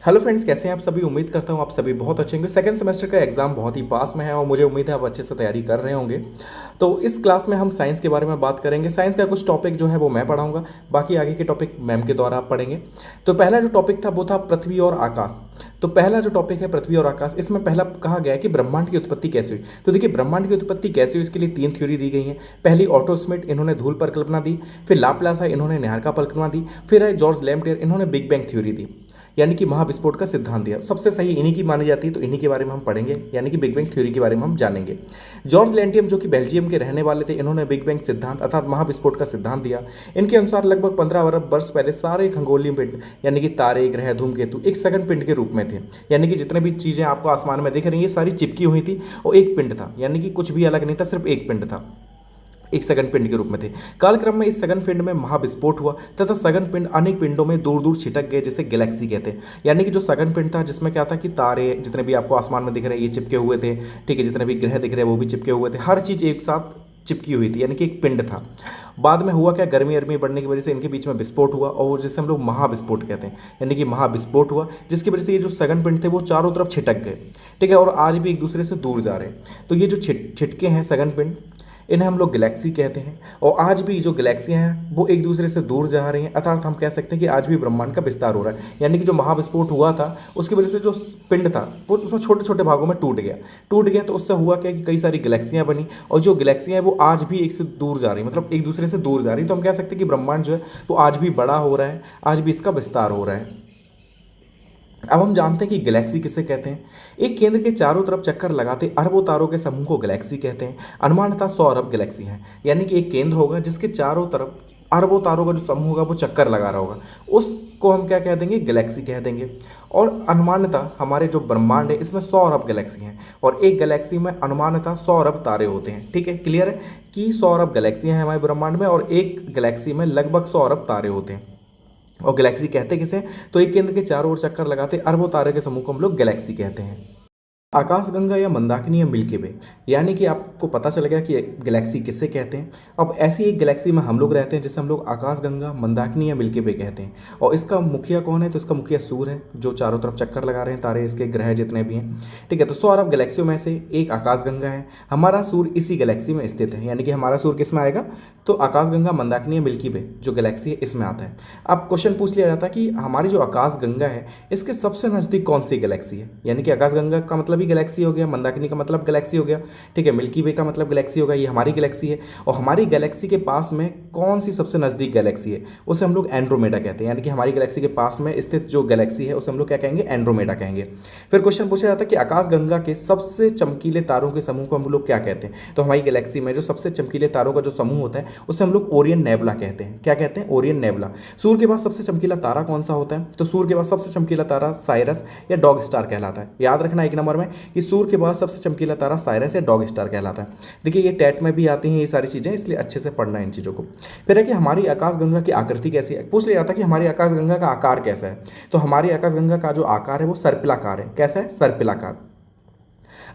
Hello friends, कैसे हैं आप सभी। उम्मीद करता हूं आप सभी बहुत अच्छे होंगे। सेकंड सेमेस्टर का एग्जाम बहुत ही पास में है और मुझे उम्मीद है आप अच्छे से तैयारी कर रहे होंगे। तो इस क्लास में हम साइंस के बारे में बात करेंगे। साइंस का कुछ टॉपिक जो है वो मैं पढ़ाऊंगा, बाकी आगे के टॉपिक मैम के द्वारा आप पढ़ेंगे। तो पहला जो टॉपिक था वो था पृथ्वी और आकाश। तो पहला जो टॉपिक है पृथ्वी और आकाश, इसमें पहला कहा गया है कि ब्रह्मांड की उत्पत्ति कैसे हुई। तो देखिए, ब्रह्मांड की उत्पत्ति कैसे हुई इसके लिए 3 थ्योरी दी गई हैं। पहली ऑटो स्मिथ, इन्होंने धूल परिकल्पना दी। फिर लाप्लास है, इन्होंने निहारिका परिकल्पना दी। फिर है जॉर्ज लैम्पटियर, इन्होंने बिग बैंग थ्योरी दी, यानी कि महाविस्फोट का सिद्धांत दिया। सबसे सही इन्हीं की मानी जाती है, तो इन्हीं के बारे में हम पढ़ेंगे, यानी कि बिग बैंग थ्योरी के बारे में हम जानेंगे। जॉर्ज लैंटियम जो कि बेल्जियम के रहने वाले थे, इन्होंने बिग बैंग सिद्धांत अर्थात महाविस्फोट का सिद्धांत दिया। इनके अनुसार लगभग 15 अरब वर्ष पहले सारे खगोलीय पिंड, यानी कि तारे, ग्रह, धूमकेतु एक सघन पिंड के रूप में थे। यानी कि जितने भी चीज़ें आपको आसमान में दिख रही हैं, ये सारी चिपकी हुई थी और एक पिंड था, यानी कि कुछ भी अलग नहीं था, सिर्फ एक पिंड था, एक सघन पिंड के रूप में थे। कालक्रम में इस सघन पिंड में महाविस्फोट हुआ तथा सघन पिंड अनेक पिंडों में दूर दूर छिटक गए, जिसे गैलेक्सी कहते हैं। यानी कि जो सघन पिंड था, जिसमें क्या था कि तारे जितने भी आपको आसमान में दिख रहे हैं ये चिपके हुए थे, ठीक है, जितने भी ग्रह दिख रहे हैं वो भी चिपके हुए थे, हर चीज़ एक साथ चिपकी हुई थी, यानी कि एक पिंड था। बाद में हुआ क्या, गर्मी अर्मी बढ़ने की वजह से इनके बीच में विस्फोट हुआ और जिसे हम लोग महाविस्फोट कहते हैं, यानी कि महाविस्फोट हुआ, जिसकी वजह से ये जो सघन पिंड थे वो चारों तरफ छिटक गए, ठीक है, और आज भी एक दूसरे से दूर जा रहे हैं। तो ये जो छिटके हैं सघन पिंड, इन्हें हम लोग गैलेक्सी कहते हैं। और आज भी जो गैलेक्सियां हैं वो एक दूसरे से दूर जा रही हैं, अर्थात हम कह सकते हैं कि आज भी ब्रह्मांड का विस्तार हो रहा है। यानी कि जो महाविस्फोट हुआ था उसकी वजह से जो पिंड था वो उसमें छोटे छोटे भागों में टूट गया। तो उससे हुआ क्या कि कई सारी गैलेक्सियां बनी और जो गैलेक्सियां हैं वो आज भी एक से दूर जा रही हैं, मतलब एक दूसरे से दूर जा रही हैं। तो हम कह सकते हैं कि ब्रह्मांड जो है वो आज भी बड़ा हो रहा है, आज भी इसका विस्तार हो रहा है। अब हम जानते हैं कि गैलेक्सी किसे कहते हैं। एक केंद्र के चारों तरफ चक्कर लगाते अरबों तारों के समूह को गैलेक्सी कहते हैं। अनुमानतः 100 अरब गैलेक्सी हैं, यानी कि एक केंद्र होगा जिसके चारों तरफ अरबों तारों का जो समूह होगा वो चक्कर लगा रहा होगा, उसको हम क्या कह देंगे, गैलेक्सी कह देंगे। और अनुमानतः हमारे जो ब्रह्मांड है इसमें 100 अरब गैलेक्सी हैं और एक गैलेक्सी में अनुमानतः 100 अरब तारे होते हैं। ठीक है, क्लियर है कि 100 अरब गैलेक्सियाँ हैं हमारे ब्रह्मांड में और एक गैलेक्सी में लगभग 100 अरब तारे होते हैं। और गैलेक्सी कहते किसे, तो एक केंद्र के चारों ओर चक्कर लगाते अरबों तारे के समूह को हम लोग गैलेक्सी कहते हैं। आकाशगंगा या मंदाकिनी या मिल्की वे, यानी कि आपको पता चल गया कि गैलेक्सी किसे कहते हैं। अब ऐसी एक गैलेक्सी में हम लोग रहते हैं जिसे हम लोग आकाशगंगा, मंदाकिनी या मिल्की वे कहते हैं। और इसका मुखिया कौन है, तो इसका मुखिया सूर्य है जो चारों तरफ चक्कर लगा रहे हैं तारे, इसके ग्रह जितने भी हैं। ठीक है, तो 100 अरब गैलेक्सियों में से एक आकाशगंगा है। हमारा सूर्य इसी गैलेक्सी में स्थित है, यानी कि हमारा सूर्य किस में आएगा, तो आकाशगंगा, मंदाकिनी या मिल्की वे जो गैलेक्सी है इसमें आता है। अब क्वेश्चन पूछ लिया जाता है कि हमारी जो आकाशगंगा है इसके सबसे नज़दीक कौन सी गैलेक्सी है। यानी कि आकाशगंगा का मतलब ही गैलेक्सी हो गया, मंदाकिनी का मतलब गैलेक्सी हो गया, ठीक है, मिल्की वे का मतलब गैलेक्सी होगा, ये हमारी गैलेक्सी है। और हमारी गैलेक्सी के पास में कौन सी सबसे नज़दीक गैलेक्सी है, उसे हम लोग एंड्रोमेडा कहते हैं। यानी कि हमारी गैलेक्सी के पास में स्थित जो गैलेक्सी है उसे हम लोग क्या कहेंगे, एंड्रोमेडा कहेंगे। फिर क्वेश्चन पूछा जाता है कि आकाशगंगा के सबसे चमकीले तारों के समूह को हम लोग क्या कहते हैं। तो हमारी गैलेक्सी में जो सबसे चमकीले तारों का जो समूह होता है उसे हम लोग ओरियन नेबुला कहते हैं। क्या कहते हैं, ओरियन नेबुला। सूर्य के बाद सबसे चमकीला तारा कौन सा होता है, तो सूर्य के बाद सबसे चमकीला तारा साइरस या डॉग स्टार कहलाता है। याद रखना एक नंबर में कि सूर्य के बाद सबसे चमकीला तारा साइरस या डॉग स्टार कहलाता है। देखिए ये टेट में भी आती हैं ये सारी चीज़ें, इसलिए अच्छे से पढ़ना है इन चीज़ों को। फिर है कि हमारी आकाशगंगा की आकृति कैसी है, पूछ लिया जाता है कि हमारी आकाशगंगा का आकार कैसा है। तो हमारी आकाशगंगा का जो आकार है वो सर्पिलाकार है। कैसा है, सर्पिलाकार।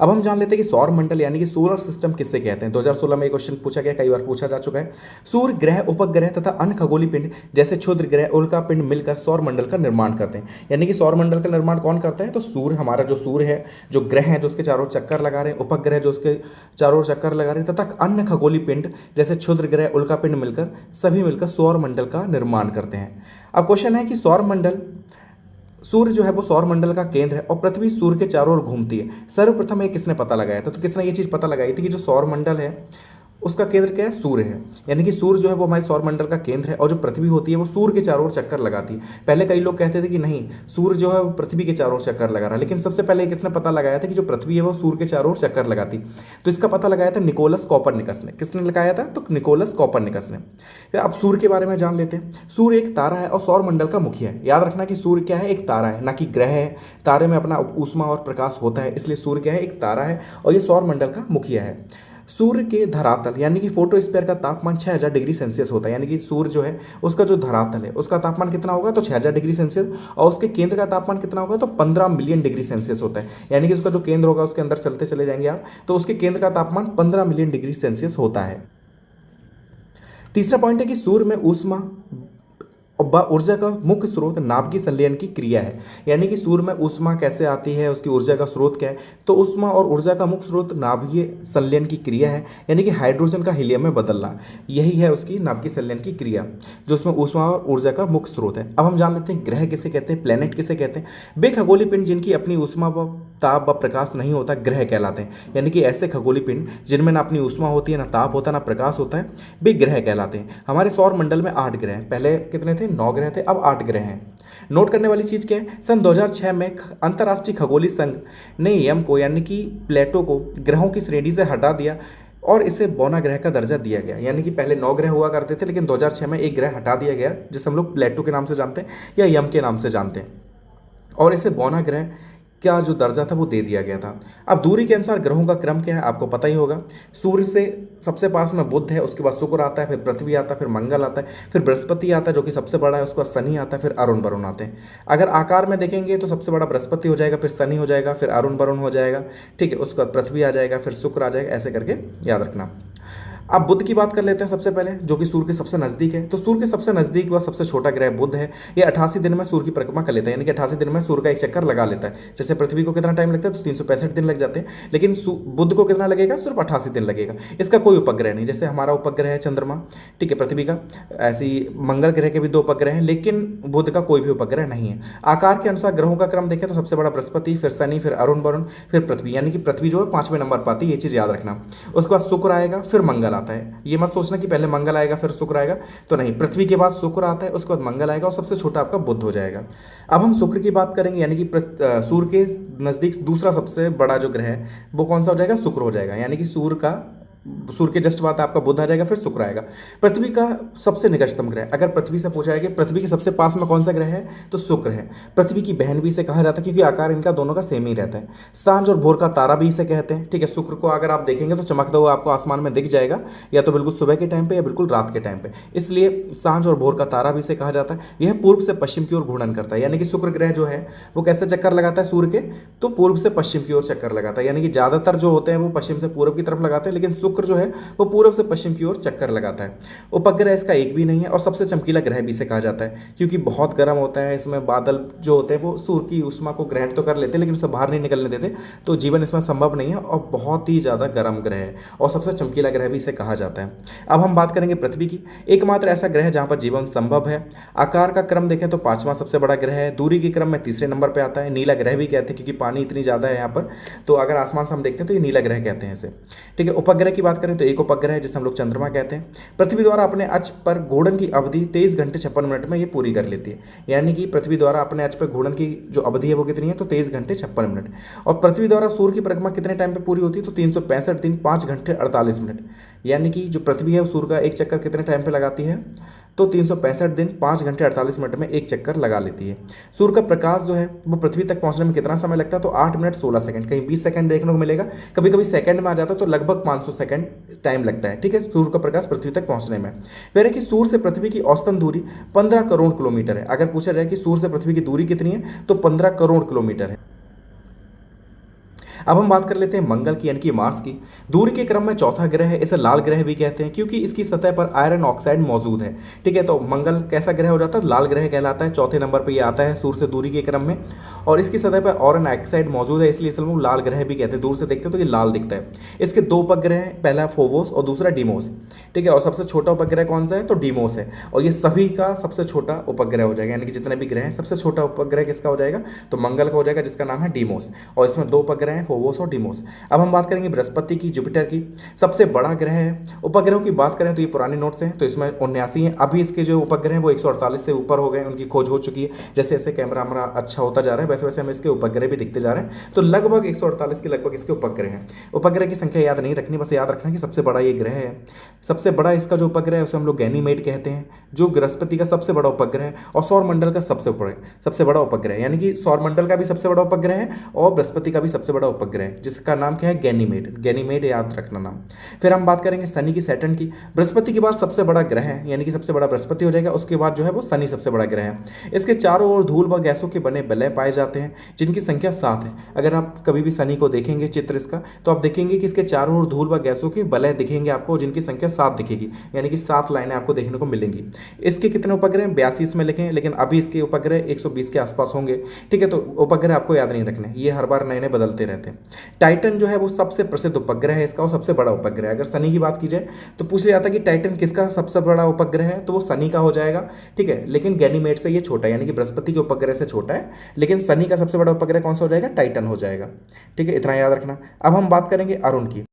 अब हम जान लेते हैं कि सौर मंडल यानी कि सोलर सिस्टम किससे कहते हैं। 2016 में ये क्वेश्चन पूछा गया, कई बार पूछा जा चुका है। सूर्य, ग्रह, उपग्रह तथा अन्य खगोलीय पिंड जैसे क्षुद्र ग्रह, उल्का पिंड मिलकर सौर मंडल का निर्माण करते हैं। यानी कि सौर मंडल का निर्माण कौन करता है, तो सूर्य, हमारा जो सूर्य है, जो ग्रह हैं जो उसके चारों चक्कर लगा रहे हैं, उपग्रह जो उसके चारों चक्कर लगा रहे हैं, तथा अन्य खगोलीय पिंड जैसे क्षुद्र ग्रह, उल्का पिंड मिलकर सभी मिलकर सौर मंडल का निर्माण करते हैं। अब क्वेश्चन है कि सौर मंडल, सूर्य जो है वो सौर मंडल का केंद्र है और पृथ्वी सूर्य के चारों ओर घूमती है। सर्वप्रथम ये किसने पता लगाया था, तो किसने ये चीज़ पता लगाई थी कि जो सौर मंडल है उसका केंद्र क्या है, सूर्य है। यानी कि सूर्य जो है वो हमारे सौर मंडल का केंद्र है और जो पृथ्वी होती है वो सूर्य के चारों ओर चक्कर लगाती है। पहले कई लोग कहते थे कि नहीं, सूर्य जो है वो पृथ्वी के चारों ओर चक्कर लगा रहा है, लेकिन सबसे पहले किसने पता लगाया था कि जो पृथ्वी है वो सूर्य के चारों ओर चक्कर लगाती। तो इसका पता लगाया था निकोलस कॉपरनिकस ने। किसने लगाया था, तो निकोलस कॉपरनिकस ने। अब सूर्य के बारे में जान लेते हैं। सूर्य एक तारा है और सौर मंडल का मुखिया है। याद रखना कि सूर्य क्या है, एक तारा है, ना कि ग्रह है। तारे में अपना ऊष्मा और प्रकाश होता है, इसलिए सूर्य क्या है, एक तारा है और ये सौर मंडल का मुखिया है। सूर्य के धरातल यानी कि फोटोस्फीयर का तापमान 6000 डिग्री सेल्सियस होता है। यानी कि सूर्य जो है उसका जो धरातल है उसका तापमान कितना होगा, तो 6000 डिग्री सेल्सियस, और उसके केंद्र का तापमान कितना होगा, तो 15 मिलियन डिग्री सेल्सियस होता है। यानी कि उसका जो केंद्र होगा उसके अंदर चलते चले जाएंगे आप, तो उसके केंद्र का तापमान 15 मिलियन डिग्री सेल्सियस होता है। तीसरा पॉइंट है कि सूर्य में ऊष्मा और ऊर्जा का मुख्य स्रोत नाभिकीय संलयन की क्रिया है। यानी कि सूर्य में ऊष्मा कैसे आती है, उसकी ऊर्जा का स्रोत क्या है, तो ऊष्मा और ऊर्जा का मुख्य स्रोत नाभिकीय संलयन की क्रिया है। यानी कि हाइड्रोजन का हीलियम में बदलना, यही है उसकी नाभिकीय संलयन की क्रिया, जो उसमें ऊष्मा और ऊर्जा का मुख्य स्रोत है। अब हम जान लेते हैं ग्रह किसे कहते हैं, प्लेनेट किसे कहते हैं। वे खगोलीय पिंड जिनकी अपनी ऊष्मा व ताप व प्रकाश नहीं होता ग्रह कहलाते हैं। यानी कि ऐसे खगोलीय पिंड जिनमें ना अपनी ऊष्मा होती है, ना ताप होता, ना प्रकाश होता है, वे ग्रह कहलाते हैं। हमारे सौर मंडल में 8 ग्रह हैं, पहले कितने थे, 9 ग्रह थे, अब 8 ग्रह हैं। नोट करने वाली चीज़ क्या है, सन 2006 में अंतर्राष्ट्रीय खगोलीय संघ ने यम को यानी कि प्लेटो को ग्रहों की श्रेणी से हटा दिया और इसे बौना ग्रह का दर्जा दिया गया। यानी कि पहले 9 ग्रह हुआ करते थे, लेकिन 2006 में एक ग्रह हटा दिया गया जिसे हम लोग प्लेटो के नाम से जानते हैं या यम के नाम से जानते हैं, और इसे बौना ग्रह का जो दर्जा था वो दे दिया गया था। अब दूरी के अनुसार ग्रहों का क्रम क्या है आपको पता ही होगा। सूर्य से सबसे पास में बुध है, उसके बाद शुक्र आता है, फिर पृथ्वी आता है, फिर मंगल आता है, फिर बृहस्पति आता है जो कि सबसे बड़ा है, उसके बाद शनि आता है, फिर अरुण वरुण आते हैं। अगर आकार में देखेंगे तो सबसे बड़ा बृहस्पति हो जाएगा, फिर शनि हो जाएगा, फिर अरुण वरुण हो जाएगा, ठीक है, उसके बाद पृथ्वी आ जाएगा, फिर शुक्र आ जाएगा, ऐसे करके याद रखना। अब बुध की बात कर लेते हैं सबसे पहले, जो कि सूर्य के सबसे नजदीक है। तो सूर्य के सबसे नजदीक व सबसे छोटा ग्रह बुध है। ये 88 दिन में सूर्य की परिक्रमा कर लेता है, यानी कि 88 दिन में सूर्य का एक चक्कर लगा लेता है। जैसे पृथ्वी को कितना टाइम लगता है, तो 365 दिन लग जाते हैं, लेकिन बुध को कितना लगेगा, सिर्फ 88 दिन लगेगा। इसका कोई उपग्रह नहीं, जैसे हमारा उपग्रह है चंद्रमा, ठीक है, पृथ्वी का, ऐसी मंगल ग्रह के भी 2 उपग्रह हैं, लेकिन बुध का कोई भी उपग्रह नहीं है। आकार के अनुसार ग्रहों का क्रम देखें तो सबसे बड़ा बृहस्पति, फिर शनि, फिर अरुण वरुण, फिर पृथ्वी, यानी कि पृथ्वी जो है 5वें नंबर पर आती है, ये चीज़ याद रखना। उसके बाद शुक्र आएगा, फिर मंगल आता है। ये मत सोचना कि पहले मंगल आएगा फिर शुक्र आएगा, तो नहीं, पृथ्वी के बाद शुक्र आता है, उसके बाद मंगल आएगा और सबसे छोटा आपका बुध हो जाएगा। अब हम शुक्र की बात करेंगे, यानी कि सूर्य के नज़दीक दूसरा सबसे बड़ा जो ग्रह है वो कौन सा हो जाएगा, शुक्र हो जाएगा। यानी कि सूर्य के जस्ट बाद आपका बुध आ जाएगा, फिर शुक्र आएगा। पृथ्वी का सबसे निकटतम ग्रह, अगर पृथ्वी से पूछा है कि पृथ्वी के सबसे पास में कौन सा ग्रह है, तो शुक्र है। पृथ्वी की बहन भी इसे कहा जाता है क्योंकि आकार इनका दोनों का सेम ही रहता है। सांझ और भोर का तारा भी इसे कहते हैं, ठीक है। शुक्र को अगर आप देखेंगे तो चमकता हुआ आपको आसमान में दिख जाएगा, या तो बिल्कुल सुबह के टाइम पे या बिल्कुल रात के टाइम पे, इसलिए सांझ और भोर का तारा भी इसे कहा जाता है। यह पूर्व से पश्चिम की ओर घूर्णन करता है, यानी कि शुक्र ग्रह जो है वो कैसे चक्कर लगाता है सूर्य के, तो पूर्व से पश्चिम की ओर चक्कर लगाता है। यानी कि ज़्यादातर जो होते हैं वो पश्चिम से पूर्व की तरफ लगाते हैं, लेकिन शुक्र जो है वो पूर्व से पश्चिम की ओर चक्कर लगाता है। उपग्रह इसका एक भी नहीं है और सबसे चमकीला ग्रह भी इसे कहा जाता है, क्योंकि बहुत गर्म होता है। इसमें बादल जो होते हैं वो सूर्य की ऊष्मा को ग्रहण तो कर लेते हैं, लेकिन उसे बाहर नहीं निकलने देते, तो जीवन इसमें संभव नहीं है और बहुत ही ज़्यादा गर्म ग्रह है और सबसे चमकीला ग्रह भी इसे कहा जाता है। अब हम बात करेंगे पृथ्वी की, एकमात्र ऐसा ग्रह जहाँ पर जीवन संभव है। आकार का क्रम देखें तो 5वां सबसे बड़ा ग्रह है, दूरी के क्रम में 3रे नंबर पर आता है। नीला ग्रह भी कहते हैं क्योंकि पानी इतनी ज़्यादा है यहाँ पर, तो अगर आसमान से हम देखते हैं तो ये नीला ग्रह कहते हैं इसे, ठीक है। उपग्रह की बात करें तो एक उपग्रह है जिसे हम लोग चंद्रमा कहते हैं। पृथ्वी द्वारा अपने अक्ष पर घूर्णन की अवधि 23 घंटे 56 मिनट में ये पूरी कर लेती है। यानी कि पृथ्वी द्वारा अपने अक्ष पर घूर्णन की जो अवधि है वो कितनी है, तो 23 घंटे 56 मिनट। और पृथ्वी द्वारा सूर्य की परिक्रमा कितने टाइम पे पूरी होती है, तो 365 दिन 5 घंटे 48 मिनट। यानी कि जो पृथ्वी है वो सूर्य का एक चक्कर कितने टाइम पे लगाती है, तो 365 दिन 5 घंटे 48 मिनट में एक चक्कर लगा लेती है। सूर्य का प्रकाश जो है वो पृथ्वी तक पहुंचने में कितना समय लगता है, तो 8 मिनट 16 सेकंड, कहीं 20 सेकंड देखने को मिलेगा, कभी कभी सेकंड में आ जाता है, तो लगभग 500 सेकंड टाइम लगता है, ठीक है, सूर्य का प्रकाश पृथ्वी तक पहुंचने में। फिर है कि सूर्य से पृथ्वी की औसतन दूरी 15 करोड़ किलोमीटर है। अगर पूछा जाए कि सूर्य से पृथ्वी की दूरी कितनी है, तो 15 करोड़ किलोमीटर है। अब हम बात कर लेते हैं मंगल की, यानी कि मार्स की। दूरी के क्रम में चौथा ग्रह है, इसे लाल ग्रह भी कहते हैं क्योंकि इसकी सतह पर आयरन ऑक्साइड मौजूद है, ठीक है। तो मंगल कैसा ग्रह हो जाता है, लाल ग्रह कहलाता है। चौथे नंबर पर यह आता है सूर्य से दूरी के क्रम में, और इसकी सतह पर आयरन ऑक्साइड मौजूद है, इसलिए इसे लोग लाल ग्रह भी कहते हैं। दूर से देखते हैं तो ये लाल दिखता है। इसके 2 उपग्रह हैं, पहला फोवोस और दूसरा डीमोस, ठीक है। और सबसे छोटा उपग्रह कौन सा है, तो डीमोस है, और ये सभी का सबसे छोटा उपग्रह हो जाएगा। यानी कि जितने भी ग्रह हैं सबसे छोटा उपग्रह किसका हो जाएगा, तो मंगल का हो जाएगा, जिसका नाम है डीमोस, और इसमें 2 उपग्रह हैं, फोवोस और डीमोस। अब हम बात करेंगे बृहस्पति की, जुपिटर की, सबसे बड़ा ग्रह है। उपग्रहों की बात करें तो ये पुराने नोट्स हैं, तो इसमें 79 हैं। अभी इसके जो उपग्रह हैं वो 148 से ऊपर हो गए, उनकी खोज हो चुकी है। जैसे जैसे कैमरा हमारा अच्छा होता जा रहा है वैसे वैसे हमें इसके उपग्रह भी दिखते जा रहे हैं, तो लगभग 148 के लगभग इसके उपग्रह हैं। उपग्रह की संख्या याद नहीं रखनी, बस याद रखना कि सबसे बड़ा ये ग्रह है। सबसे बड़ा इसका जो उपग्रह है उसे हम लोग गैनीमेड कहते हैं, जो बृहस्पति का सबसे बड़ा उपग्रह है और सौरमंडल का सबसे बड़ा उपग्रह है। यानी कि सौरमंडल का भी सबसे बड़ा उपग्रह है और बृहस्पति का भी सबसे बड़ा उपग्रह है, जिसका नाम क्या है, गैनीमेड याद रखना नाम। फिर हम बात करेंगे शनि की, सैटर्न की। बृहस्पति के बाद सबसे बड़ा ग्रह है, यानी कि सबसे बड़ा बृहस्पति हो जाएगा, उसके बाद जो है वो शनि सबसे बड़ा ग्रह है। इसके चारों ओर धूल व गैसों के बने वलय पाए जाते हैं, जिनकी संख्या 7 है। अगर आप कभी भी शनि को देखेंगे चित्र इसका, तो आप देखेंगे कि इसके चारों ओर धूल व गैसों के वलय दिखेंगे आपको, जिनकी संख्या 7 दिखेगी, यानी कि 7 लाइनें आपको देखने को मिलेंगी। इसके कितने उपग्रह हैं? 82 इसमें लिखे हैं, लेकिन अभी इसके उपग्रह 120 के आसपास होंगे। ठीक है, तो उपग्रह आपको याद नहीं रखने, ये हर बार नए नए बदलते रहते हैं। टाइटन जो है वो सबसे प्रसिद्ध उपग्रह है इसका, और सबसे बड़ा उपग्रह है। अगर शनि की बात की जाए तो पूछ लिया जाता है कि टाइटन किसका सबसे बड़ा उपग्रह है, तो वो शनि का हो जाएगा। ठीक है, लेकिन गैनीमेड से ये छोटा है, यानी कि बृहस्पति के उपग्रह से छोटा है, लेकिन शनि का सबसे बड़ा उपग्रह कौन सा हो जाएगा? टाइटन हो जाएगा। ठीक है, इतना याद रखना। अब हम बात करेंगे अरुण की।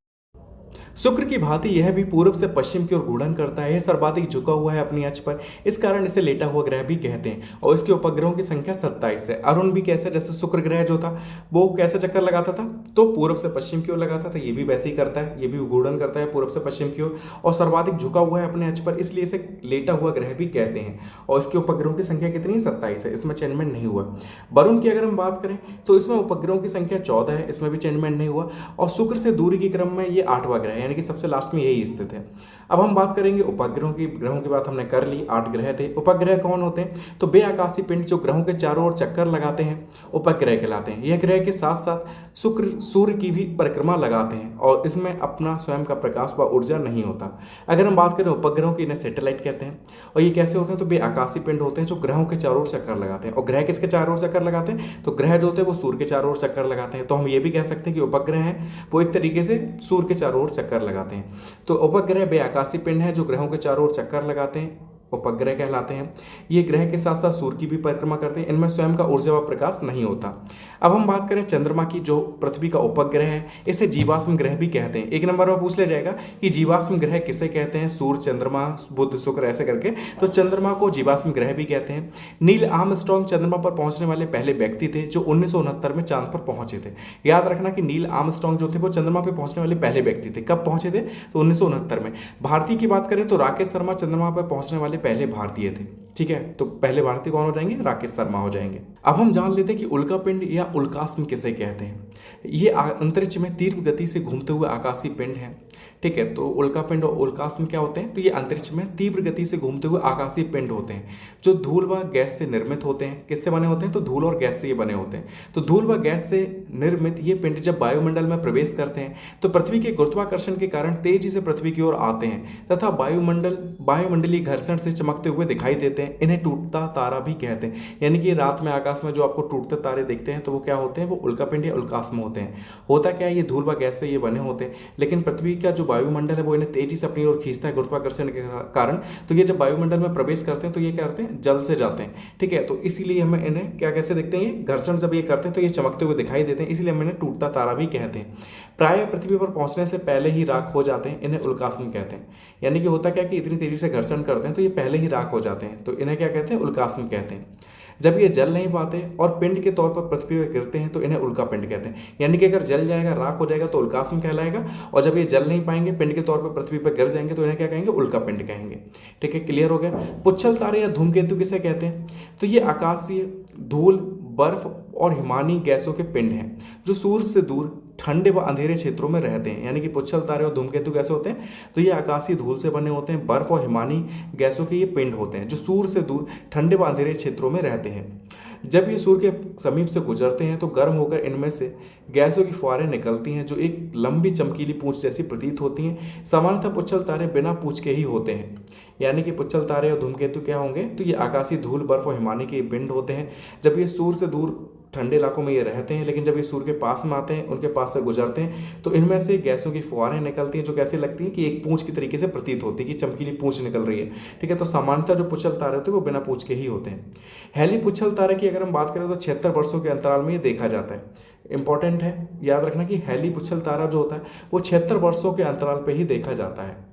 शुक्र की भांति यह भी पूर्व से पश्चिम की ओर घूर्णन करता है। यह सर्वाधिक झुका हुआ है अपनी अक्ष पर, इस कारण इसे लेटा हुआ ग्रह भी कहते हैं, और इसके उपग्रहों की संख्या 27 है। अरुण भी कैसे, जैसे शुक्र ग्रह जो था वो कैसे चक्कर लगाता था, तो पूर्व से पश्चिम की ओर लगाता था, ये भी वैसे ही करता है, ये भी घूर्णन करता है पूर्व से पश्चिम की ओर, और सर्वाधिक झुका हुआ है अपने अक्ष पर, इसलिए इसे लेटा हुआ ग्रह भी कहते हैं। और इसके उपग्रहों की संख्या कितनी है? 27 है, इसमें चेंजमेंट नहीं हुआ। वरुण की अगर हम बात करें तो इसमें उपग्रहों की संख्या 14 है, इसमें भी चेंजमेंट नहीं हुआ, और शुक्र से दूरी के क्रम में ये 8वां ग्रह है, यानी कि सबसे लास्ट में यही स्थित है। अब हम बात करेंगे उपग्रहों की। ग्रहों की बात हमने कर ली, 8 ग्रह थे। उपग्रह कौन होते हैं? तो बे आकाशीय पिंड जो ग्रहों के चारों ओर चक्कर लगाते हैं, उपग्रह कहलाते हैं। यह ग्रह के साथ साथ शुक्र सूर्य की भी परिक्रमा लगाते हैं, और इसमें अपना स्वयं का प्रकाश व ऊर्जा नहीं होता। अगर हम बात करें उपग्रहों की, इन्हें सैटेलाइट कहते हैं। और ये कैसे होते हैं? तो बे आकाशीय पिंड होते हैं जो ग्रहों के चारों ओर चक्कर लगाते हैं। और ग्रह किसके चारों ओर चक्कर लगाते हैं? तो ग्रह जो होते हैं वो सूर्य के चारों ओर चक्कर लगाते हैं। तो हम ये भी कह सकते हैं कि उपग्रह हैं वो एक तरीके से सूर्य के चारों ओर चक्कर लगाते हैं। तो उपग्रह बे आकाशीय पिंड है जो ग्रहों के चारों ओर चक्कर लगाते हैं, उपग्रह कहलाते हैं। ये ग्रह के साथ साथ सूर्य की भी परिक्रमा करते हैं, इनमें स्वयं का ऊर्जा व प्रकाश नहीं होता। अब हम बात करें चंद्रमा की, जो पृथ्वी का उपग्रह है, इसे जीवाश्म ग्रह भी कहते हैं। एक नंबर में पूछ लिया जाएगा कि जीवाश्म ग्रह किसे कहते हैं? सूर्य, चंद्रमा, बुध, शुक्र, ऐसे करके। तो चंद्रमा को जीवाश्म ग्रह भी कहते हैं। नील आर्मस्ट्रांग चंद्रमा पर पहुंचने वाले पहले व्यक्ति थे जो 1969 में चांद पर पहुंचे थे। याद रखना कि नील आर्मस्ट्रांग जो थे वो चंद्रमा पर पहुंचने वाले पहले व्यक्ति थे। कब पहुंचे थे? तो 1969 में। भारतीय की बात करें तो राकेश शर्मा चंद्रमा पर पहुंचने वाले पहले भारतीय थे। ठीक है, तो पहले भारतीय कौन हो जाएंगे? राकेश शर्मा हो जाएंगे। अब हम जान लेते हैं कि उल्कापिंड या उल्कास्म किसे कहते हैं। ये अंतरिक्ष में तीव्र गति से घूमते हुए आकाशीय पिंड है। ठीक है, तो उल्कापिंड और उल्कास्म क्या होते हैं? तो ये अंतरिक्ष में तीव्र गति से घूमते हुए आकाशीय पिंड होते हैं जो धूल व गैस से निर्मित होते हैं। किससे बने होते हैं? तो धूल और गैस से ये बने होते हैं। तो धूल व गैस से निर्मित ये पिंड जब वायुमंडल में प्रवेश करते हैं तो पृथ्वी के गुरुत्वाकर्षण के कारण तेजी से पृथ्वी की ओर आते हैं तथा वायुमंडलीय घर्षण से चमकते हुए दिखाई देते हैं। इन्हें टूटता तारा भी कहते हैं। यानी कि रात में आकाश में जो आपको टूटते तारे दिखते हैं तो वो क्या होते हैं? वो उल्कापिंड या उल्कास्म होते हैं। होता क्या है? ये धूल व गैस से ये बने होते हैं, लेकिन पृथ्वी का जो वायुमंडल है वो इन्हें तेजी से अपनी ओर खींचता है गुरुत्वाकर्षण के कारण। तो ये जब वायुमंडल में प्रवेश करते हैं तो ये क्या करते हैं? जल से जाते हैं। ठीक है, तो इसीलिए हमें इन्हें क्या कैसे देखते हैं? ये घर्षण जब ये करते हैं तो ये चमकते हुए दिखाई देते हैं, इसलिए हम इन्हें टूटता तारा भी कहते हैं। प्राय पृथ्वी पर पहुंचने से पहले ही राख हो जाते हैं, इन्हें उल्कास्म कहते हैं। यानी कि होता क्या कि इतनी तेजी से घर्षण करते हैं तो ये पहले ही राख हो जाते हैं, तो इन्हें क्या कहते हैं? उल्कास्म कहते हैं। जब ये जल नहीं पाते और पिंड के तौर पर पृथ्वी पर गिरते हैं तो इन्हें उल्कापिंड कहते हैं। यानी कि अगर जल जाएगा, राख हो जाएगा तो उल्कास्म कहलाएगा, और जब ये जल नहीं पाएंगे, पिंड के तौर पर पृथ्वी पर गिर जाएंगे तो इन्हें क्या कहेंगे? उल्कापिंड कहेंगे। ठीक है, क्लियर हो गया। पुच्छल तारे या धूमकेतु किसे कहते हैं? तो ये आकाशीय धूल, बर्फ और हिमानी गैसों के पिंड हैं जो सूर्य से दूर ठंडे व अंधेरे क्षेत्रों में रहते हैं। यानी कि पुच्छल तारे और धूमकेतु कैसे होते हैं? तो ये आकाशीय धूल से बने होते हैं, बर्फ और हिमानी गैसों के ये पिंड होते हैं जो सूर्य से दूर ठंडे व अंधेरे क्षेत्रों में रहते हैं। जब ये सूर्य के समीप से गुजरते हैं तो गर्म होकर इनमें से गैसों की फुहारें निकलती हैं जो एक लंबी चमकीली पूंछ जैसी प्रतीत होती हैं। सामान्यतः पुच्छल तारे बिना पूंछ के ही होते हैं। यानी कि पुच्छल तारे और धूमकेतु क्या होंगे? तो ये आकाशीय धूल, बर्फ और हिमानी के पिंड होते हैं। जब ये सूर्य से दूर ठंडे इलाकों में ये रहते हैं, लेकिन जब ये सूर्य के पास में आते हैं, उनके पास से गुजरते हैं, तो इनमें से गैसों की फुहारें निकलती हैं जो कैसे लगती हैं कि एक पूंछ की तरीके से प्रतीत होती है कि चमकीली पूंछ निकल रही है। ठीक है, तो सामान्यतः जो पुच्छल तारे होते हैं वो बिना पूंछ के ही होते हैं। हेली पुच्छल तारे की अगर हम बात करें तो 76 वर्षों के अंतराल में ये देखा जाता है। इंपॉर्टेंट है, याद रखना कि हेली पुच्छल तारा जो होता है वो 76 वर्षों के अंतराल पर ही देखा जाता है।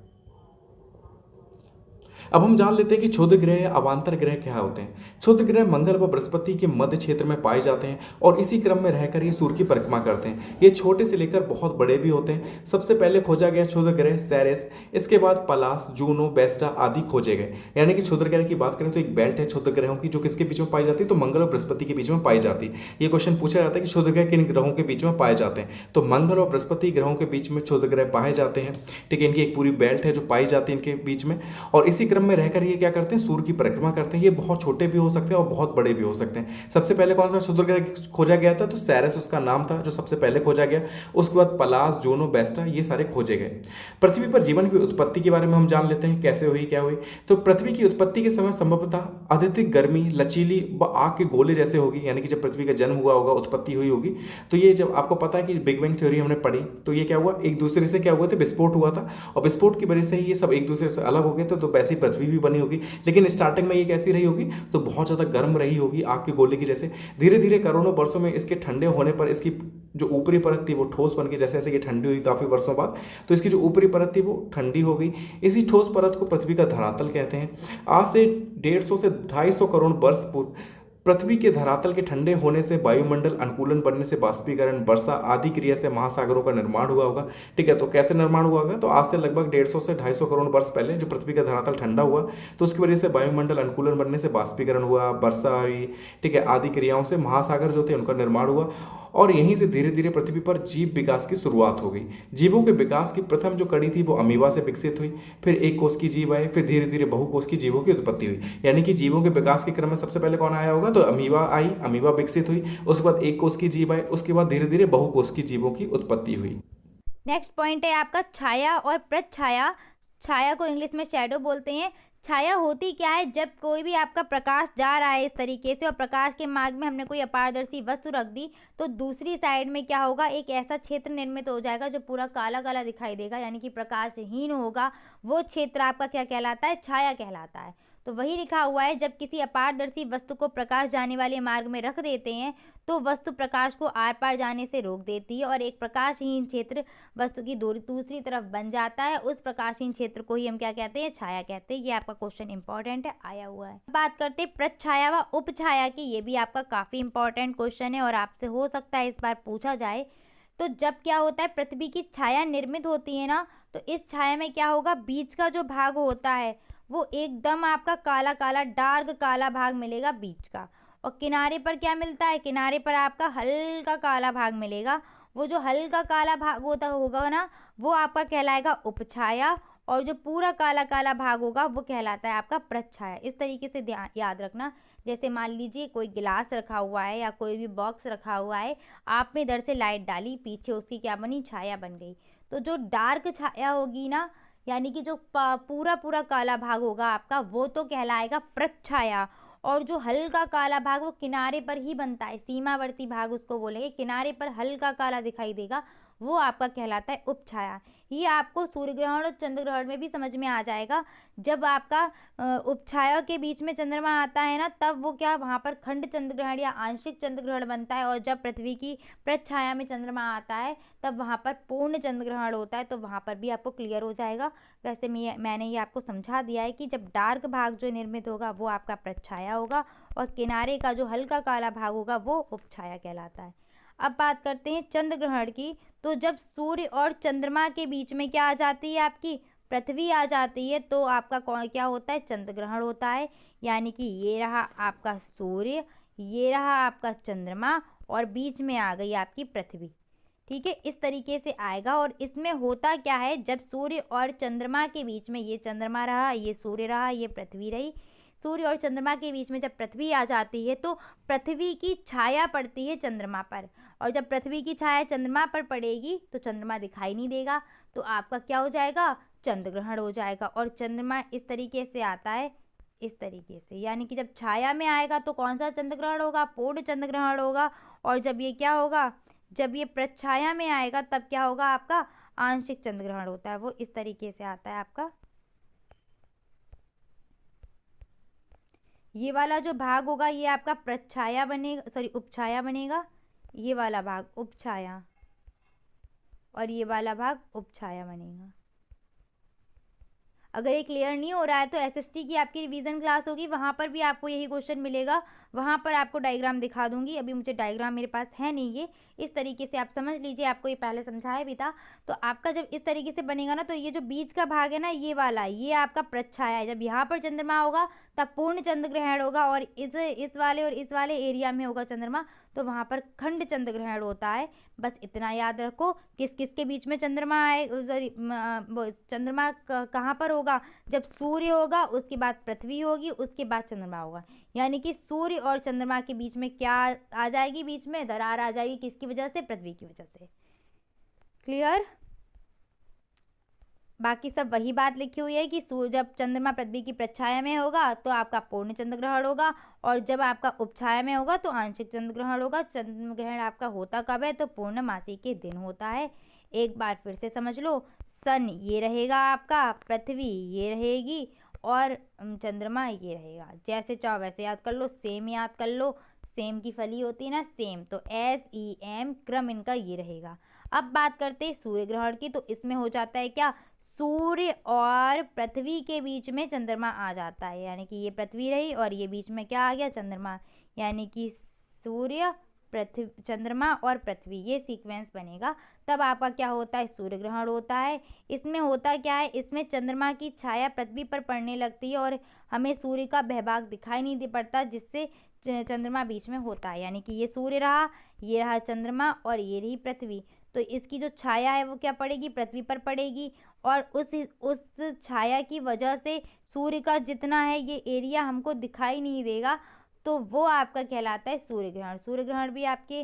अब हम जान लेते हैं कि क्षुद्र ग्रह या अवांतर ग्रह क्या होते हैं। क्षुद्र ग्रह मंगल व बृहस्पति के मध्य क्षेत्र में पाए जाते हैं और इसी क्रम में रहकर ये सूर्य की परिक्रमा करते हैं। ये छोटे से लेकर बहुत बड़े भी होते हैं। सबसे पहले खोजा गया क्षुद्र ग्रह सेरेस, इसके बाद पलास, जूनो, वेस्टा आदि खोजे गए। यानी कि क्षुद्र ग्रह की बात करें तो एक बेल्ट है क्षुद्र ग्रहों की जो किसके बीच में पाई जाती है? तो मंगल और बृहस्पति के बीच में पाई जाती है। ये क्वेश्चन पूछा जाता है कि क्षुद्र ग्रह किन ग्रहों के बीच में पाए जाते हैं? तो मंगल और बृहस्पति ग्रहों के बीच में क्षुद्र ग्रह पाए जाते हैं। ठीक है, इनकी एक पूरी बेल्ट है जो पाई जाती है इनके बीच में, और इसी विक्रम में रहकर ये क्या करते हैं, सूर्य की परिक्रमा करते हैं। ये बहुत छोटे भी हो सकते हैं और बहुत बड़े भी हो सकते हैं। सबसे पहले कौन सा क्षुद्र ग्रह खोजा गया था, तो सेरेस उसका नाम था जो सबसे पहले खोजा गया। उसके बाद पलास, जूनो, वेस्टा, ये सारे खोजे गए। पृथ्वी पर जीवन की उत्पत्ति के बारे में हम जान लेते हैं, कैसे हुई, क्या हुई। तो पृथ्वी की उत्पत्ति के समय संभवतः अत्यधिक गर्मी, लचीली व आग के गोले जैसे होगी, यानी कि जब पृथ्वी का जन्म हुआ होगा, उत्पत्ति हुई होगी। तो ये जब आपको पता है कि बिग बैंग थ्योरी हमने पढ़ी, तो ये क्या हुआ, एक दूसरे से क्या हुआ था, विस्फोट हुआ था, और विस्फोट की वजह से ही ये सब एक दूसरे से अलग हो गए थे। तो वैसी पृथ्वी भी बनी होगी, लेकिन स्टार्टिंग में ये कैसी रही होगी, तो बहुत ज़्यादा गर्म रही होगी, आग के गोले की जैसे। धीरे धीरे करोड़ों वर्षों में इसके ठंडे होने पर इसकी जो ऊपरी परत थी वो ठोस बन गई, जैसे जैसे कि ठंडी हुई काफ़ी वर्षों बाद, तो इसकी जो ऊपरी परत थी वो ठंडी हो गई। इसी ठोस परत को पृथ्वी का धरातल कहते हैं। आज से 150 से 250 करोड़ वर्ष पूर्व पृथ्वी के धरातल के ठंडे होने से, वायुमंडल अनुकूलन बनने से, बाष्पीकरण, वर्षा आदि क्रिया से महासागरों का निर्माण हुआ होगा। ठीक है, तो कैसे निर्माण हुआ होगा, तो आज से लगभग 150 से 250 करोड़ वर्ष पहले जो पृथ्वी का धरातल ठंडा हुआ, तो उसकी वजह से वायुमंडल अनुकूलन बनने से बाष्पीकरण हुआ, वर्षा हुई, ठीक है, आदि क्रियाओं से महासागर जो थे उनका निर्माण हुआ, और यहीं से धीरे धीरे पृथ्वी पर जीव विकास की शुरुआत हो गई। जीवों के विकास की प्रथम जो कड़ी थी वो अमीबा से विकसित हुई, फिर एक कोष की जीव आए, फिर धीरे धीरे बहुकोष की जीवों की उत्पत्ति हुई। यानी कि जीवों के विकास के क्रम में सबसे पहले कौन आया होगा, तो अमीबा आई, अमीबा विकसित हुई, उसके बाद एक कोष की जीव आए, उसके बाद धीरे धीरे बहुकोष की जीवों की उत्पत्ति हुई। नेक्स्ट पॉइंट है आपका छाया और प्रच्छाया। छाया को इंग्लिश में शैडो बोलते हैं। छाया होती क्या है, जब कोई भी आपका प्रकाश जा रहा है इस तरीके से और प्रकाश के मार्ग में हमने कोई अपारदर्शी वस्तु रख दी, तो दूसरी साइड में क्या होगा, एक ऐसा क्षेत्र निर्मित हो जाएगा जो पूरा काला काला दिखाई देगा, यानी कि प्रकाशहीन होगा। वो क्षेत्र आपका क्या कहलाता है, छाया कहलाता है। तो वही लिखा हुआ है, जब किसी अपारदर्शी वस्तु को प्रकाश जाने वाले मार्ग में रख देते हैं तो वस्तु प्रकाश को आर पार जाने से रोक देती है और एक प्रकाशहीन क्षेत्र वस्तु की दूसरी तरफ बन जाता है। उस प्रकाशहीन क्षेत्र को ही हम क्या कहते हैं, छाया कहते हैं। ये आपका क्वेश्चन इंपॉर्टेंट है, आया हुआ है। बात करते हैं प्रच्छाया व उपछाया की। ये भी आपका काफी इंपॉर्टेंट क्वेश्चन है और आपसे हो सकता है इस बार पूछा जाए। तो जब क्या होता है, पृथ्वी की छाया निर्मित होती है ना, तो इस छाया में क्या होगा, बीच का जो भाग होता है वो एकदम आपका काला काला डार्क काला भाग मिलेगा बीच का, और किनारे पर क्या मिलता है, किनारे पर आपका हल्का काला भाग मिलेगा। वो जो हल्का काला भाग होता होगा ना, वो आपका कहलाएगा उपछाया, और जो पूरा काला काला भाग होगा वो कहलाता है आपका प्रच्छाया। इस तरीके से ध्यान याद रखना। जैसे मान लीजिए कोई गिलास रखा हुआ है या कोई भी बॉक्स रखा हुआ है, आपने इधर से लाइट डाली, पीछे उसकी क्या बनी, छाया बन गई। तो जो डार्क छाया होगी ना, यानी कि जो पूरा पूरा काला भाग होगा आपका, वो तो कहलाएगा प्रच्छाया, और जो हल्का काला भाग वो किनारे पर ही बनता है, सीमावर्ती भाग उसको बोलेंगे, किनारे पर हल्का काला दिखाई देगा, वो आपका कहलाता है उपछाया। ये आपको सूर्य ग्रहण और चंद्र ग्रहण में भी समझ में आ जाएगा। जब आपका उपछाया के बीच में चंद्रमा आता है ना, तब वो क्या, वहाँ पर खंड चंद्र ग्रहण या आंशिक चंद्र ग्रहण बनता है, और जब पृथ्वी की प्रच्छाया में चंद्रमा आता है तब वहाँ पर पूर्ण चंद्र ग्रहण होता है। तो वहाँ पर भी आपको क्लियर हो जाएगा। वैसे मैंने ये आपको समझा दिया है कि जब डार्क भाग जो निर्मित होगा वो आपका प्रच्छाया होगा, और किनारे का जो हल्का काला भाग होगा वो उपछाया कहलाता है। अब बात करते हैं चंद्र ग्रहण की। तो जब सूर्य और चंद्रमा के बीच में क्या आ जाती है, आपकी पृथ्वी आ जाती है, तो आपका क्या होता है, चंद्र ग्रहण होता है। यानी कि ये रहा आपका सूर्य, ये रहा आपका चंद्रमा, और बीच में आ गई आपकी पृथ्वी। ठीक है, इस तरीके से आएगा। और इसमें होता क्या है, जब सूर्य और चंद्रमा के बीच में, ये चंद्रमा रहा, ये सूर्य रहा, ये पृथ्वी रही, सूर्य और चंद्रमा के बीच में जब पृथ्वी आ जाती है तो पृथ्वी की छाया पड़ती है चंद्रमा पर, और जब पृथ्वी की छाया चंद्रमा पर पड़ेगी तो चंद्रमा दिखाई नहीं देगा, तो आपका क्या हो जाएगा, चंद्र ग्रहण हो जाएगा। और चंद्रमा इस तरीके से आता है, इस तरीके से, यानी कि जब छाया में आएगा तो कौन सा चंद्र ग्रहण होगा, पूर्ण चंद्र ग्रहण होगा। और जब ये क्या होगा, जब ये प्रच्छाया में आएगा तब क्या होगा, आपका आंशिक चंद्र ग्रहण होता है। वो इस तरीके से आता है आपका। ये वाला जो भाग होगा ये आपका प्रच्छाया बनेगा, सॉरी उपछाया बनेगा, ये वाला भाग उपछाया, और ये वाला भाग उपछाया बनेगा। अगर ये क्लियर नहीं हो रहा है तो एसएसटी की आपकी रिवीजन क्लास होगी, वहाँ पर भी आपको यही क्वेश्चन मिलेगा, वहाँ पर आपको डायग्राम दिखा दूंगी। अभी मुझे डायग्राम मेरे पास है नहीं, ये इस तरीके से आप समझ लीजिए, आपको ये पहले समझाया भी था। तो आपका जब इस तरीके से बनेगा ना, तो ये जो बीच का भाग है ना, ये वाला, ये आपका प्रच्छाया है। जब यहाँ पर चंद्रमा होगा तब पूर्ण चंद्र ग्रहण होगा, और इस वाले और इस वाले एरिया में होगा चंद्रमा, तो वहाँ पर खंड चंद्र ग्रहण होता है। बस इतना याद रखो। किस किस के बीच में चंद्रमा आए, चंद्रमा कहाँ पर होगा? जब सूर्य होगा, उसके बाद पृथ्वी होगी, उसके बाद चंद्रमा होगा। यानी कि सूर्य और चंद्रमा के बीच में क्या आ जाएगी? बीच में दरार आ जाएगी। किसकी वजह से? पृथ्वी की वजह से। क्लियर? बाकी सब वही बात लिखी हुई है कि जब चंद्रमा पृथ्वी की प्रच्छाया में होगा तो आपका पूर्ण चंद्र ग्रहण होगा, और जब आपका उपछाया में होगा तो आंशिक चंद्र ग्रहण होगा। चंद्र ग्रहण आपका होता कब है? तो पूर्णमासी के दिन होता है। एक बार फिर से समझ लो, सन ये रहेगा आपका, पृथ्वी ये रहेगी, और चंद्रमा ये रहेगा। जैसे चाहो वैसे याद कर लो, सेम याद कर लो। सेम की फली होती है ना, सेम, तो SEM क्रम इनका ये रहेगा। अब बात करते हैं सूर्य ग्रहण की। तो इसमें हो जाता है क्या? सूर्य और पृथ्वी के बीच में चंद्रमा आ जाता है, यानी कि ये पृथ्वी रही और ये बीच में क्या आ गया? चंद्रमा। यानी कि सूर्य, पृथ्वी, चंद्रमा और पृथ्वी, ये सीक्वेंस बनेगा। तब आपका क्या होता है? सूर्य ग्रहण होता है। इसमें होता क्या है? इसमें चंद्रमा की छाया पृथ्वी पर पड़ने लगती है और हमें सूर्य का भूभाग दिखाई नहीं दे पड़ता, जिससे चंद्रमा बीच में होता है। यानी कि ये सूर्य रहा, ये रहा चंद्रमा, और ये रही पृथ्वी। तो इसकी जो छाया है वो क्या पड़ेगी? पृथ्वी पर पड़ेगी, और उस छाया की वजह से सूर्य का जितना है ये एरिया हमको दिखाई नहीं देगा, तो वो आपका कहलाता है सूर्य ग्रहण। सूर्य ग्रहण भी आपके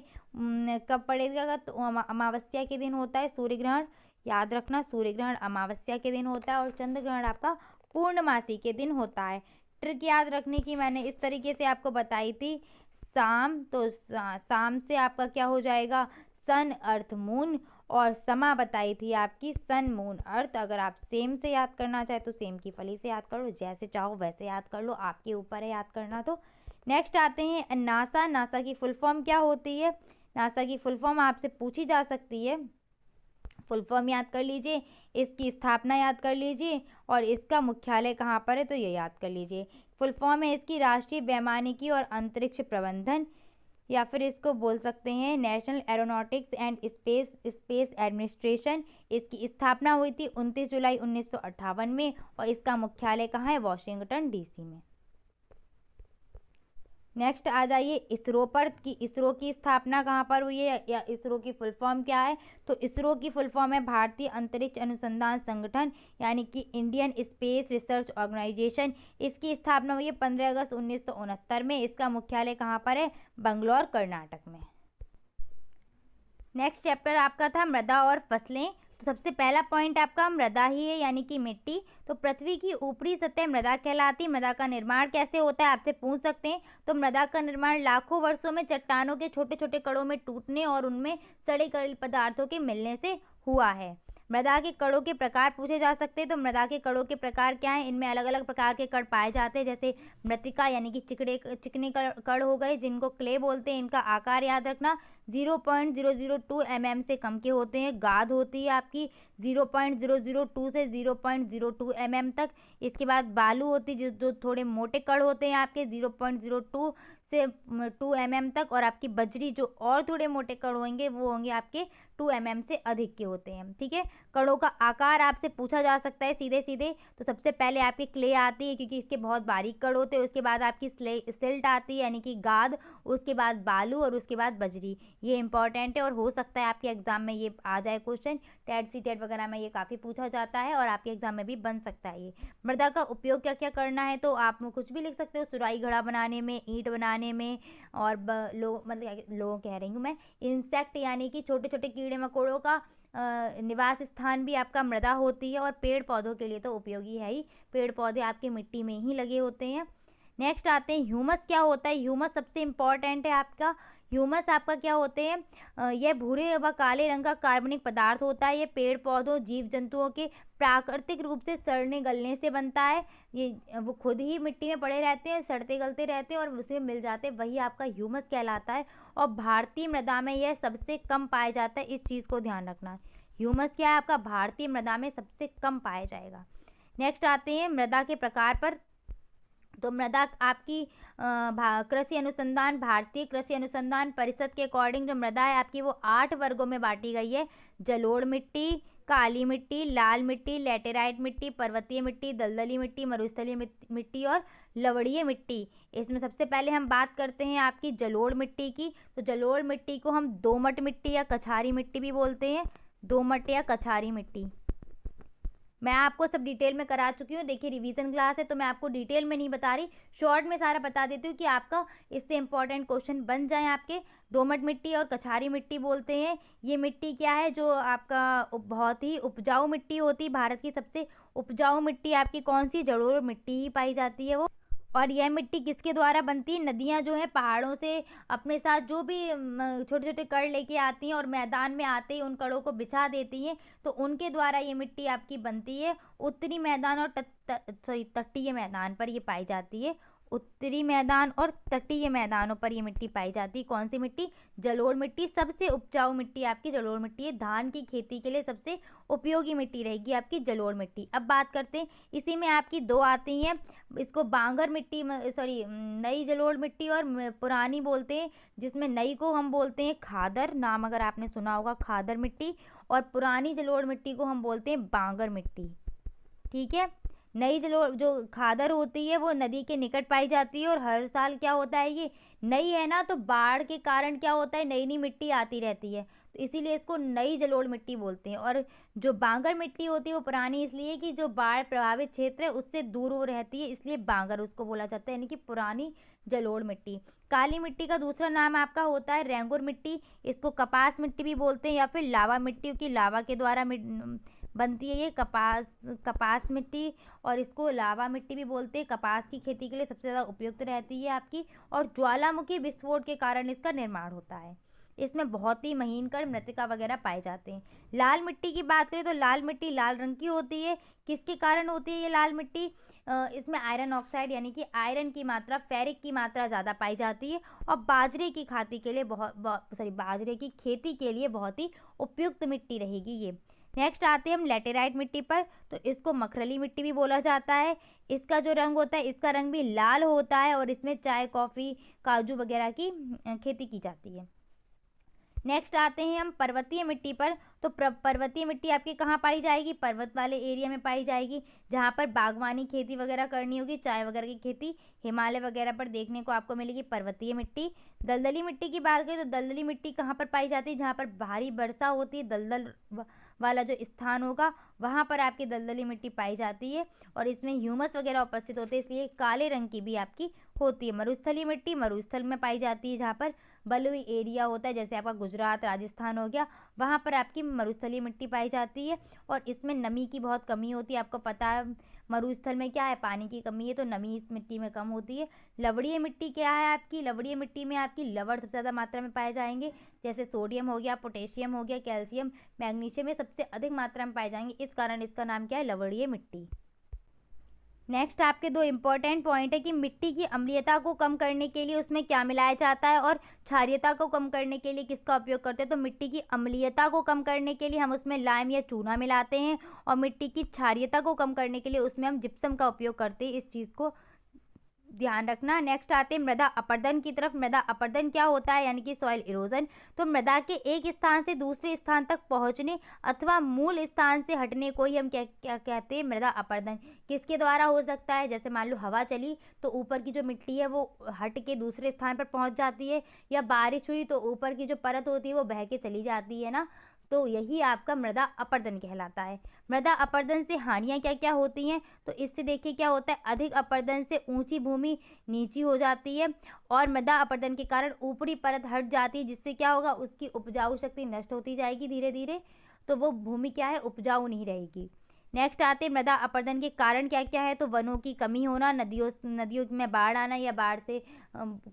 कब पड़ेगा? तो अमावस्या के दिन होता है सूर्य ग्रहण। याद रखना, सूर्य ग्रहण अमावस्या के दिन होता है, और चंद्र ग्रहण आपका पूर्णमासी के दिन होता है। ट्रिक याद रखने की मैंने इस तरीके से आपको बताई थी। शाम, तो शाम से आपका क्या हो जाएगा? सन, अर्थ, मून, और समा बताई थी आपकी सन, मून, अर्थ। अगर आप सेम से याद करना चाहे तो सेम की फली से याद करो, जैसे चाहो वैसे याद कर लो, आपके ऊपर है याद करना। तो नेक्स्ट आते हैं नासा। नासा की फुल फॉर्म क्या होती है? नासा की फुल फॉर्म आपसे पूछी जा सकती है। फुल फॉर्म याद कर लीजिए, इसकी स्थापना याद कर लीजिए, और इसका मुख्यालय कहाँ पर है तो ये याद कर लीजिए। फुल फॉर्म है इसकी राष्ट्रीय वैमानिकी और अंतरिक्ष प्रबंधन, या फिर इसको बोल सकते हैं national aeronautics and space administration. इसकी स्थापना हुई थी 29 जुलाई 1958 में, और इसका मुख्यालय कहाँ है? वॉशिंगटन DC में। नेक्स्ट आ जाइए इसरो पर, कि इसरो की स्थापना कहाँ पर हुई है, या इसरो की फुल फॉर्म क्या है? तो इसरो की फुल फॉर्म है भारतीय अंतरिक्ष अनुसंधान संगठन, यानी कि इंडियन स्पेस रिसर्च ऑर्गेनाइजेशन। इसकी स्थापना हुई है 15 अगस्त 1969 में। इसका मुख्यालय कहाँ पर है? बंगलौर, कर्नाटक में। नेक्स्ट चैप्टर आपका था मृदा और फसलें। तो सबसे पहला पॉइंट आपका मृदा ही है, यानी कि मिट्टी। तो पृथ्वी की ऊपरी सतह मृदा कहलाती है। मृदा का निर्माण कैसे होता है आपसे पूछ सकते हैं। तो मृदा का निर्माण लाखों वर्षों में चट्टानों के छोटे छोटे कणों में टूटने और उनमें सड़े गले पदार्थों के मिलने से हुआ है। मृदा के कणों के प्रकार पूछे जा सकते हैं। तो मृदा के कणों के प्रकार क्या हैं? इनमें अलग अलग प्रकार के कण पाए जाते हैं, जैसे मृत्तिका, यानी कि चिकने कण हो गए, जिनको क्ले बोलते हैं। इनका आकार याद रखना 0.002 mm से कम के होते हैं। गाद होती है आपकी 0.002 से 0.02 mm तक। इसके बाद बालू होती है, जो थोड़े मोटे कण होते हैं आपके 0.02 से 2 mm तक। और आपकी बजरी, जो और थोड़े मोटे कण होंगे, वो होंगे आपके 2 mm से अधिक के होते हैं। ठीक है, कणों का आकार आपसे पूछा जा सकता है सीधे सीधे। तो सबसे पहले आपकी क्ले आती है, क्योंकि इसके बहुत बारीक कण होते हैं। उसके बाद आपकी सिल्ट आती है, यानी कि गाद। उसके बाद बालू, और उसके बाद बजरी। ये इंपॉर्टेंट है, और हो सकता है आपके एग्जाम में ये आ जाए क्वेश्चन। टेट CTET वगैरह में ये काफ़ी पूछा जाता है, और आपके एग्जाम में भी बन सकता है ये। मृदा का उपयोग क्या क्या करना है, तो आप कुछ भी लिख सकते हो। सुराई घड़ा बनाने में, ईंट बनाने में, और लोग कह रही हूँ मैं, इंसेक्ट यानी कि छोटे छोटे कीड़े मकोड़ों का निवास स्थान भी आपका मृदा होती है। और पेड़ पौधों के लिए तो उपयोगी है ही, पेड़ पौधे आपके मिट्टी में ही लगे होते हैं। नेक्स्ट आते हैं ह्यूमस। क्या होता है ह्यूमस? सबसे इम्पॉर्टेंट है आपका। ह्यूमस आपका क्या होते हैं? यह भूरे व काले रंग का कार्बनिक पदार्थ होता है। ये पेड़ पौधों, जीव जंतुओं के प्राकृतिक रूप से सड़ने गलने से बनता है। ये वो खुद ही मिट्टी में पड़े रहते हैं, सड़ते गलते रहते हैं, और उसमें मिल जाते हैं, वही आपका ह्यूमस कहलाता है। और भारतीय मृदा में यह सबसे कम पाया जाता है। इस चीज़ को ध्यान रखना। ह्यूमस क्या है आपका? भारतीय मृदा में सबसे कम पाया जाएगा। नेक्स्ट आते हैं मृदा के प्रकार पर। तो मृदा आपकी कृषि अनुसंधान, भारतीय कृषि अनुसंधान परिषद के अकॉर्डिंग जो मृदा है आपकी, वो 8 वर्गों में बांटी गई है। जलोढ़ मिट्टी, काली मिट्टी, लाल मिट्टी, लैटेराइट मिट्टी, पर्वतीय मिट्टी, दलदली मिट्टी, मरुस्थलीय मिट्टी और लवणीय मिट्टी। इसमें सबसे पहले हम बात करते हैं आपकी जलोढ़ मिट्टी की। तो जलोढ़ मिट्टी को हम दोमट मिट्टी या कछारी मिट्टी भी बोलते हैं, दोमट या कछारी मिट्टी। मैं आपको सब डिटेल में करा चुकी हूँ। देखिए रिवीजन क्लास है तो मैं आपको डिटेल में नहीं बता रही, शॉर्ट में सारा बता देती हूँ कि आपका इससे इंपॉर्टेंट क्वेश्चन बन जाए आपके। दोमट मिट्टी और कछारी मिट्टी बोलते हैं। ये मिट्टी क्या है, जो आपका बहुत ही उपजाऊ मिट्टी होती है। भारत की सबसे उपजाऊ मिट्टी आपकी कौन सी, जलोढ़ मिट्टी ही पाई जाती है वो। और यह मिट्टी किसके द्वारा बनती है, नदियाँ जो है पहाड़ों से अपने साथ जो भी छोटे छोटे कण लेके आती हैं और मैदान में आते ही उन कणों को बिछा देती हैं, तो उनके द्वारा ये मिट्टी आपकी बनती है। उत्तरी मैदान और तटीय मैदान पर ये पाई जाती है। उत्तरी मैदान और तटीय मैदानों पर ये मिट्टी पाई जाती है। कौन सी मिट्टी, जलोढ़ मिट्टी। सबसे उपजाऊ मिट्टी आपकी जलोढ़ मिट्टी है। धान की खेती के लिए सबसे उपयोगी मिट्टी रहेगी आपकी जलोढ़ मिट्टी। अब बात करते हैं, इसी में आपकी दो आती हैं, इसको बांगर मिट्टी, सॉरी नई जलोढ़ मिट्टी और पुरानी बोलते हैं, जिसमें नई को हम बोलते हैं खादर, नाम अगर आपने सुना होगा खादर मिट्टी, और पुरानी जलोढ़ मिट्टी को हम बोलते हैं बांगर मिट्टी। ठीक है। नई जलोढ़ जो खादर होती है वो नदी के निकट पाई जाती है और हर साल क्या होता है, ये नई है ना, तो बाढ़ के कारण क्या होता है, नई नई मिट्टी आती रहती है, तो इसीलिए इसको नई जलोढ़ मिट्टी बोलते हैं। और जो बांगर मिट्टी होती है वो पुरानी इसलिए कि जो बाढ़ प्रभावित क्षेत्र है उससे दूर वो रहती है, इसलिए बांगर उसको बोला जाता है, यानी कि पुरानी जलोढ़ मिट्टी। काली मिट्टी का दूसरा नाम आपका होता है रेंगुर मिट्टी। इसको कपास मिट्टी भी बोलते हैं या फिर लावा मिट्टी, क्योंकि लावा के द्वारा बनती है ये कपास मिट्टी, और इसको लावा मिट्टी भी बोलते हैं। कपास की खेती के लिए सबसे ज़्यादा उपयुक्त रहती है आपकी, और ज्वालामुखी विस्फोट के कारण इसका निर्माण होता है। इसमें बहुत ही महीन कण, मृतिका वगैरह पाए जाते हैं। लाल मिट्टी की बात करें तो लाल मिट्टी लाल रंग की होती है। किसके कारण होती है ये लाल मिट्टी, इसमें आयरन ऑक्साइड यानी कि आयरन की मात्रा, फेरिक की मात्रा ज़्यादा पाई जाती है, और बाजरे की खेती के लिए बाजरे की खेती के लिए बहुत ही उपयुक्त मिट्टी रहेगी ये। नेक्स्ट आते हैं हम लैटेराइट मिट्टी पर। तो इसको मखरली मिट्टी भी बोला जाता है। इसका जो रंग होता है, इसका रंग भी लाल होता है, और इसमें चाय, कॉफ़ी, काजू वगैरह की खेती की जाती है। नेक्स्ट आते हैं हम पर्वतीय मिट्टी पर। तो पर्वतीय मिट्टी आपकी कहाँ पाई जाएगी, पर्वत वाले एरिया में पाई जाएगी, जहाँ पर बागवानी खेती वगैरह करनी होगी, चाय वगैरह की खेती हिमालय वगैरह पर देखने को आपको मिलेगी पर्वतीय मिट्टी। दलदली मिट्टी की बात करें तो दलदली मिट्टी कहाँ पर पाई जाती है, जहाँ पर भारी वर्षा होती है, दलदल वाला जो स्थान होगा वहाँ पर आपकी दलदली मिट्टी पाई जाती है, और इसमें ह्यूमस वगैरह उपस्थित होते हैं, इसलिए काले रंग की भी आपकी होती है। मरुस्थलीय मिट्टी मरुस्थल में पाई जाती है, जहाँ पर बलुई एरिया होता है, जैसे आपका गुजरात, राजस्थान हो गया, वहाँ पर आपकी मरुस्थलीय मिट्टी पाई जाती है, और इसमें नमी की बहुत कमी होती है। आपको पता है मरुस्थल में क्या है, पानी की कमी है, तो नमी इस मिट्टी में कम होती है। लवणीय मिट्टी क्या है आपकी, लवणीय मिट्टी में आपकी लवण सबसे ज़्यादा मात्रा में पाए जाएंगे, जैसे सोडियम हो गया, पोटेशियम हो गया, कैल्शियम, मैग्नीशियम, में सबसे अधिक मात्रा में पाए जाएंगे, इस कारण इसका नाम क्या है, लवणीय मिट्टी। नेक्स्ट आपके दो इम्पॉर्टेंट पॉइंट है कि मिट्टी की अम्लीयता को कम करने के लिए उसमें क्या मिलाया जाता है, और क्षारीयता को कम करने के लिए किसका उपयोग करते हैं। तो मिट्टी की अम्लीयता को कम करने के लिए हम उसमें लाइम या चूना मिलाते हैं, और मिट्टी की क्षारीयता को कम करने के लिए उसमें हम जिप्सम का उपयोग करते हैं। इस चीज़ को ध्यान रखना। नेक्स्ट आते हैं मृदा अपरदन की तरफ। मृदा अपरदन क्या होता है, यानी कि सॉइल इरोजन। तो मृदा के एक स्थान से दूसरे स्थान तक पहुंचने अथवा मूल स्थान से हटने को ही हम क्या कहते हैं, मृदा अपरदन। किसके द्वारा हो सकता है, जैसे मान लो हवा चली तो ऊपर की जो मिट्टी है वो हट के दूसरे स्थान पर पहुंच जाती है, या बारिश हुई तो ऊपर की जो परत होती है वो बह के चली जाती है ना, तो यही आपका मृदा अपरदन कहलाता है। मृदा अपरदन से हानियाँ क्या क्या होती हैं, तो इससे देखिए क्या होता है, अधिक अपरदन से ऊंची भूमि नीची हो जाती है, और मृदा अपरदन के कारण ऊपरी परत हट जाती है, जिससे क्या होगा, उसकी उपजाऊ शक्ति नष्ट होती जाएगी धीरे धीरे, तो वो भूमि क्या है, उपजाऊ नहीं रहेगी। नेक्स्ट आते हैं मृदा अपरदन के कारण क्या क्या है, तो वनों की कमी होना, नदियों में बाढ़ आना या बाढ़ से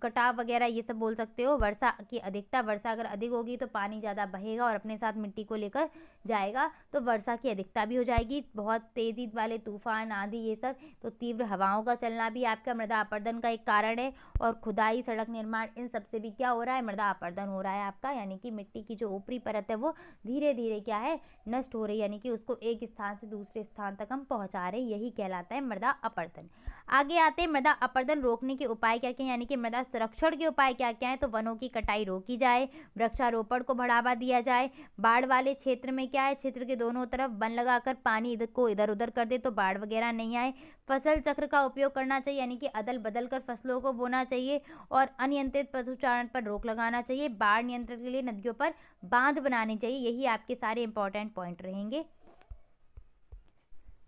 कटाव वगैरह ये सब बोल सकते हो। वर्षा की अधिकता, वर्षा अगर अधिक होगी तो पानी ज़्यादा बहेगा और अपने साथ मिट्टी को लेकर जाएगा, तो वर्षा की अधिकता भी हो जाएगी। बहुत तेज़ी वाले तूफान, आंधी, ये सब, तो तीव्र हवाओं का चलना भी आपका मृदा अपरदन का एक कारण है। और खुदाई, सड़क निर्माण, इन सब से भी क्या हो रहा है, मृदा अपरदन हो रहा है आपका, यानी कि मिट्टी की जो ऊपरी परत है वो धीरे धीरे क्या है, नष्ट हो रही है, यानी कि उसको एक स्थान से दूसरे दूसरे स्थान तक हम पहुंचा रहे हैं, यही कहलाता है मृदा अपरदन। आगे आते हैं मृदा अपरदन रोकने के उपाय क्या क्या हैं, यानी कि मृदा संरक्षण के उपाय क्या क्या हैं। तो वनों की कटाई रोकी जाए, वृक्षारोपण को बढ़ावा दिया जाए, बाढ़ वाले क्षेत्र में क्या है, क्षेत्र के दोनों तरफ वन लगाकर पानी इधर उधर कर दे तो बाढ़ वगैरह नहीं आए। फसल चक्र का उपयोग करना चाहिए, यानी कि अदल बदल कर फसलों को बोना चाहिए, और अनियंत्रित पशुचारण पर रोक लगाना चाहिए। बाढ़ नियंत्रण के लिए नदियों पर बांध बनाने चाहिए। यही आपके सारे इंपॉर्टेंट पॉइंट रहेंगे।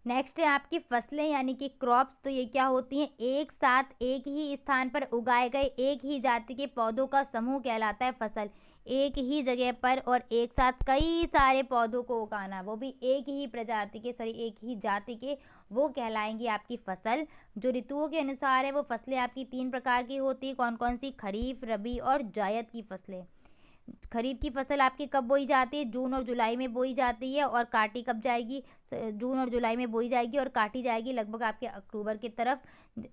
नेक्स्ट है आपकी फसलें यानी कि क्रॉप्स। तो ये क्या होती हैं, एक साथ एक ही स्थान पर उगाए गए एक ही जाति के पौधों का समूह कहलाता है फसल। एक ही जगह पर और एक साथ कई सारे पौधों को उगाना, वो भी एक ही प्रजाति के, एक ही जाति के, वो कहलाएंगी आपकी फसल। जो ऋतुओं के अनुसार है वो फसलें आपकी 3 प्रकार की होती है। कौन कौन सी, खरीफ, रबी और जायद की फसलें। खरीफ की फसल आपकी कब बोई जाती है, जून और जुलाई में बोई जाती है, और काटी कब जाएगी, जून और जुलाई में बोई जाएगी और काटी जाएगी लगभग आपके अक्टूबर की तरफ।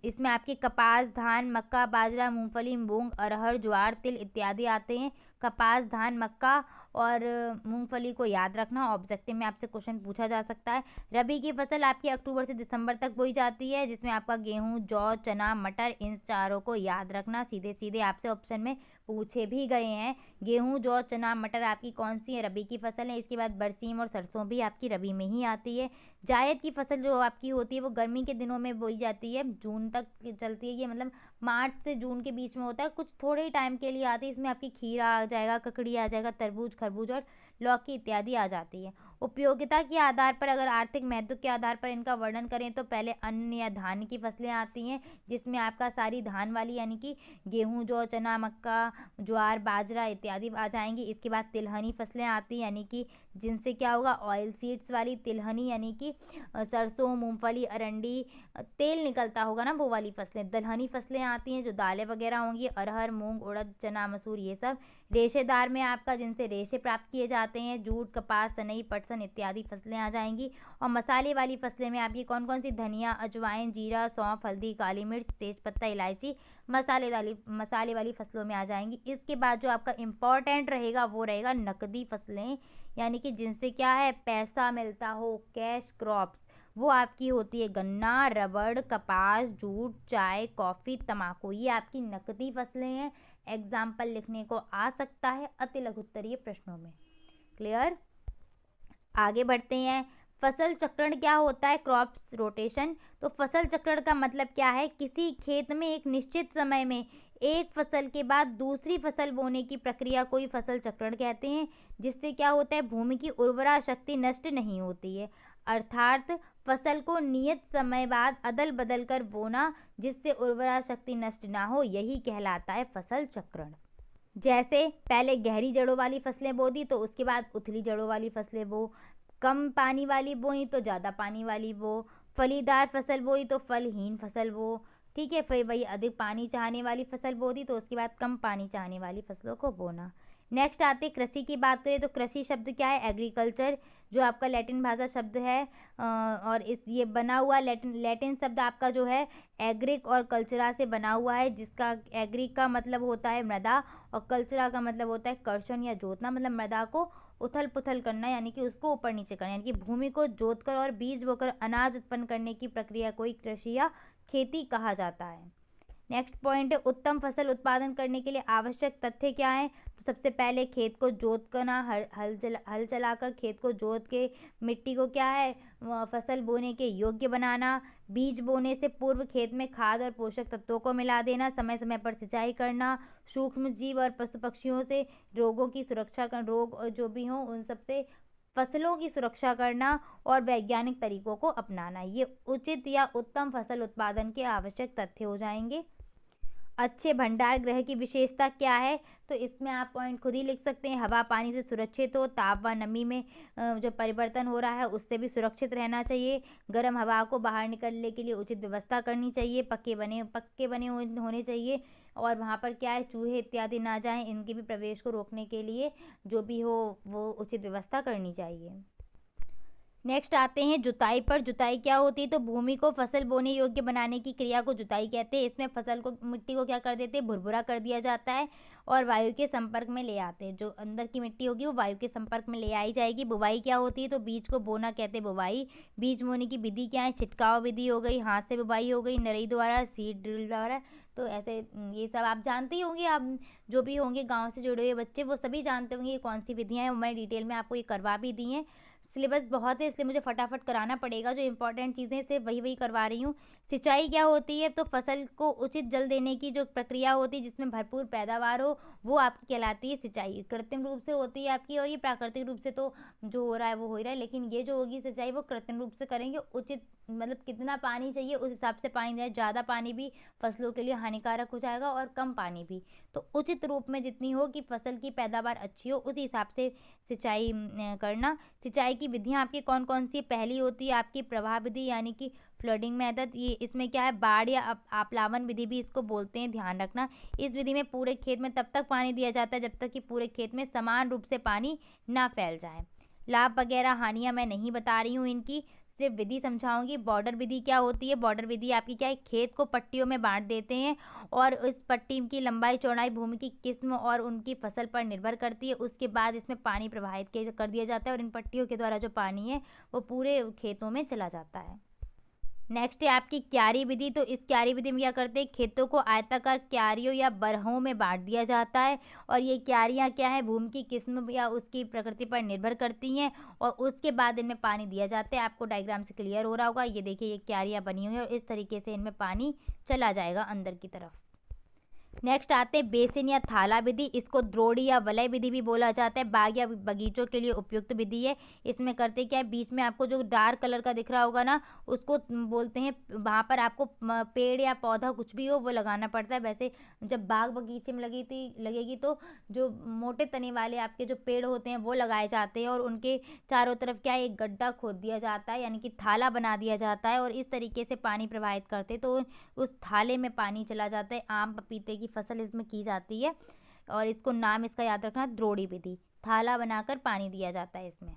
इसमें आपके कपास, धान, मक्का, बाजरा, मूंगफली, मूंग, अरहर, ज्वार, तिल इत्यादि आते हैं। कपास, धान, मक्का और मूंगफली को याद रखना, ऑब्जेक्टिव में आपसे क्वेश्चन पूछा जा सकता है। रबी की फसल आपकी अक्टूबर से दिसंबर तक बोई जाती है, जिसमें आपका गेहूं, जौ, चना, मटर, इन चारों को याद रखना। सीधे सीधे आपसे ऑप्शन में पूछे भी गए हैं। गेहूं, जौ, चना, मटर आपकी कौन सी है, रबी की फसल है। इसके बाद बरसीम और सरसों भी आपकी रबी में ही आती है। जायद की फसल जो आपकी होती है वो गर्मी के दिनों में बोई जाती है, जून तक चलती है। ये मतलब मार्च से जून के बीच में होता है, कुछ थोड़े ही टाइम के लिए आती है। इसमें आपकी खीरा आ जाएगा, ककड़ी आ जाएगा, तरबूज, खरबूज और लौकी इत्यादि आ जाती है। उपयोगिता के आधार पर, अगर आर्थिक महत्व के आधार पर इनका वर्णन करें तो पहले अन्न या धान की फसलें आती हैं, जिसमें आपका सारी धान वाली यानी कि गेहूं, जौ, चना, मक्का, ज्वार, बाजरा इत्यादि आ जाएंगी। इसके बाद तिलहनी फसलें आती हैं, यानी कि जिनसे क्या होगा, ऑयल सीड्स वाली तिलहनी, यानी कि सरसों, मूंगफली, अरंडी, तेल निकलता होगा ना, वो वाली फसलें। दलहनी फसलें आती हैं जो दालें वगैरह होंगी, अरहर, मूंग, उड़द, चना, मसूर, ये सब। रेशेदार में आपका जिनसे रेशे प्राप्त किए जाते हैं, जूट, कपास, सनई, पटसन इत्यादि फसलें आ जाएंगी। और मसाले वाली फसलें में आपकी कौन कौन सी, धनिया, अजवाइन, जीरा, सौंफ, हल्दी, काली मिर्च, तेजपत्ता, इलायची, मसाले वाली फसलों में आ जाएंगी। इसके बाद जो आपका इम्पॉर्टेंट रहेगा वो रहेगा नकदी फसलें, यानी कि जिनसे क्या है, पैसा मिलता हो, कैश क्रॉप्स। वो आपकी होती है गन्ना, रबड़, कपास, जूट, चाय, कॉफ़ी, तंबाकू। ये आपकी नकदी फसलें हैं। एग्जाम्पल लिखने को आ सकता है अति लघुत्तरीय प्रश्नों में। क्लियर। आगे बढ़ते हैं। फसल चक्रण क्या होता है, क्रॉप्स रोटेशन। तो फसल चक्रण का मतलब क्या है, किसी खेत में एक निश्चित समय में एक फसल के बाद दूसरी फसल बोने की प्रक्रिया को ही फसल चक्रण कहते हैं। जिससे क्या होता है, भूमि की उर्वरा शक्ति नष्ट नहीं होती है, अर्थात फसल को नियत समय बाद अदल बदल कर बोना, जिससे उर्वरा शक्ति नष्ट ना हो, यही कहलाता है फसल चक्रण। जैसे पहले गहरी जड़ों वाली फसलें बो दी तो उसके बाद उथली जड़ों वाली फसलें बो, कम पानी वाली बोई तो ज़्यादा पानी वाली बो, फलीदार फसल बोई तो फलहीन फसल बो। ठीक है, फिर वही अधिक पानी चाहने वाली फसल बो दी तो उसके बाद कम पानी चाहने वाली फसलों को बोना। नेक्स्ट आते कृषि की बात करें तो कृषि शब्द क्या है, एग्रीकल्चर, जो आपका लैटिन भाषा शब्द है। और इस ये बना हुआ लैटिन शब्द आपका जो है एग्रिक और कल्चरा से बना हुआ है, जिसका एग्रिक का मतलब होता है मृदा और कल्चरा का मतलब होता है कर्षण या जोतना। मतलब मृदा को उथल पुथल करना, यानी कि उसको ऊपर नीचे करना, यानी कि भूमि को जोतकर और बीज बोकर अनाज उत्पन्न करने की प्रक्रिया को ही कृषि या खेती कहा जाता है। नेक्स्ट पॉइंट है, उत्तम फसल उत्पादन करने के लिए आवश्यक तथ्य क्या हैं। तो सबसे पहले खेत को जोत करना, हल चलाकर खेत को जोत के मिट्टी को क्या है, फसल बोने के योग्य बनाना। बीज बोने से पूर्व खेत में खाद और पोषक तत्वों को मिला देना, समय समय पर सिंचाई करना, सूक्ष्म जीव और पशु पक्षियों से रोगों की सुरक्षा कर, रोग जो भी हों उन सबसे फसलों की सुरक्षा करना और वैज्ञानिक तरीकों को अपनाना। ये उचित या उत्तम फसल उत्पादन के आवश्यक तथ्य हो जाएंगे। अच्छे भंडार गृह की विशेषता क्या है, तो इसमें आप पॉइंट खुद ही लिख सकते हैं। हवा पानी से सुरक्षित हो, ताप व नमी में जो परिवर्तन हो रहा है उससे भी सुरक्षित रहना चाहिए। गर्म हवा को बाहर निकलने के लिए उचित व्यवस्था करनी चाहिए। पक्के बने होने चाहिए, और वहाँ पर क्या है, चूहे इत्यादि ना जाएं, इनके भी प्रवेश को रोकने के लिए जो भी हो वो उचित व्यवस्था करनी चाहिए। नेक्स्ट आते हैं जुताई पर। जुताई क्या होती है? तो भूमि को फसल बोने योग्य बनाने की क्रिया को जुताई कहते हैं। इसमें फसल को, मिट्टी को क्या कर देते हैं? भुरभुरा कर दिया जाता है और वायु के संपर्क में ले आते हैं। जो अंदर की मिट्टी होगी वो वायु के संपर्क में ले आई जाएगी। बुवाई क्या होती है? तो बीज को बोना कहते हैं बुवाई। बीज बोने की विधि क्या है? छिटकाव विधि हो गई, हाथ से बुवाई हो गई, नरई द्वारा, सीड ड्रिल द्वारा। तो ऐसे ये सब आप जानते ही होंगे। आप जो भी होंगे गाँव से जुड़े हुए बच्चे वो सभी जानते होंगे ये कौन सी विधियाँ हैं। मैं डिटेल में आपको ये करवा भी दी हैं। सिलेबस बहुत है इसलिए मुझे फटाफट कराना पड़ेगा। जो इंपॉर्टेंट चीज़ें सिर्फ वही करवा रही हूँ। सिंचाई क्या होती है? तो फसल को उचित जल देने की जो प्रक्रिया होती है जिसमें भरपूर पैदावार हो वो आपकी कहलाती है सिंचाई। कृत्रिम रूप से होती है आपकी, और ये प्राकृतिक रूप से तो जो हो रहा है वो हो ही रहा है, लेकिन ये जो होगी सिंचाई वो कृत्रिम रूप से करेंगे। उचित मतलब कितना पानी चाहिए उस हिसाब से पानी दें। ज़्यादा पानी भी फसलों के लिए हानिकारक हो जाएगा और कम पानी भी। तो उचित रूप में जितनी हो कि फसल की पैदावार अच्छी हो उसी हिसाब से सिंचाई करना। सिंचाई की विधियाँ आपकी कौन कौन सी? पहली होती है आपकी प्रवाह विधि यानी कि फ्लडिंग मेथड। ये इसमें क्या है? बाढ़ या आप्लावन विधि भी इसको बोलते हैं, ध्यान रखना। इस विधि में पूरे खेत में तब तक पानी दिया जाता है जब तक कि पूरे खेत में समान रूप से पानी ना फैल जाए। लाभ वगैरह हानियाँ मैं नहीं बता रही हूँ इनकी, सिर्फ विधि समझाऊंगी। बॉर्डर विधि क्या होती है? बॉर्डर विधि आपकी क्या है? खेत को पट्टियों में बांट देते हैं और इस पट्टी की लंबाई चौड़ाई भूमि की किस्म और उनकी फसल पर निर्भर करती है। उसके बाद इसमें पानी प्रवाहित कर दिया जाता है और इन पट्टियों के द्वारा जो पानी है वो पूरे खेतों में चला जाता है। नेक्स्ट है आपकी क्यारी विधि। तो इस क्यारी विधि में क्या करते हैं? खेतों को आयताकार क्यारियों या बरहों में बांट दिया जाता है और ये क्यारियाँ क्या है? भूमि की किस्म या उसकी प्रकृति पर निर्भर करती हैं और उसके बाद इनमें पानी दिया जाता है। आपको डायग्राम से क्लियर हो रहा होगा। ये देखिए ये क्यारियाँ बनी हुई हैं और इस तरीके से इनमें पानी चला जाएगा अंदर की तरफ। नेक्स्ट आते हैं बेसिन या थाला विधि। इसको द्रोणी या वलय विधि भी बोला जाता है। बाग या बगीचों के लिए उपयुक्त विधि है। इसमें करते क्या है? बीच में आपको जो डार्क कलर का दिख रहा होगा ना उसको बोलते हैं, वहाँ पर आपको पेड़ या पौधा कुछ भी हो वो लगाना पड़ता है। वैसे जब बाग बगीचे में लगेगी तो जो मोटे तने वाले आपके जो पेड़ होते हैं वो लगाए जाते हैं और उनके चारों तरफ क्या है? एक गड्ढा खोद दिया जाता है यानी कि थाला बना दिया जाता है और इस तरीके से पानी प्रवाहित करते तो उस थाले में पानी चला जाता है। आम पपीते की फसल इसमें की जाती है और इसको नाम इसका याद रखना, द्रोणी विधि। थाला बनाकर पानी दिया जाता है इसमें।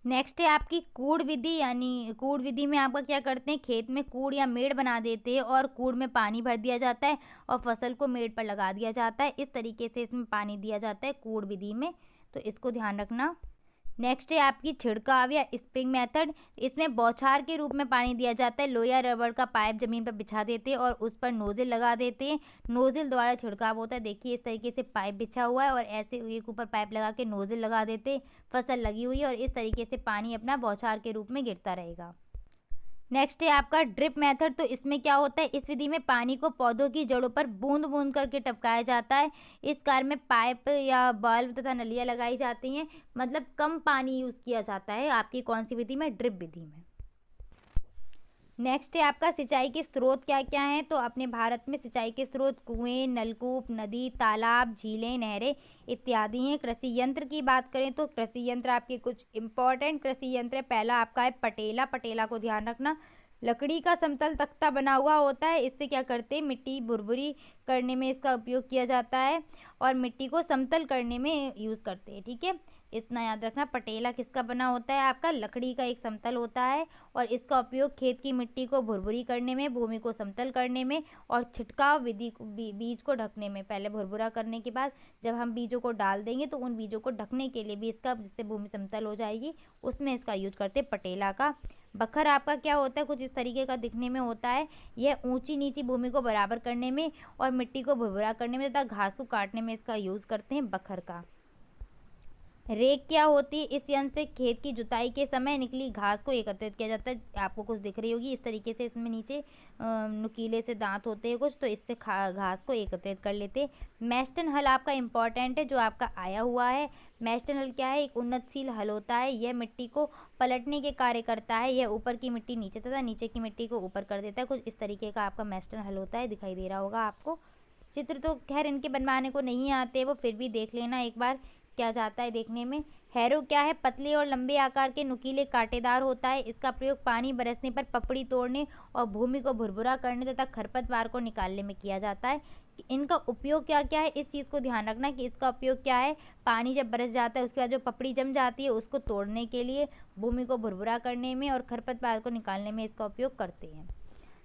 नेक्स्ट है आपकी कूड़ विधि। यानी कूड़ विधि में आपका क्या करते हैं? खेत में कूड़ या मेड़ बना देते हैं और कूड़ में पानी भर दिया जाता है और फसल को मेड़ पर लगा दिया जाता है। इस तरीके से इसमें पानी दिया जाता है कूड़ विधि में, तो इसको ध्यान रखना। नेक्स्ट है आपकी छिड़काव या स्प्रिंग मेथड। इसमें बौछार के रूप में पानी दिया जाता है। लोहा रबड़ का पाइप जमीन पर बिछा देते हैं और उस पर नोजल लगा देते हैं। नोजल द्वारा छिड़काव होता है। देखिए इस तरीके से पाइप बिछा हुआ है और ऐसे एक ऊपर पाइप लगा के नोजल लगा देते हैं। फसल लगी हुई है और इस तरीके से पानी अपना बौछार के रूप में गिरता रहेगा। नेक्स्ट है आपका ड्रिप मेथड। तो इसमें क्या होता है? इस विधि में पानी को पौधों की जड़ों पर बूंद बूंद करके टपकाया जाता है। इस कार्य में पाइप या बल्ब तथा नलियाँ लगाई जाती हैं, मतलब कम पानी यूज़ किया जाता है आपकी कौन सी विधि में? ड्रिप विधि में। नेक्स्ट है आपका सिंचाई के स्रोत क्या क्या हैं। तो अपने भारत में सिंचाई के स्रोत कुएं, नलकूप, नदी, तालाब, झीलें, नहरें इत्यादि हैं। कृषि यंत्र की बात करें तो कृषि यंत्र आपके कुछ इंपॉर्टेंट कृषि यंत्र है। पहला आपका है पटेला। पटेला को ध्यान रखना। लकड़ी का समतल तख्ता बना हुआ होता है। इससे क्या करते हैं? मिट्टी भुरभुरी करने में इसका उपयोग किया जाता है और मिट्टी को समतल करने में यूज़ करते हैं। ठीक है, इतना याद रखना। पटेला किसका बना होता है? आपका लकड़ी का एक समतल होता है और इसका उपयोग खेत की मिट्टी को भुरभुरी करने में, भूमि को समतल करने में और छिटकाव विधि बीज को ढकने में। पहले भुरभुरा करने के बाद जब हम बीजों को डाल देंगे तो उन बीजों को ढकने के लिए भी इसका, जिससे भूमि समतल हो जाएगी, उसमें इसका यूज करते हैं पटेला का। बखर आपका क्या होता है? कुछ इस तरीके का दिखने में होता है। यह ऊंची नीची भूमि को बराबर करने में और मिट्टी को भुरभुरा करने में तथा घास को काटने में इसका यूज़ करते हैं बखर का। रेक क्या होती है? इस यंत्र से खेत की जुताई के समय निकली घास को एकत्रित किया जाता है। आपको कुछ दिख रही होगी इस तरीके से, इसमें नीचे नुकीले से दांत होते हैं कुछ, तो इससे घास को एकत्रित कर लेते हैं। मैस्टन हल आपका इम्पॉर्टेंट है जो आपका आया हुआ है। मैस्टन हल क्या है? एक उन्नतशील हल होता है। यह मिट्टी को पलटने के कार्य करता है। यह ऊपर की मिट्टी नीचे तथा नीचे की मिट्टी को ऊपर कर देता है। कुछ इस तरीके का आपका मैस्टन हल होता है, दिखाई दे रहा होगा आपको। चित्र तो खैर इनके बनवाने को नहीं आते, वो फिर भी देख लेना एक बार क्या जाता है देखने में। हैरो क्या है, पतले और लंबे आकार के नुकीले कांटेदार होता है। इसका प्रयोग पानी बरसने पर पपड़ी तोड़ने और भूमि को भुरभुरा करने तथा खरपतवार को निकालने में किया जाता है। इनका उपयोग क्या क्या है, इस चीज़ को ध्यान रखना कि इसका उपयोग क्या है। पानी जब बरस जाता है उसके बाद जो पपड़ी जम जाती है उसको तोड़ने के लिए, भूमि को भुरभुरा करने में और खरपतवार को निकालने में इसका उपयोग करते हैं।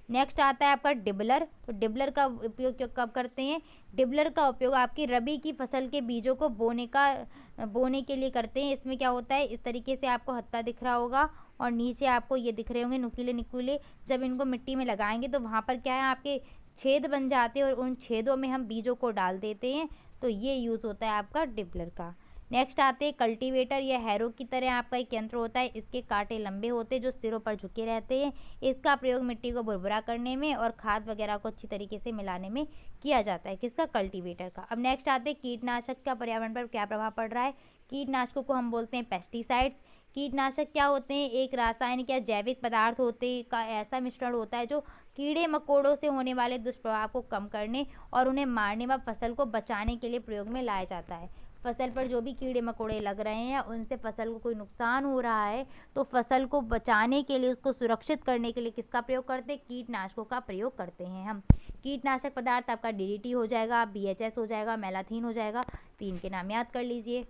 नेक्स्ट आता है आपका डिबलर। तो डिबलर का उपयोग कब करते हैं, डिबलर का उपयोग आपकी रबी की फसल के बीजों को बोने के लिए करते हैं। इसमें क्या होता है, इस तरीके से आपको हत्था दिख रहा होगा और नीचे आपको ये दिख रहे होंगे नुकीले नुकीले। जब इनको मिट्टी में लगाएंगे तो वहाँ पर क्या है, आपके छेद बन जाते हैं और उन छेदों में हम बीजों को डाल देते हैं। तो ये यूज़ होता है आपका डिबलर का। नेक्स्ट आते हैं कल्टीवेटर। यह हैरो की तरह आपका एक यंत्र होता है। इसके कांटे लंबे होते हैं जो सिरों पर झुके रहते हैं। इसका प्रयोग मिट्टी को भुरभुरा करने में और खाद वगैरह को अच्छी तरीके से मिलाने में किया जाता है। किसका, कल्टीवेटर का। अब नेक्स्ट आते हैं कीटनाशक का पर्यावरण पर क्या प्रभाव पड़ रहा है। कीटनाशकों को हम बोलते हैं पेस्टिसाइड्स। कीटनाशक क्या होते हैं, एक रासायनिक या जैविक पदार्थ होते का ऐसा मिश्रण होता है जो कीड़े मकोड़ों से होने वाले दुष्प्रभाव को कम करने और उन्हें मारने व फसल को बचाने के लिए प्रयोग में लाया जाता है। फसल पर जो भी कीड़े मकोड़े लग रहे हैं, उनसे फसल को कोई नुकसान हो रहा है, तो फसल को बचाने के लिए, उसको सुरक्षित करने के लिए किसका प्रयोग करते हैं, कीटनाशकों का प्रयोग करते हैं हम। कीटनाशक पदार्थ आपका DDT हो जाएगा, BHS हो जाएगा, मैलाथीन हो जाएगा। 3 के नाम याद कर लीजिए।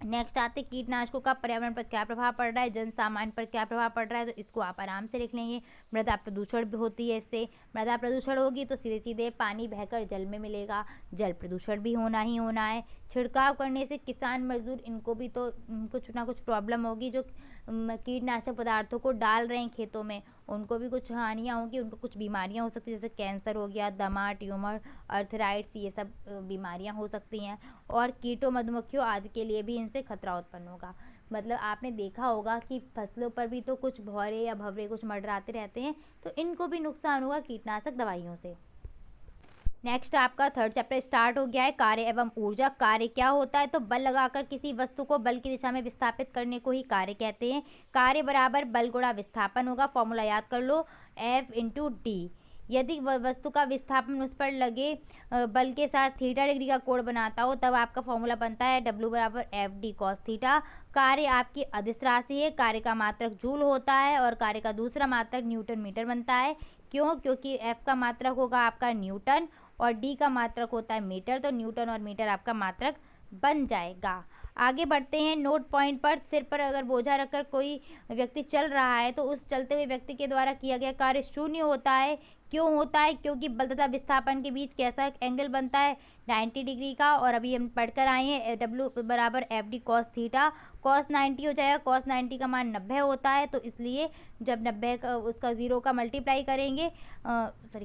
नेक्स्ट आते कीटनाशकों का पर्यावरण पर क्या प्रभाव पड़ रहा है, जन सामान्य पर क्या प्रभाव पड़ रहा है। तो इसको आप आराम से लिख लेंगे। मृदा प्रदूषण भी होती है इससे। मृदा प्रदूषण होगी तो सीधे सीधे पानी बहकर जल में मिलेगा, जल प्रदूषण भी होना ही होना है। छिड़काव करने से किसान मजदूर इनको भी तो कुछ ना कुछ प्रॉब्लम होगी। जो कीटनाशक पदार्थों को डाल रहे हैं खेतों में, उनको भी कुछ हानियाँ होंगी, उनको कुछ बीमारियाँ हो सकती हैं, जैसे कैंसर हो गया, दमा, ट्यूमर, अर्थराइट्स, ये सब बीमारियाँ हो सकती हैं। और कीटों मधुमक्खियों आदि के लिए भी इनसे खतरा उत्पन्न होगा। मतलब आपने देखा होगा कि फसलों पर भी तो कुछ भौरे या भंवरे कुछ मंडराते रहते हैं, तो इनको भी नुकसान होगा कीटनाशक दवाइयों से। नेक्स्ट आपका 3rd चैप्टर स्टार्ट हो गया है, कार्य एवं ऊर्जा। कार्य क्या होता है, तो बल लगाकर किसी वस्तु को बल की दिशा में विस्थापित करने को ही कार्य कहते हैं। कार्य बराबर बल गुणा विस्थापन होगा। फॉर्मूला याद कर लो, F × D। यदि वस्तु का विस्थापन उस पर लगे बल के साथ थीटा डिग्री का कोण बनाता हो, तब आपका फॉर्मूला बनता है W बराबर FD cos थीटा। कार्य आपकी अदिश राशि है। कार्य का मात्रक जूल होता है और कार्य का दूसरा मात्रक न्यूटन मीटर बनता है। क्यों, क्योंकि F का मात्रक होगा आपका न्यूटन और D का मात्रक होता है मीटर, तो न्यूटन और मीटर आपका मात्रक बन जाएगा। आगे बढ़ते हैं। नोट पॉइंट पर, सिर पर अगर बोझा रखकर कोई व्यक्ति चल रहा है तो उस चलते हुए व्यक्ति के द्वारा किया गया कार्य शून्य होता है। क्यों होता है, क्योंकि बल तथा विस्थापन के बीच कैसा एंगल बनता है, 90 डिग्री का। और अभी हम पढ़कर आए हैं W बराबर FD cos थीटा। cos 90 हो जाएगा, cos 90 का मान 90 होता है, तो इसलिए जब 90 का उसका 0 का मल्टीप्लाई करेंगे,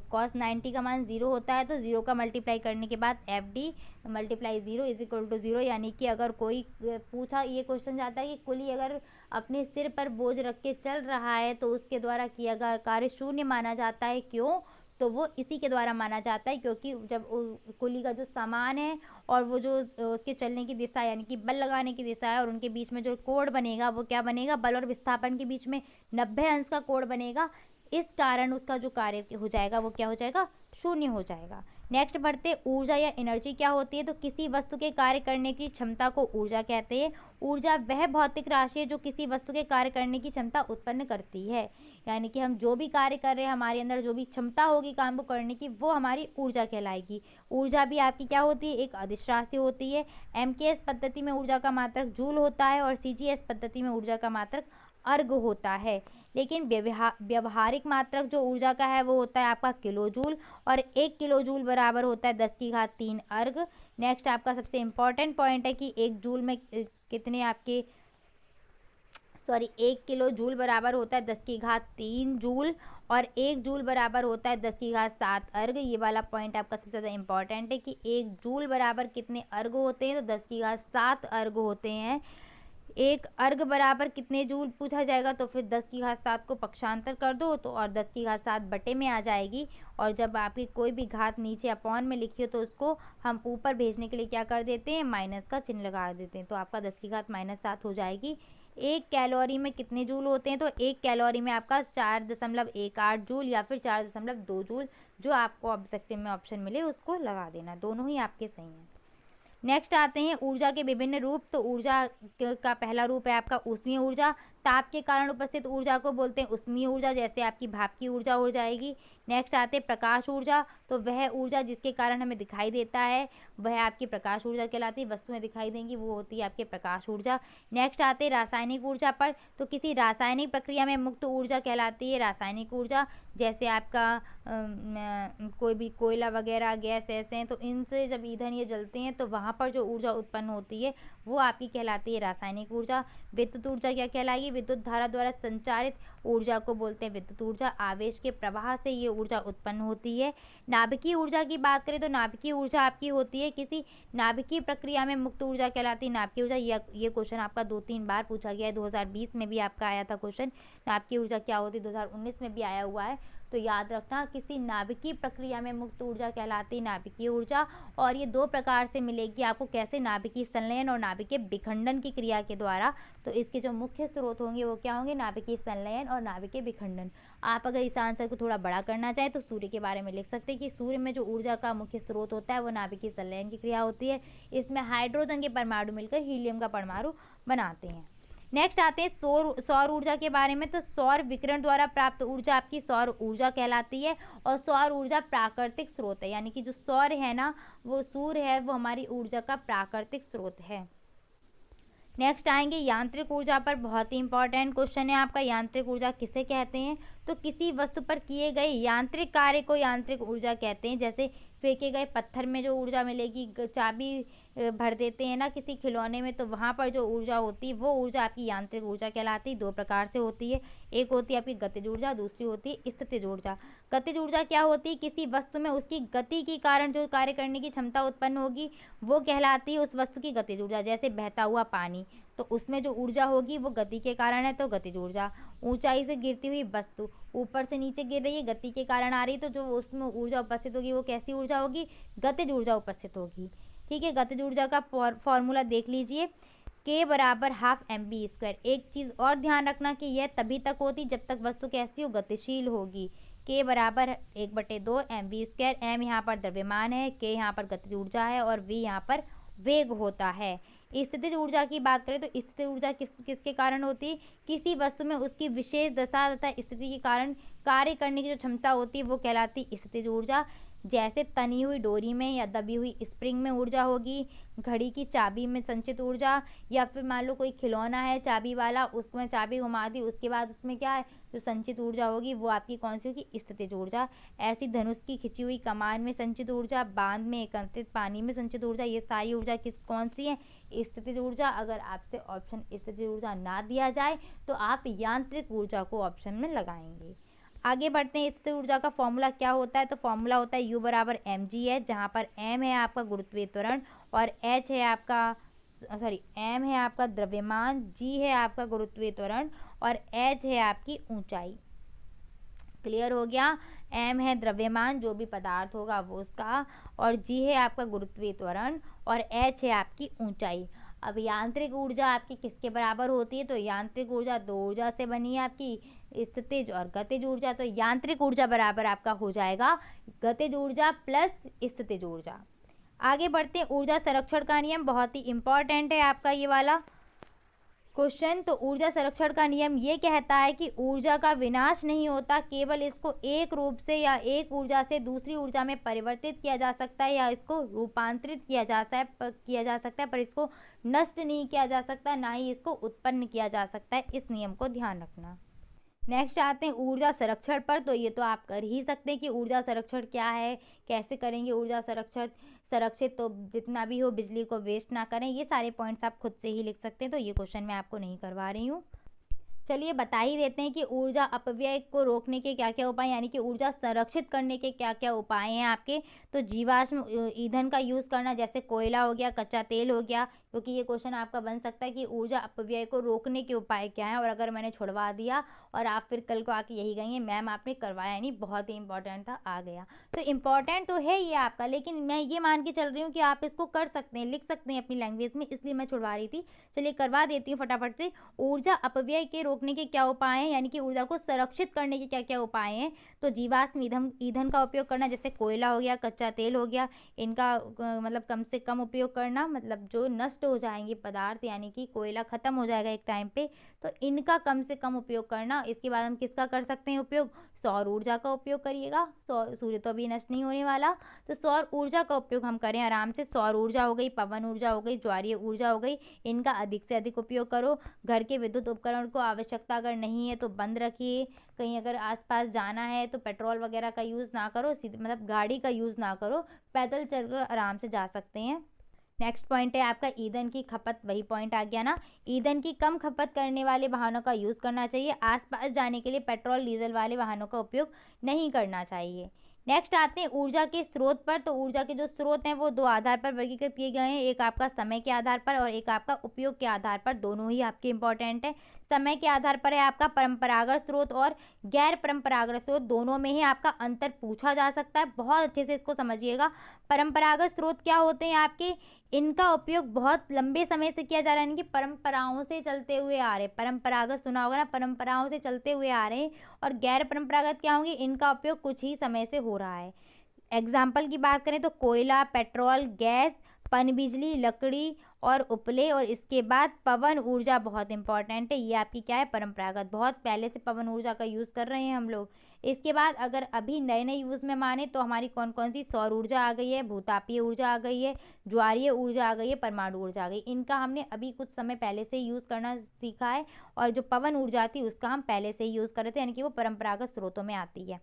cos 90 का मान 0 होता है, तो 0 का मल्टीप्लाई करने के बाद FD multiply 0 is equal to 0। यानी कि अगर कोई पूछा, ये क्वेश्चन जाता है कि कुली अगर अपने सिर पर बोझ रख के चल रहा है तो उसके द्वारा किया गया कार्य शून्य माना जाता है। क्यों, तो वो इसी के द्वारा माना जाता है, क्योंकि जब कुली का जो सामान है और वो जो उसके चलने की दिशा यानी कि बल लगाने की दिशा है और उनके बीच में जो कोण बनेगा, वो क्या बनेगा, बल और विस्थापन के बीच में 90 अंश का कोण बनेगा। इस कारण उसका जो कार्य हो जाएगा वो क्या हो जाएगा, शून्य हो जाएगा। नेक्स्ट बढ़ते, ऊर्जा या एनर्जी क्या होती है। तो किसी वस्तु के कार्य करने की क्षमता को ऊर्जा कहते हैं। ऊर्जा वह भौतिक राशि है जो किसी वस्तु के कार्य करने की क्षमता उत्पन्न करती है। यानी कि हम जो भी कार्य कर रहे हैं, हमारे अंदर जो भी क्षमता होगी काम को करने की, वो हमारी ऊर्जा कहलाएगी। ऊर्जा भी आपकी क्या होती है, एक अदिश राशि होती है। MKS पद्धति में ऊर्जा का मात्रक जूल होता है और CGS पद्धति में ऊर्जा का मात्रक अर्ग होता है। लेकिन व्यवहारिक मात्रक जो ऊर्जा का है वो होता है आपका किलोजूल, और 1 किलोजूल बराबर होता है 10⁻³ अर्ग। नेक्स्ट आपका सबसे इम्पॉर्टेंट पॉइंट है कि 1 जूल में कितने आपके 1 किलो जूल बराबर होता है 10⁻³ जूल, और 1 जूल बराबर होता है 10⁻7 अर्ग। ये वाला पॉइंट आपका सबसे ज़्यादा इम्पॉर्टेंट है कि 1 जूल बराबर कितने अर्ग होते हैं, तो 10⁻7 अर्ग होते हैं। एक अर्ग बराबर कितने जूल पूछा जाएगा, तो फिर 10⁻7 को पक्षांतर कर दो तो और 10⁻7 बटे में आ जाएगी। और जब आपकी कोई भी घात नीचे अपॉन में लिखी हो तो उसको हम ऊपर भेजने के लिए क्या कर देते हैं, माइनस का चिन्ह लगा देते हैं, तो आपका 10⁻−7 हो जाएगी। 1 कैलोरी में कितने जूल होते हैं, तो 1 कैलोरी में आपका 4.18 जूल या फिर 4.2 जूल, जो आपको ऑब्जेक्टिव में ऑप्शन मिले उसको लगा देना, दोनों ही आपके सही हैं। नेक्स्ट आते हैं ऊर्जा के विभिन्न रूप। तो ऊर्जा का पहला रूप है आपका ऊष्मीय ऊर्जा। ताप के कारण उपस्थित ऊर्जा को बोलते हैं ऊष्मीय ऊर्जा, जैसे आपकी भाप की ऊर्जा हो जाएगी। नेक्स्ट आते हैं प्रकाश ऊर्जा। तो वह ऊर्जा जिसके कारण हमें दिखाई देता है वह आपकी प्रकाश ऊर्जा कहलाती है। वस्तुएं दिखाई देंगी वो होती है आपके प्रकाश ऊर्जा। नेक्स्ट आते हैं रासायनिक ऊर्जा पर। तो किसी रासायनिक प्रक्रिया में मुक्त ऊर्जा कहलाती है रासायनिक ऊर्जा, जैसे आपका कोई भी कोयला वगैरह गैस ऐसे हैं तो इनसे जब ईंधन ये जलते हैं तो वहाँ पर जो ऊर्जा उत्पन्न होती है वो आपकी कहलाती है रासायनिक ऊर्जा। विद्युत ऊर्जा क्या कहलाएगी? विद्युत धारा द्वारा संचारित ऊर्जा को बोलते हैं विद्युत ऊर्जा। आवेश के प्रवाह से ये ऊर्जा उत्पन्न होती है। नाभिकीय ऊर्जा की बात करें तो नाभिकीय ऊर्जा आपकी होती है किसी नाभिकीय प्रक्रिया में मुक्त ऊर्जा कहलाती है नाभिकीय ऊर्जा। ये क्वेश्चन आपका 2-3 बार पूछा गया है। 2020 में भी आपका आया था क्वेश्चन, नाभिकीय ऊर्जा क्या होती है, 2019 में भी आया हुआ है। तो याद रखना किसी नाभिकीय प्रक्रिया में मुक्त ऊर्जा कहलाती है नाभिकीय ऊर्जा। और ये दो प्रकार से मिलेगी आपको, कैसे? नाभिकीय संलयन और नाभिकीय विखंडन की क्रिया के द्वारा। तो इसके जो मुख्य स्रोत होंगे वो क्या होंगे? नाभिकीय संलयन और नाभिकीय विखंडन। आप अगर इस आंसर को थोड़ा बड़ा करना चाहें तो सूर्य के बारे में लिख सकते हैं कि सूर्य में जो ऊर्जा का मुख्य स्रोत होता है वो नाभिकीय संलयन की क्रिया होती है। इसमें हाइड्रोजन के परमाणु मिलकर हीलियम का परमाणु बनाते हैं। नेक्स्ट आते हैं सौर ऊर्जा के बारे में। तो सौर विकिरण द्वारा प्राप्त ऊर्जा आपकी सौर ऊर्जा कहलाती है। और सौर ऊर्जा प्राकृतिक स्रोत है, यानी कि जो सौर है ना वो सूर्य है वो हमारी ऊर्जा का प्राकृतिक स्रोत है। नेक्स्ट आएंगे यांत्रिक ऊर्जा पर। बहुत ही इंपॉर्टेंट क्वेश्चन है आपका, यांत्रिक ऊर्जा किसे कहते हैं? तो किसी वस्तु पर किए गए यांत्रिक कार्य को यांत्रिक ऊर्जा कहते हैं। जैसे फेंके गए पत्थर में जो ऊर्जा मिलेगी, चाबी भर देते हैं ना किसी खिलौने में तो वहाँ पर जो ऊर्जा होती है वो ऊर्जा आपकी यांत्रिक ऊर्जा कहलाती है। दो प्रकार से होती है, एक होती है आपकी गतिज ऊर्जा, दूसरी होती है स्थितिज ऊर्जा। गतिज ऊर्जा क्या होती है? किसी वस्तु में उसकी गति के कारण जो कार्य करने की क्षमता उत्पन्न होगी वो कहलाती है उस वस्तु की गतिज ऊर्जा। जैसे बहता हुआ पानी, तो उसमें जो ऊर्जा होगी वो गति के कारण है तो गतिज ऊर्जा। ऊंचाई से गिरती हुई वस्तु ऊपर से नीचे गिर रही है, गति के कारण आ रही है, तो जो उसमें ऊर्जा उपस्थित होगी वो कैसी ऊर्जा होगी? गतिज ऊर्जा उपस्थित होगी। ठीक है, गतिज ऊर्जा का फॉर्मूला देख लीजिए, K बराबर ½ mv²। एक चीज़ और ध्यान रखना कि यह तभी तक होती जब तक वस्तु कैसी हो? गतिशील होगी। K बराबर 1/2 mv²। m यहाँ पर द्रव्यमान है, K यहाँ पर गतिज ऊर्जा है और v यहाँ पर वेग होता है। स्थितिज ऊर्जा की बात करें तो स्थितिज ऊर्जा किसके कारण होती है? किसी वस्तु में उसकी विशेष दशा तथा स्थिति के कारण कार्य करने की जो क्षमता होती है वो कहलाती है स्थितिज ऊर्जा। जैसे तनी हुई डोरी में या दबी हुई स्प्रिंग में ऊर्जा होगी, घड़ी की चाबी में संचित ऊर्जा, या फिर मान लो कोई खिलौना है चाबी वाला, उसमें चाबी घुमा दी उसके बाद उसमें क्या है जो संचित ऊर्जा होगी वो आपकी कौन सी होगी? स्थितिज ऊर्जा। ऐसी धनुष की खिंची हुई कमान में संचित ऊर्जा, बांध में एकत्रित पानी में संचित ऊर्जा, ये सारी ऊर्जा कौन सी है? स्थितिज ऊर्जा। अगर आपसे ऑप्शन स्थितिज ऊर्जा ना दिया जाए तो आप यांत्रिक ऊर्जा को ऑप्शन में लगाएंगे। आगे बढ़ते हैं, स्थिर ऊर्जा का फॉर्मूला क्या होता है? तो फॉर्मूला होता है U बराबर mg है, जहाँ पर m है आपका गुरुत्वीय त्वरण और h है आपका m है आपका द्रव्यमान, g है आपका गुरुत्वीय त्वरण और h है आपकी ऊंचाई। क्लियर हो गया? m है द्रव्यमान जो भी पदार्थ होगा वो उसका, और g है आपका गुरुत्वीय त्वरण और h है आपकी ऊंचाई। अब यांत्रिक ऊर्जा आपकी किसके बराबर होती है? तो यांत्रिक ऊर्जा दो ऊर्जा से बनी है आपकी, स्थितिज और गतिज ऊर्जा। तो यांत्रिक ऊर्जा बराबर आपका हो जाएगा गतिज ऊर्जा प्लस स्थितिज ऊर्जा। आगे बढ़ते हैं, ऊर्जा संरक्षण का नियम बहुत ही इंपॉर्टेंट है आपका ये वाला क्वेश्चन। तो ऊर्जा संरक्षण का नियम ये कहता है कि ऊर्जा का विनाश नहीं होता, केवल इसको एक रूप से या एक ऊर्जा से दूसरी ऊर्जा में परिवर्तित किया जा सकता है या इसको रूपांतरित किया जा सकता है, पर इसको नष्ट नहीं किया जा सकता, ना ही इसको उत्पन्न किया जा सकता है। इस नियम को ध्यान रखना। नेक्स्ट आते हैं ऊर्जा संरक्षण पर। तो ये तो आप कर ही सकते हैं कि ऊर्जा संरक्षण क्या है, कैसे करेंगे ऊर्जा संरक्षित। तो जितना भी हो बिजली को वेस्ट ना करें, ये सारे पॉइंट्स आप खुद से ही लिख सकते हैं। तो ये क्वेश्चन मैं आपको नहीं करवा रही हूँ। चलिए बता ही देते हैं कि ऊर्जा अपव्यय को रोकने के क्या क्या उपाय, यानी कि ऊर्जा संरक्षित करने के क्या क्या उपाय हैं आपके। तो जीवाश्म ईंधन का यूज़ करना, जैसे कोयला हो गया, कच्चा तेल हो गया, क्योंकि ये क्वेश्चन आपका बन सकता है कि ऊर्जा अपव्यय को रोकने के उपाय क्या हैं, और अगर मैंने छुड़वा दिया और आप फिर कल को आके यही कहेंगे मैम आपने करवाया नहीं, बहुत ही इंपॉर्टेंट था, आ गया। तो इम्पॉर्टेंट तो है ये आपका, लेकिन मैं ये मान के चल रही हूँ कि आप इसको कर सकते हैं, लिख सकते हैं अपनी लैंग्वेज में, इसलिए मैं छुड़वा रही थी। चलिए करवा देती हूँ फटाफट से। ऊर्जा अपव्यय के रोकने के क्या उपाय हैं, यानी कि ऊर्जा को संरक्षित करने के क्या क्या उपाय हैं। तो जीवाश्म ईंधन का उपयोग करना, जैसे कोयला हो गया, कच्चा तेल हो गया, इनका मतलब कम से कम उपयोग करना, मतलब जो नष्ट हो जाएंगे पदार्थ, यानी कि कोयला खत्म हो जाएगा एक टाइम पे, तो इनका कम से कम उपयोग करना। इसके बाद हम किसका कर सकते हैं उपयोग, सौर ऊर्जा का उपयोग करिएगा, सूर्य तो अभी नष्ट नहीं होने वाला, तो सौर ऊर्जा का उपयोग हम करें आराम से। सौर ऊर्जा हो गई, पवन ऊर्जा हो गई, ज्वारीय ऊर्जा हो गई, इनका अधिक से अधिक उपयोग करो। घर के विद्युत उपकरण को आवश्यकता अगर नहीं है तो बंद रखिए। कहीं अगर आसपास जाना है तो पेट्रोल वगैरह का यूज़ ना करो, मतलब गाड़ी का यूज़ ना करो, पैदल चलकर आराम से जा सकते हैं। नेक्स्ट पॉइंट है आपका ईंधन की खपत, वही पॉइंट आ गया ना, ईंधन की कम खपत करने वाले वाहनों का यूज़ करना चाहिए। आसपास जाने के लिए पेट्रोल डीजल वाले वाहनों का उपयोग नहीं करना चाहिए। नेक्स्ट आते हैं ऊर्जा के स्रोत पर। तो ऊर्जा के जो स्रोत हैं वो दो आधार पर वर्गीकृत किए गए हैं, एक आपका समय के आधार पर और एक आपका उपयोग के आधार पर, दोनों ही आपके इंपॉर्टेंट है। समय के आधार पर है आपका परंपरागत स्रोत और गैर परंपरागत स्रोत, दोनों में ही आपका अंतर पूछा जा सकता है, बहुत अच्छे से इसको समझिएगा। परंपरागत स्रोत क्या होते हैं आपके, इनका उपयोग बहुत लंबे समय से किया जा रहा है, यानी कि परंपराओं से चलते हुए आ रहे हैं। परंपरागत सुना होगा ना, परंपराओं से चलते हुए आ रहे हैं। और गैर परंपरागत क्या होंगे, इनका उपयोग कुछ ही समय से हो रहा है। एग्जाम्पल की बात करें तो कोयला, पेट्रोल, गैस, पनबिजली, लकड़ी और उपले, और इसके बाद पवन ऊर्जा बहुत इंपॉर्टेंट है। ये आपकी क्या है, परंपरागत, बहुत पहले से पवन ऊर्जा का यूज़ कर रहे हैं हम लोग। इसके बाद अगर अभी नए नए यूज़ में माने तो हमारी कौन कौन सी, सौर ऊर्जा आ गई है, भूतापीय ऊर्जा आ गई है, ज्वारीय ऊर्जा आ गई है, परमाणु ऊर्जा आ गई। इनका हमने अभी कुछ समय पहले से यूज़ करना सीखा है, और जो पवन ऊर्जा थी उसका हम पहले से ही यूज़ कर रहे थे, यानी कि वो परंपरागत स्रोतों में आती है।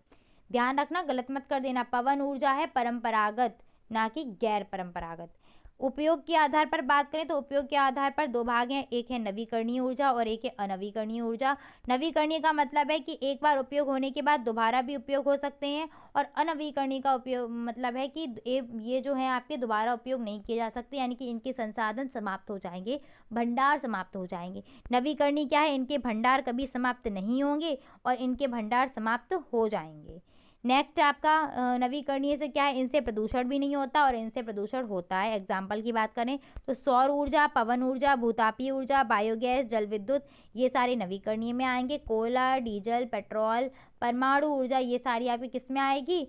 ध्यान रखना, गलत मत कर देना, पवन ऊर्जा है परंपरागत, ना कि गैर परंपरागत। उपयोग के आधार पर बात करें तो उपयोग के आधार पर दो भाग हैं, एक है नवीकरणीय ऊर्जा और एक है अनवीकरणीय ऊर्जा। नवीकरणीय का मतलब है कि एक बार उपयोग होने के बाद दोबारा भी उपयोग हो सकते हैं, और अनवीकरणीय का उपयोग मतलब है कि ये जो है आपके दोबारा उपयोग नहीं किए जा सकते, यानी कि इनके संसाधन समाप्त हो जाएंगे, भंडार समाप्त हो जाएंगे। नवीकरणीय क्या है, इनके भंडार कभी समाप्त नहीं होंगे और इनके भंडार समाप्त हो जाएंगे। नेक्स्ट आपका नवीकरणीय से क्या है, इनसे प्रदूषण भी नहीं होता और इनसे प्रदूषण होता है। एग्जाम्पल की बात करें तो सौर ऊर्जा, पवन ऊर्जा, भूतापीय ऊर्जा, बायोगैस, जल विद्युत, ये सारे नवीकरणीय में आएंगे। कोयला, डीजल, पेट्रोल, परमाणु ऊर्जा, ये सारी आपकी किस में आएगी,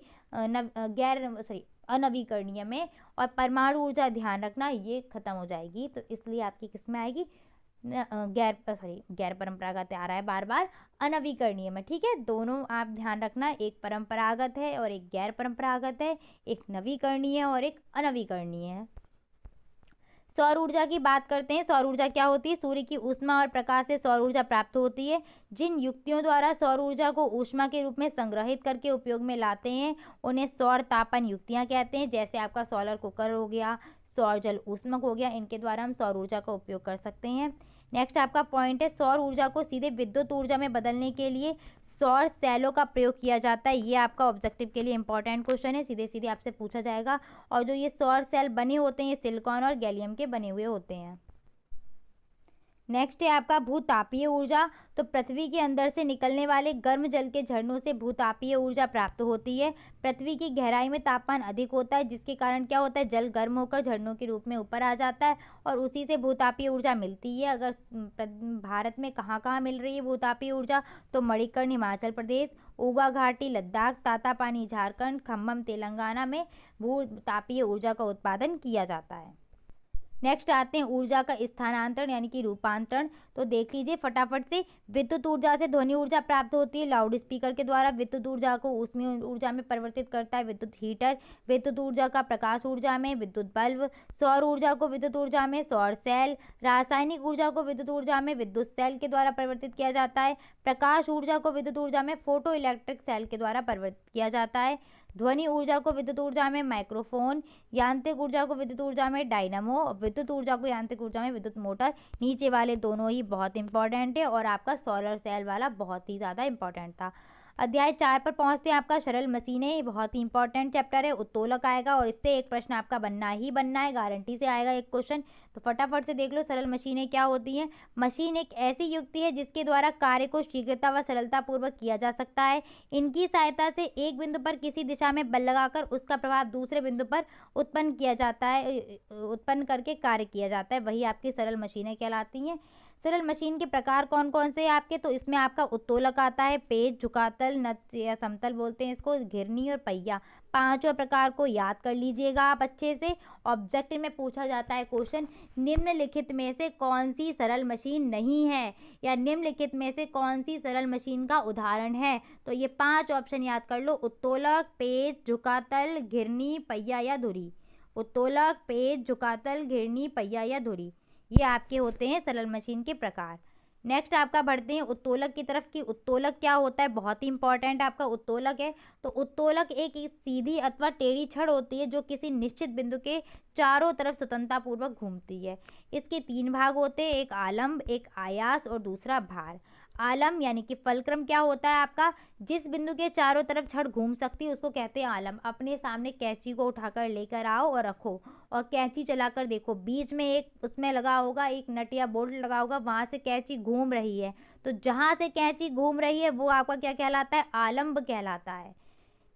अनवीकरणीय में। और परमाणु ऊर्जा ध्यान रखना ये खत्म हो जाएगी, तो इसलिए आपकी किस में आएगी, गैर परंपरागत आ रहा है बार बार, अनवीकरणीय में। ठीक है, दोनों आप ध्यान रखना, एक परंपरागत है और एक गैर परंपरागत है, एक नवीकरणीय है और एक अनवीकरणीय है। सौर ऊर्जा की बात करते हैं। सौर ऊर्जा क्या होती है, सूर्य की ऊष्मा और प्रकाश से सौर ऊर्जा प्राप्त होती है। जिन युक्तियों द्वारा सौर ऊर्जा को ऊष्मा के रूप में संग्रहित करके उपयोग में लाते हैं उन्हें सौर तापन युक्तियां कहते हैं। जैसे आपका सोलर कुकर हो गया, सौर जल ऊष्मक हो गया, इनके द्वारा हम सौर ऊर्जा का उपयोग कर सकते हैं। नेक्स्ट आपका पॉइंट है, सौर ऊर्जा को सीधे विद्युत ऊर्जा में बदलने के लिए सौर सेलों का प्रयोग किया जाता है। ये आपका ऑब्जेक्टिव के लिए इंपॉर्टेंट क्वेश्चन है, सीधे सीधे आपसे पूछा जाएगा। और जो ये सौर सेल बने होते हैं ये सिलिकॉन और गैलियम के बने हुए होते हैं। नेक्स्ट है आपका भूतापीय ऊर्जा। तो पृथ्वी के अंदर से निकलने वाले गर्म जल के झरनों से भूतापीय ऊर्जा प्राप्त होती है। पृथ्वी की गहराई में तापमान अधिक होता है, जिसके कारण क्या होता है, जल गर्म होकर झरनों के रूप में ऊपर आ जाता है और उसी से भूतापीय ऊर्जा मिलती है। अगर भारत में कहाँ कहाँ मिल रही है भूतापीय ऊर्जा, तो मणिकर्ण हिमाचल प्रदेश, ऊगा घाटी लद्दाख, तातापानी झारखंड, खम्मम तेलंगाना में भूतापीय ऊर्जा का उत्पादन किया जाता है। नेक्स्ट आते हैं ऊर्जा का स्थानांतरण यानी कि रूपांतरण। तो देख लीजिए फटाफट से, विद्युत ऊर्जा से ध्वनि ऊर्जा प्राप्त होती है लाउड स्पीकर के द्वारा। विद्युत ऊर्जा को ऊष्मीय ऊर्जा में परिवर्तित करता है विद्युत हीटर। विद्युत ऊर्जा का प्रकाश ऊर्जा में विद्युत बल्ब। सौर ऊर्जा को विद्युत ऊर्जा में सौर सेल। रासायनिक ऊर्जा को विद्युत ऊर्जा में विद्युत सेल के द्वारा परिवर्तित किया जाता है। प्रकाश ऊर्जा को विद्युत ऊर्जा में फोटो इलेक्ट्रिक सेल के द्वारा परिवर्तित किया जाता है। ध्वनि ऊर्जा को विद्युत ऊर्जा में माइक्रोफोन। यांत्रिक ऊर्जा को विद्युत ऊर्जा में डायनामो। विद्युत ऊर्जा को यांत्रिक ऊर्जा में विद्युत मोटर। नीचे वाले दोनों ही बहुत इंपॉर्टेंट है और आपका सोलर सेल वाला बहुत ही ज़्यादा इंपॉर्टेंट था। अध्याय 4 पर पहुंचते हैं आपका सरल मशीनें। ये बहुत ही इंपॉर्टेंट चैप्टर है। उत्तोलक आएगा और इससे एक प्रश्न आपका बनना ही बनना है, गारंटी से आएगा एक क्वेश्चन। तो फटाफट से देख लो सरल मशीनें क्या होती हैं। मशीन एक ऐसी युक्ति है जिसके द्वारा कार्य को शीघ्रता व सरलता पूर्वक किया जा सकता है। इनकी सहायता से एक बिंदु पर किसी दिशा में बल लगाकर उसका प्रभाव दूसरे बिंदु पर उत्पन्न किया जाता है, उत्पन्न करके कार्य किया जाता है, वही आपकी सरल मशीनें कहलाती हैं। सरल मशीन के प्रकार कौन कौन से हैं आपके, तो इसमें आपका उत्तोलक आता है, पेच, झुकातल, नत या समतल बोलते हैं इसको, घिरनी और पहिया। पांचों प्रकार को याद कर लीजिएगा आप अच्छे से। ऑब्जेक्ट में पूछा जाता है क्वेश्चन, निम्नलिखित में से कौन सी सरल मशीन नहीं है, या निम्नलिखित में से कौन सी सरल मशीन का उदाहरण है। तो ये 5 ऑप्शन याद कर लो, उत्तोलक, पेच, झुकातल, घिरनी, पहिया या धुरी। उत्तोलक, पेच, झुकातल, घिरनी, पहिया या धुरी, ये आपके होते हैं सरल मशीन के प्रकार। नेक्स्ट आपका बढ़ते हैं उत्तोलक की तरफ कि उत्तोलक क्या होता है, बहुत ही इंपॉर्टेंट आपका उत्तोलक है। तो उत्तोलक एक सीधी अथवा टेढ़ी छड़ होती है जो किसी निश्चित बिंदु के चारों तरफ स्वतंत्रता पूर्वक घूमती है। इसके 3 भाग होते हैं, एक आलंब, एक आयास और दूसरा भार। आलम यानी कि फलक्रम क्या होता है आपका, जिस बिंदु के चारों तरफ छड़ घूम सकती है उसको कहते हैं आलम। अपने सामने कैंची को उठाकर लेकर आओ और रखो और कैंची चलाकर देखो, बीच में एक उसमें लगा होगा, एक नट या बोल्ट लगा होगा, वहां से कैंची घूम रही है। तो जहां से कैंची घूम रही है वो आपका क्या कहलाता है, आलंब कहलाता है।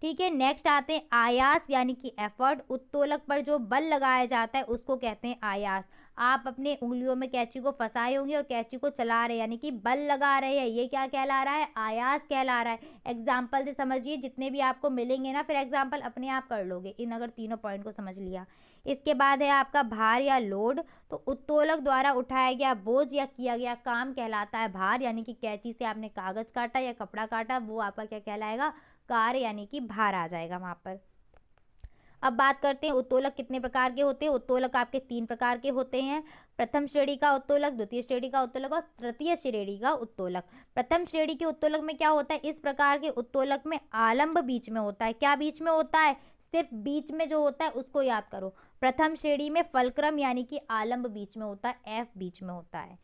ठीक है, नेक्स्ट आते हैं आयास यानी कि एफर्ट। उत्तोलक पर जो बल लगाया जाता है उसको कहते हैं आयास। आप अपने उंगलियों में कैंची को फंसाए होंगे और कैंची को चला रहे हैं यानी कि बल लगा रहे हैं, ये क्या कहला रहा है, आयास कहला रहा है। एग्जाम्पल से समझिए, जितने भी आपको मिलेंगे ना फिर एग्जाम्पल अपने आप कर लोगे इन अगर तीनों पॉइंट को समझ लिया। इसके बाद है आपका भार या लोड। तो उत्तोलक द्वारा उठाया गया बोझ या किया गया काम कहलाता है भार, यानी कि कैंची से आपने कागज काटा या कपड़ा काटा वो आपका क्या कहलाएगा, कार्य यानी कि भार आ जाएगा वहां पर। अब बात करते हैं उत्तोलक कितने प्रकार के होते हैं। उत्तोलक आपके 3 प्रकार के होते हैं, प्रथम श्रेणी का उत्तोलक, द्वितीय श्रेणी का उत्तोलक और तृतीय श्रेणी का उत्तोलक। प्रथम श्रेणी के उत्तोलक में क्या होता है, इस प्रकार के उत्तोलक में आलंब बीच में होता है। क्या बीच में होता है, सिर्फ बीच में जो होता है उसको याद करो। प्रथम श्रेणी में फलक्रम यानी कि आलंब बीच में होता है, एफ बीच में होता है।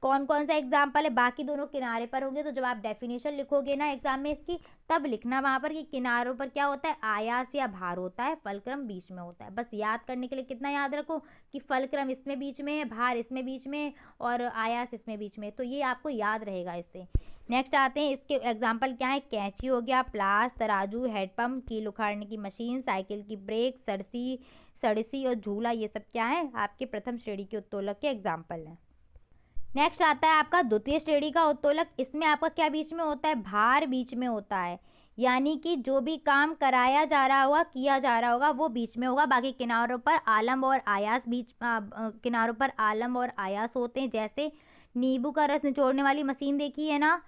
कौन कौन सा एग्जाम्पल है, बाकी दोनों किनारे पर होंगे। तो जब आप डेफिनेशन लिखोगे ना एग्जाम में इसकी, तब लिखना वहां पर कि किनारों पर क्या होता है, आयास या भार होता है, फलक्रम बीच में होता है। बस याद करने के लिए कितना याद रखो कि फलक्रम इसमें बीच में है, भार इसमें बीच में और आयास इसमें बीच में, तो ये आपको याद रहेगा इससे। नेक्स्ट आते हैं, इसके एग्जाम्पल क्या है, कैंची हो गया, प्लास, तराजू, हेडपम्प, कील उखाड़ने की मशीन, साइकिल की ब्रेक, सड़सी और झूला, ये सब क्या है आपके प्रथम श्रेणी के उत्तोलक के एग्जाम्पल हैं। नेक्स्ट आता है आपका द्वितीय श्रेणी का उत्तोलक। इसमें आपका क्या बीच में होता है, भार बीच में होता है, यानी कि जो भी काम कराया जा रहा होगा, किया जा रहा होगा वो बीच में होगा। बाकी किनारों पर आलम और आयास किनारों पर आलम और आयास होते हैं। जैसे नींबू का रस निचोड़ने वाली मशीन देखी है ना,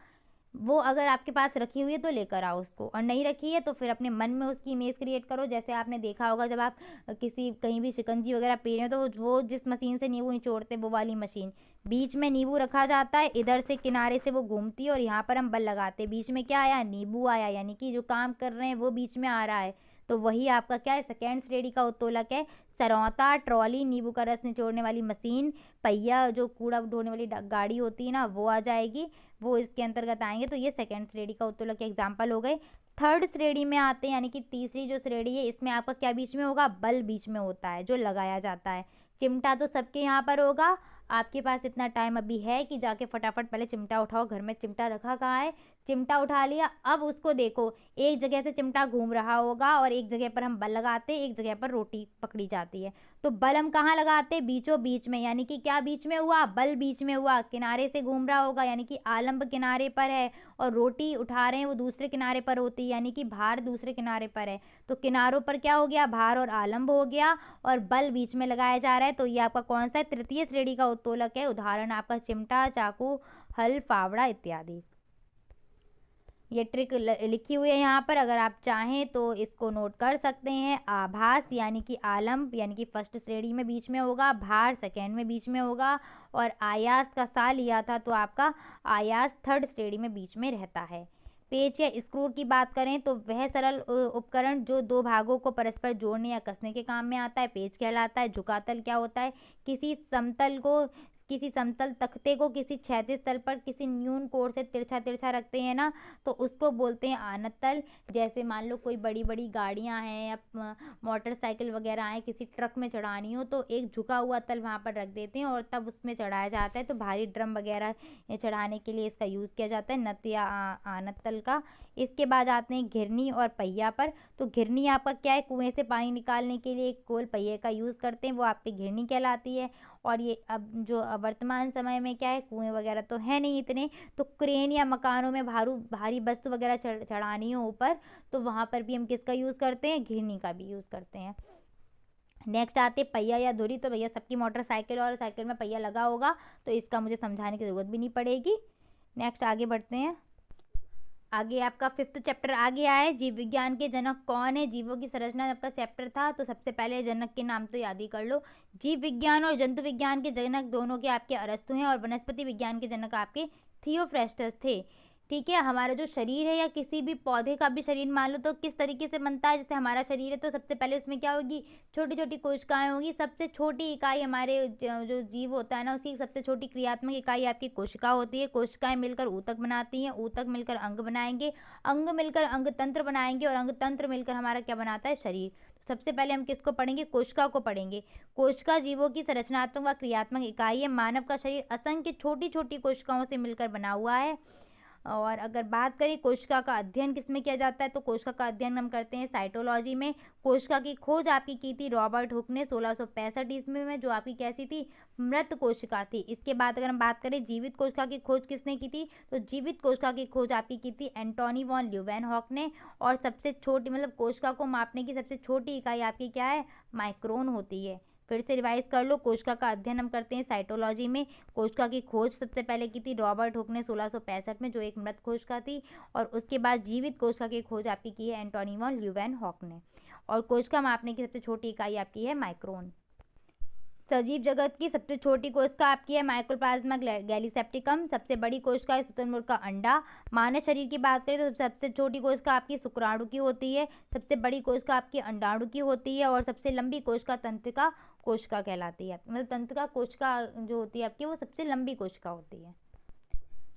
वो अगर आपके पास रखी हुई है तो लेकर आओ उसको, और नहीं रखी है तो फिर अपने मन में उसकी इमेज क्रिएट करो। जैसे आपने देखा होगा जब आप किसी कहीं भी शिकंजी वगैरह पी रहे हो तो वो जिस मशीन से नींबू निचोड़ते वो वाली मशीन, बीच में नींबू रखा जाता है, इधर से किनारे से वो घूमती है और यहाँ पर हम बल लगाते हैं, बीच में क्या आया, नींबू आया, यानी कि जो काम कर रहे हैं वो बीच में आ रहा है। तो वही आपका क्या है, सेकेंड श्रेणी का उत्तोलक है। सरौता, ट्रॉली, नींबू का रस निचोड़ने वाली मशीन, पहिया जो कूड़ा ढोने वाली गाड़ी होती है ना वो आ जाएगी, वो इसके अंतर्गत आएंगे। तो ये सेकंड श्रेणी का उत्तोलक के एग्जाम्पल हो गए। थर्ड श्रेणी में आते हैं, यानी कि तीसरी जो श्रेणी है, इसमें आपका क्या बीच में होगा, बल बीच में होता है जो लगाया जाता है। चिमटा तो सबके यहाँ पर होगा, आपके पास इतना टाइम अभी है कि जाके फटाफट पहले चिमटा उठाओ, घर में चिमटा रखा कहाँ है, चिमटा उठा लिया। अब उसको देखो, एक जगह से चिमटा घूम रहा होगा और एक जगह पर हम बल लगाते हैं, एक जगह पर रोटी पकड़ी जाती है। तो बल हम कहाँ लगाते हैं, बीचों बीच में, यानी कि क्या बीच में हुआ, बल बीच में हुआ। किनारे से घूम रहा होगा यानी कि आलंब किनारे पर है, और रोटी उठा रहे हैं वो दूसरे किनारे पर होती है, यानी कि भार दूसरे किनारे पर है। तो किनारों पर क्या हो गया, भार और आलंब हो गया, और बल बीच में लगाया जा रहा है। तो ये आपका कौन सा है, तृतीय श्रेणी का उत्तोलक है। उदाहरण आपका चिमटा, चाकू, हल, फावड़ा इत्यादि। ये ट्रिक लिखी हुई है यहाँ पर, अगर आप चाहें तो इसको नोट कर सकते हैं। आभास यानी कि आलंब यानी कि फर्स्ट श्रेणी में बीच में होगा, भार सेकेंड में बीच में होगा, और आयास का सा लिया था तो आपका आयास थर्ड श्रेणी में बीच में रहता है। पेच या स्क्रू की बात करें तो वह सरल उपकरण जो 2 भागों को परस्पर जोड़ने या कसने के काम में आता है, पेच कहलाता है। झुकातल क्या होता है, किसी समतल को किसी समतल तख्ते को किसी क्षैतिज तल पर किसी न्यून कोण से तिरछा तिरछा रखते हैं ना, तो उसको बोलते हैं आनत तल। जैसे मान लो कोई बड़ी बड़ी गाड़ियां हैं या मोटरसाइकिल वगैरह हैं, किसी ट्रक में चढ़ानी हो तो एक झुका हुआ तल वहाँ पर रख देते हैं और तब उसमें चढ़ाया जाता है। तो भारी ड्रम वगैरह चढ़ाने के लिए इसका यूज़ किया जाता है, नत या आनत तल का। इसके बाद आते हैं घिरनी और पहिया पर। तो घिरनी आपका क्या है, कुएं से पानी निकालने के लिए एक गोल पहिए का यूज़ करते हैं, वो आपकी घिरनी कहलाती है। और ये अब जो वर्तमान समय में क्या है, कुएं वगैरह तो है नहीं इतने, तो क्रेन या मकानों में भारी वस्तु वगैरह चढ़ानी हो ऊपर, तो वहाँ पर भी हम किसका यूज़ करते हैं, घिरनी का भी यूज़ करते हैं। नेक्स्ट आते पहिया या धुरी। तो भैया सबकी मोटरसाइकिल और साइकिल में पहिया लगा होगा, तो इसका मुझे समझाने की ज़रूरत भी नहीं पड़ेगी। नेक्स्ट आगे बढ़ते हैं। आगे आपका 5th चैप्टर आ गया है, जीव विज्ञान के जनक कौन है। जीवों की संरचना आपका चैप्टर था, तो सबसे पहले जनक के नाम तो याद ही कर लो। जीव विज्ञान और जंतु विज्ञान के जनक दोनों के आपके अरस्तु हैं, और वनस्पति विज्ञान के जनक आपके थियोफ्रेस्टस थे। ठीक है, हमारा जो शरीर है या किसी भी पौधे का भी शरीर मान लो तो किस तरीके से बनता है। जैसे हमारा शरीर है तो सबसे पहले उसमें क्या होगी, छोटी छोटी कोशिकाएं होंगी। सबसे छोटी इकाई हमारे जो जीव होता है ना, उसकी सबसे छोटी क्रियात्मक इकाई आपकी कोशिका होती है। कोशिकाएं मिलकर ऊतक बनाती हैं, ऊतक मिलकर अंग बनाएंगे, अंग मिलकर अंग तंत्र बनाएंगे, और अंग तंत्र मिलकर हमारा क्या बनाता है, शरीर। सबसे पहले हम किसको पढ़ेंगे, कोशिका को पढ़ेंगे। कोशिका जीवों की संरचनात्मक व क्रियात्मक इकाई है। मानव का शरीर असंख्य छोटी छोटी कोशिकाओं से मिलकर बना हुआ है। और अगर बात करें कोशिका का अध्ययन किस में किया जाता है, तो कोशिका का अध्ययन हम करते हैं साइटोलॉजी में। कोशिका की खोज आपकी की थी रॉबर्ट हुक ने 1665 ईस्वी में, जो आपकी कैसी थी, मृत कोशिका थी। इसके बाद अगर हम बात करें जीवित कोशिका की खोज किसने की थी, तो जीवित कोशिका की खोज आपकी की थी एंटोनी वॉन ल्यूवेनहॉक ने। और सबसे छोटी मतलब कोशिका को मापने की सबसे छोटी इकाई आपकी क्या है, माइक्रोन होती है। फिर से रिवाइज कर लो, कोशिका का अध्ययन हम करते हैं साइटोलॉजी में। कोशिका की खोज सबसे पहले की थी रॉबर्ट हुक ने 1665 में, जो एक मृत कोशिका थी। और उसके बाद जीवित कोशिका की खोज आपकी की है एंटोनी वॉन ल्यूवेनहॉक ने। और कोशिका मापने की सबसे छोटी इकाई आपकी है माइक्रोन। सजीव जगत की सबसे छोटी कोशिका आपकी है माइक्रोप्लाज्मा गैलीसेप्टिकम। सबसे बड़ी कोशिका है शुतुरमुर्ग का अंडा। मानव शरीर की बात करें तो सबसे छोटी कोशिका आपकी शुक्राणु की होती है, सबसे बड़ी कोशिका आपकी अंडाणु की होती है, और सबसे लंबी कोशिका तंत्रिका कोशिका कहलाती है। मतलब तंत्रिका कोशिका जो होती है आपकी, वो सबसे लंबी कोशिका होती है।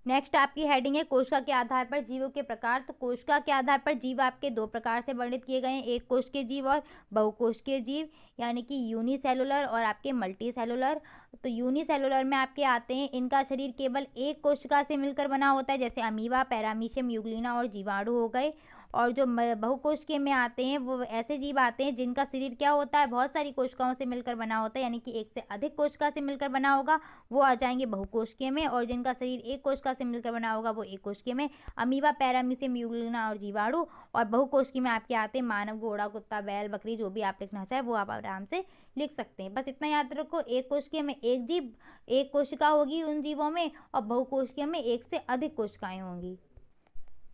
नेक्स्ट आपकी हेडिंग है कोशिका के आधार पर जीवों के प्रकार। तो कोशिका के आधार पर जीव आपके दो प्रकार से वर्णित किए गए हैं, एक कोशिकीय जीव और बहुकोशिकीय जीव, यानी कि यूनिसेलुलर और आपके मल्टी सेलुलर। तो यूनिसेलुलर में आपके आते हैं, इनका शरीर केवल एक कोशिका से मिलकर बना होता है, जैसे अमीबा, पैरामीशियम, यूग्लिना और जीवाणु हो गए। और जो बहुकोशिकीय में आते हैं, वो ऐसे जीव आते हैं जिनका शरीर क्या होता है, बहुत सारी कोशिकाओं से मिलकर बना होता है, यानी कि एक से अधिक कोशिका से मिलकर बना होगा, वो आ जाएंगे बहुकोशिकीय में। और जिनका शरीर एक कोशिका से मिलकर बना होगा, वो एक कोशिकीय में। अमीबा, पैरामीशियम, यूग्लिना और जीवाणु। और बहुकोशिकीय में आपके आते हैं मानव, घोड़ा, कुत्ता, बैल, बकरी, जो भी आप लिखना चाहे वो आप आराम से लिख सकते हैं। बस इतना याद रखो, एक कोशिकीय में एक जीव, एक कोशिका होगी उन जीवों में, और बहुकोशिकीय में एक से अधिक कोशिकाएं होंगी।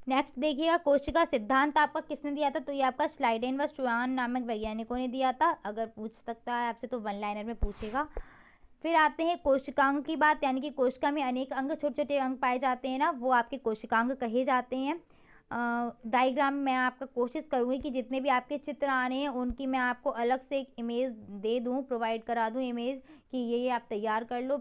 नेक्स्ट देखिएगा, कोशिका सिद्धांत आपका किसने दिया था, तो ये आपका स्लाइडेन व श्वान नामक वैज्ञानिकों ने दिया था। अगर पूछ सकता है आपसे तो वन लाइनर में पूछेगा। फिर आते हैं कोशिकांग की बात, यानी कि कोशिका में अनेक अंग, छोटे छोटे अंग पाए जाते हैं ना, वो आपके कोशिकांग कहे जाते हैं। डायग्राम में आपका कोशिश करूँगी कि जितने भी आपके चित्र आने हैं उनकी मैं आपको अलग से एक इमेज दे दूँ, प्रोवाइड करा दूँ इमेज, कि ये आप तैयार कर लो।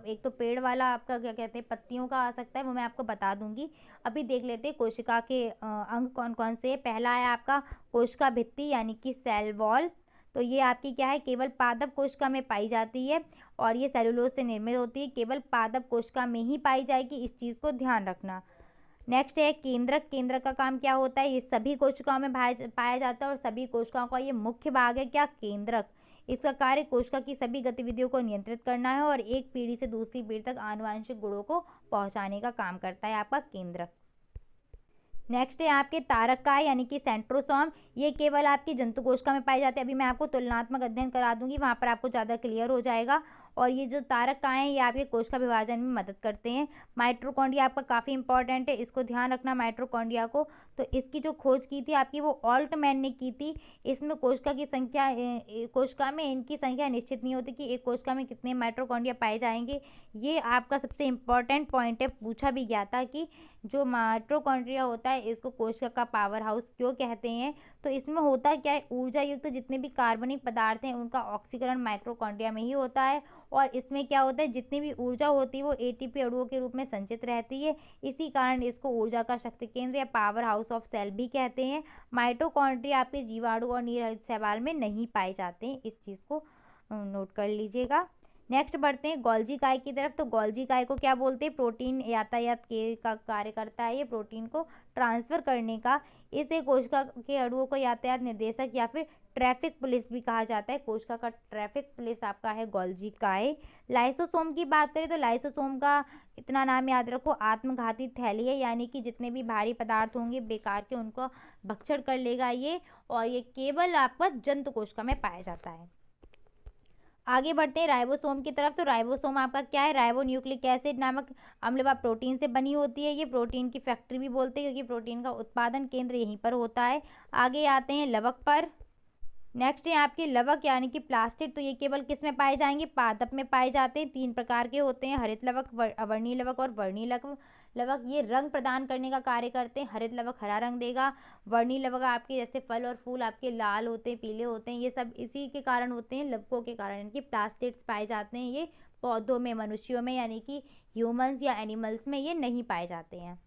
एक तो पेड़ वाला आपका क्या कहते हैं, पत्तियों का आ सकता है, वो मैं आपको बता दूंगी। अभी देख लेते हैं कोशिका के अंग कौन कौन से हैं। पहला है आपका कोशिका भित्ति, यानी कि सेल वॉल। तो ये आपकी क्या है, केवल पादप कोशिका में पाई जाती है, और ये सेलुलोज से निर्मित होती है, केवल पादप कोशिका में ही पाई जाएगी, इस चीज़ को ध्यान रखना। नेक्स्ट है केंद्रक। केंद्रक का काम क्या होता है, ये सभी कोशिकाओं में पाया जाता है, और सभी कोशिकाओं का ये मुख्य भाग है क्या, केंद्रक। इसका कार्य कोशिका की सभी गतिविधियों को नियंत्रित करना है, और एक पीढ़ी से दूसरी पीढ़ी तक आनुवंशिक गुणों को पहुंचाने का काम करता है आपका केंद्रक। नेक्स्ट है आपके तारककाय, यानी कि सेंट्रोसोम। ये केवल आपकी जंतु कोशिका में पाए जाते हैं। अभी मैं आपको तुलनात्मक अध्ययन करा दूंगी, वहाँ पर आपको ज़्यादा क्लियर हो जाएगा। और ये जो तारककाय हैं, ये आपके कोशिका विभाजन में मदद करते हैं। माइटोकॉन्ड्रिया आपका काफ़ी इंपॉर्टेंट है, इसको ध्यान रखना माइटोकॉन्ड्रिया को। तो इसकी जो खोज की थी आपकी वो ऑल्टमैन ने की थी। इसमें कोशिका की संख्या कोशिका में इनकी संख्या निश्चित नहीं होती कि एक कोशिका में कितने माइटोकॉन्ड्रिया पाए जाएंगे। ये आपका सबसे इम्पॉर्टेंट पॉइंट है, पूछा भी गया था कि जो माइटोकॉन्ड्रिया होता है इसको कोशिका का पावर हाउस क्यों कहते हैं। तो इसमें होता क्या है, ऊर्जा युक्त जितने भी कार्बनिक पदार्थ हैं उनका ऑक्सीकरण माइटोकॉन्ड्रिया में ही होता है। और इसमें क्या होता है, जितनी भी ऊर्जा होती है वो एटीपी अणुओं के रूप में संचित रहती है। इसी कारण इसको ऊर्जा का शक्ति केंद्र या पावर हाउस ऑफ सेल भी कहते हैं। माइटोकॉन्ड्रिया आपके जीवाणु और नीरहित शैवाल में नहीं पाए जाते हैं, इस चीज़ को नोट कर लीजिएगा। नेक्स्ट बढ़ते हैं गोल्जी काय की तरफ। तो गोल्जी काय को क्या बोलते हैं, प्रोटीन यातायात के का कार्य करता है ये, प्रोटीन को ट्रांसफर करने का। इसे कोशिका के अणुओं को यातायात निर्देशक या फिर ट्रैफिक पुलिस भी कहा जाता है। कोशिका का ट्रैफिक पुलिस आपका है गोल्जी काय। लाइसोसोम की बात करें तो लाइसोसोम का इतना नाम याद रखो, आत्मघाती थैली है, यानी कि जितने भी भारी पदार्थ होंगे बेकार के उनको भक्षण कर लेगा ये, और ये केवल आपका जंतु कोशिका में पाया जाता है। आगे बढ़ते हैं राइबोसोम की तरफ। तो राइबोसोम आपका क्या है, राइबो न्यूक्लिक एसिड नामक अम्ल व प्रोटीन से बनी होती है। ये प्रोटीन की फैक्ट्री भी बोलते हैं क्योंकि प्रोटीन का उत्पादन केंद्र यहीं पर होता है। आगे आते हैं लवक पर। नेक्स्ट है आपके लवक यानी कि प्लास्टिड। तो ये केवल किस में पाए जाएंगे, पादप में पाए जाते हैं। 3 प्रकार के होते हैं, हरित लवक, अवर्णीय लवक और वर्णीय लवक। ये रंग प्रदान करने का कार्य करते हैं। हरित लवक हरा रंग देगा, वर्णीय लवक आपके जैसे फल और फूल आपके लाल होते हैं, पीले होते हैं, ये सब इसी के कारण होते हैं, लवकों के कारण इनकी प्लास्टिड्स पाए जाते हैं। ये पौधों में, मनुष्यों में यानी कि ह्यूमंस या एनिमल्स में ये नहीं पाए जाते हैं।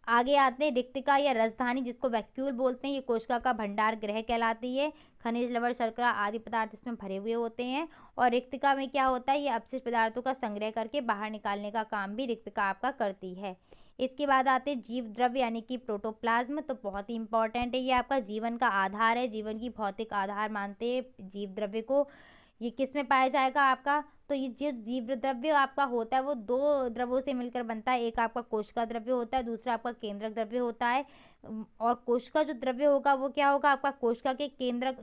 आगे आते हैं रिक्तिका या राजधानी, जिसको वैक्यूल बोलते हैं। ये कोशिका का भंडार गृह कहलाती है। खनिज, लवण, शर्करा आदि पदार्थ इसमें भरे हुए होते हैं। और रिक्तिका में क्या होता है, ये अपशिष्ट पदार्थों का संग्रह करके बाहर निकालने का काम भी रिक्तिका आपका करती है। इसके बाद आते हैं जीव द्रव्य यानी कि प्रोटोप्लाज्म। तो बहुत ही इंपॉर्टेंट है, ये आपका जीवन का आधार है, जीवन की भौतिक आधार मानते हैं जीव द्रव्य को। ये किस में पाया जाएगा आपका, तो ये जो जीव द्रव्य आपका होता है वो 2 द्रव्यों से मिलकर बनता है। एक आपका कोशिका द्रव्य होता है, दूसरा आपका केंद्रक द्रव्य होता है। और कोशिका जो द्रव्य होगा वो क्या होगा, आपका कोशिका के केंद्रक,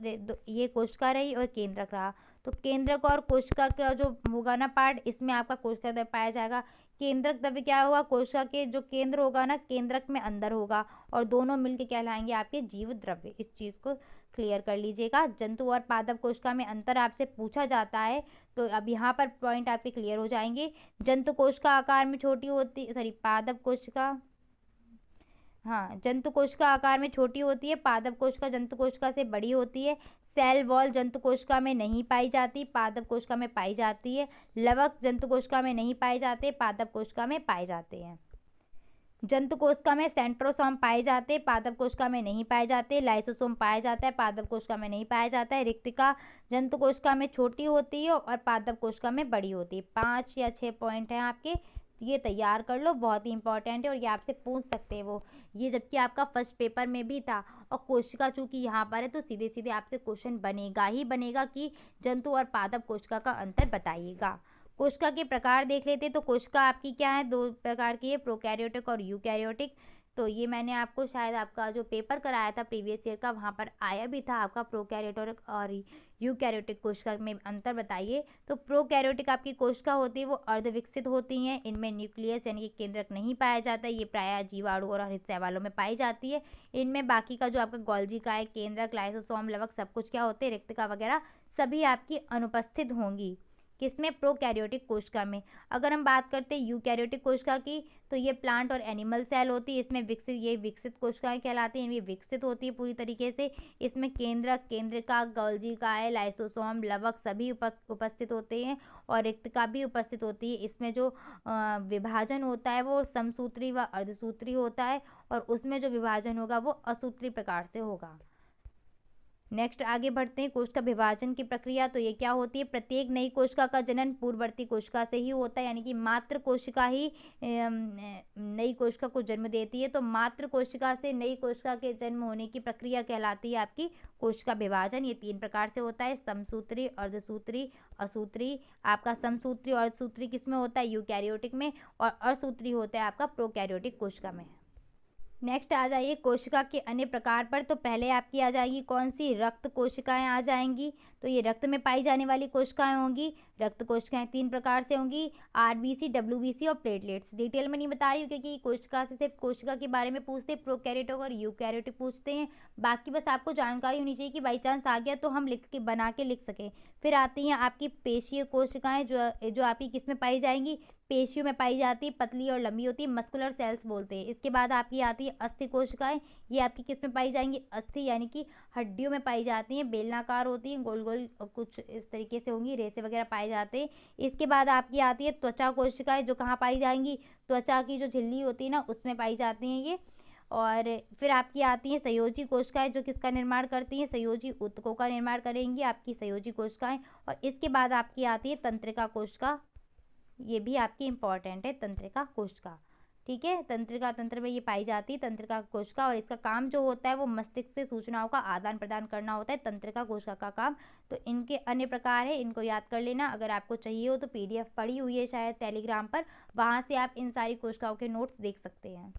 ये कोशिका रही और केंद्रक रहा, तो केंद्रक और कोशिका का जो होगा ना पार्ट, इसमें आपका कोशिका द्रव्य पाया जाएगा। केंद्रक द्रव्य क्या होगा, कोशिका के जो केंद्र होगा ना केंद्रक में अंदर होगा, और दोनों मिलकर कहलाएंगे आपके जीव द्रव्य। इस चीज़ को क्लियर कर लीजिएगा। जंतु और पादप कोशिका में अंतर आपसे पूछा जाता है, तो अब यहाँ पर पॉइंट आपके क्लियर हो जाएंगे। जंतु कोशिका आकार में छोटी होती, सॉरी पादप कोशिका, हाँ जंतु कोशिका आकार में छोटी होती है, पादप कोशिका जंतु कोशिका से बड़ी होती है। सेल वॉल जंतु कोशिका में नहीं पाई जाती, पादप कोशिका में पाई जाती है। लवक जंतु कोशिका में नहीं पाए जाते, पादप कोशिका में पाए जाते हैं। जंतु कोशिका में सेंट्रोसोम पाए जाते हैं, पादप कोशिका में नहीं पाए जाते। लाइसोसोम पाया जाता है, पादप कोशिका में नहीं पाया जाता है। रिक्तिका जंतु कोशिका में छोटी होती है और पादप कोशिका में बड़ी होती है। 5 या 6 पॉइंट हैं आपके, ये तैयार कर लो, बहुत ही इंपॉर्टेंट है और ये आपसे पूछ सकते हैं वो, ये जबकि आपका फर्स्ट पेपर में भी था। और कोशिका चूंकि यहाँ पर है तो सीधे सीधे आपसे क्वेश्चन बनेगा ही बनेगा कि जंतु और पादप कोशिका का अंतर बताइएगा। कोशिका के प्रकार देख लेते हैं। तो कोशिका आपकी क्या है, 2 प्रकार की है, प्रोकैरियोटिक और यूकैरियोटिक। तो ये मैंने आपको शायद आपका जो पेपर कराया था प्रीवियस ईयर का, वहाँ पर आया भी था आपका प्रोकैरियोटिक और यूकैरियोटिक कोशिका में अंतर बताइए। तो प्रोकैरियोटिक आपकी कोशिका होती है वो अर्धविकसित होती हैं, इनमें न्यूक्लियस यानी कि केंद्रक नहीं पाया जाता, ये प्रायः जीवाणु और हरित शैवालों में पाई जाती है। इनमें बाकी का जो आपका गोल्जी काय, केंद्रक, लाइसोसोम, लवक सब कुछ क्या होते हैं, रिक्तिका वगैरह सभी आपकी अनुपस्थित होंगी। किसमें, प्रोकैरियोटिक कोशिका में। अगर हम बात करते हैं यूकैरियोटिक कोशिका की, तो ये प्लांट और एनिमल सेल होती है, इसमें विकसित कोशिकाएं कहलाती हैं, ये विकसित होती है पूरी तरीके से। इसमें केंद्रक, केंद्रिका, गोल्जी काय, लाइसोसोम, लवक सभी उपस्थित होते हैं और रिक्तिका भी उपस्थित होती है। इसमें जो विभाजन होता है वो समसूत्री व अर्धसूत्री होता है, और उसमें जो विभाजन होगा वो असूत्री प्रकार से होगा। नेक्स्ट आगे बढ़ते हैं, कोशिका विभाजन की प्रक्रिया। तो ये क्या होती है, प्रत्येक नई कोशिका का जनन पूर्ववर्ती कोशिका से ही होता है, यानी कि मातृ कोशिका ही नई कोशिका को जन्म देती है। तो मातृ कोशिका से नई कोशिका के जन्म होने की प्रक्रिया कहलाती है आपकी कोशिका विभाजन। ये 3 प्रकार से होता है, समसूत्री, अर्धसूत्री, असूत्री। आपका समसूत्री और अर्धसूत्री किस में होता है, यूकैरियोटिक में, और असूत्री होता है आपका प्रोकैरियोटिक कोशिका में। नेक्स्ट आ जाइए कोशिका के अन्य प्रकार पर। तो पहले आपकी आ जाएगी कौन सी, रक्त कोशिकाएं आ जाएंगी। तो ये रक्त में पाई जाने वाली कोशिकाएं होंगी। रक्त कोशिकाएं 3 प्रकार से होंगी, आरबीसी, डब्ल्यूबीसी और प्लेटलेट्स। डिटेल में नहीं बता रही हूँ क्योंकि कोशिका से सिर्फ कोशिका के बारे में पूछते हैं, प्रोकैरियोटिक और यूकैरियोटिक पूछते हैं। बाकी बस आपको जानकारी होनी चाहिए कि बाई चांस आ गया तो हम लिख के बना के लिख सकें। फिर आती हैं आपकी पेशीय कोशिकाएं जो आपकी किस में पाई जाएंगी, पेशियों में पाई जाती है, पतली और लंबी होती है, मस्कुलर सेल्स बोलते हैं। इसके बाद आपकी आती है अस्थि कोशिकाएं। ये आपकी किस में पाई जाएंगी, अस्थि यानी कि हड्डियों में पाई जाती हैं, बेलनाकार होती हैं, गोल गोल कुछ इस तरीके से होंगी, रेसे वगैरह पाए जाते हैं। इसके बाद आपकी आती है त्वचा कोशिकाएं, जो कहाँ पाई जाएंगी, त्वचा की जो झिल्ली होती है ना उसमें पाई जाती हैं ये। और फिर आपकी आती हैं संयोजी कोशिकाएं, जो किसका निर्माण करती हैं, संयोजी ऊतकों का निर्माण करेंगी आपकी संयोजी कोशिकाएं। और इसके बाद आपकी आती है तंत्रिका कोशिका, ये भी आपकी इंपॉर्टेंट है, तंत्रिका कोशिका। ठीक है, तंत्रिका तंत्र में ये पाई जाती है तंत्रिका कोशिका, और इसका काम जो होता है वो मस्तिष्क से सूचनाओं का आदान प्रदान करना होता है, तंत्रिका कोशिका का काम। तो इनके अन्य प्रकार है, इनको याद कर लेना। अगर आपको चाहिए हो तो पीडीएफ पड़ी हुई है शायद टेलीग्राम पर, वहाँ से आप इन सारी कोशिकाओं के नोट्स देख सकते हैं।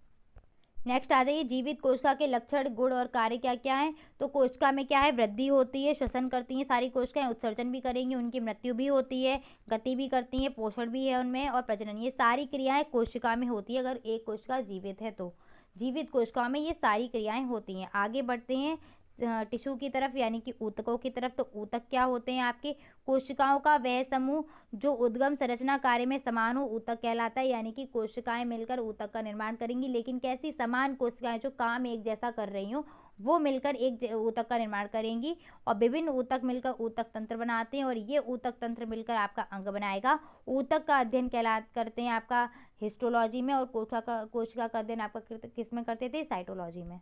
नेक्स्ट आ जाइए जीवित कोशिका के लक्षण, गुण और कार्य क्या क्या हैं। तो कोशिका में क्या है, वृद्धि होती है, श्वसन करती हैं सारी कोशिकाएं, उत्सर्जन भी करेंगी, उनकी मृत्यु भी होती है, गति भी करती हैं, पोषण भी है उनमें, और प्रजनन, ये सारी क्रियाएं कोशिका में होती है अगर एक कोशिका जीवित है तो। जीवित कोशिकाओं में ये सारी क्रियाएं होती हैं। आगे बढ़ते हैं टिश्यू की तरफ यानी कि ऊतकों की तरफ। तो ऊतक क्या होते हैं आपके, कोशिकाओं का वह समूह जो उद्गम संरचना कार्य में समान हो, ऊतक कहलाता है। यानी कि कोशिकाएं मिलकर ऊतक का निर्माण करेंगी, लेकिन कैसी, समान कोशिकाएं जो काम एक जैसा कर रही हो वो मिलकर एक ऊतक का निर्माण करेंगी। और विभिन्न ऊतक मिलकर ऊतक तंत्र बनाते हैं, और ये ऊतक तंत्र मिलकर आपका अंग बनाएगा। ऊतक का अध्ययन करते हैं आपका हिस्टोलॉजी में, और कोशिका का अध्ययन आपका किस में करते थे, साइटोलॉजी में।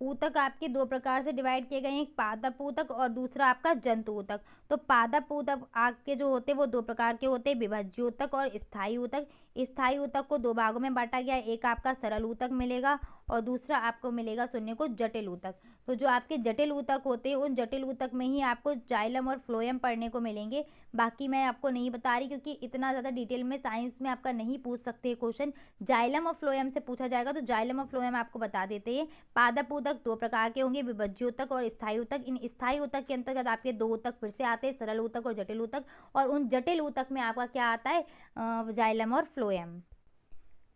ऊतक आपके 2 प्रकार से डिवाइड किए गए हैं, एक पादप ऊतक और दूसरा आपका जंतु ऊतक। तो पादप ऊतक आपके जो होते हैं वो 2 प्रकार के होते हैं, विभज्य ऊतक और स्थायी ऊतक। स्थायी ऊतक को 2 भागों में बांटा गया है, एक आपका सरल ऊतक मिलेगा और दूसरा आपको मिलेगा सुनने को जटिल ऊतक। तो जो आपके जटिल ऊतक होते हैं उन जटिल ऊतक में ही आपको जाइलम और फ्लोएम पढ़ने को मिलेंगे। बाकी मैं आपको नहीं बता रही क्योंकि इतना ज़्यादा डिटेल में साइंस में आपका नहीं पूछ सकते क्वेश्चन। जाइलम और फ्लोएम से पूछा जाएगा तो जाइलम और फ्लोएम आपको बता देते हैं। पादप ऊतक 2 प्रकार के होंगे, विभज्य ऊतक और स्थायी ऊतक। इन स्थायी ऊतक के अंतर्गत आपके 2 ऊतक फिर से आते हैं, सरल ऊतक और जटिल ऊतक। और उन जटिल ऊतक में आपका क्या आता है, जाइलम और फ्लोएम।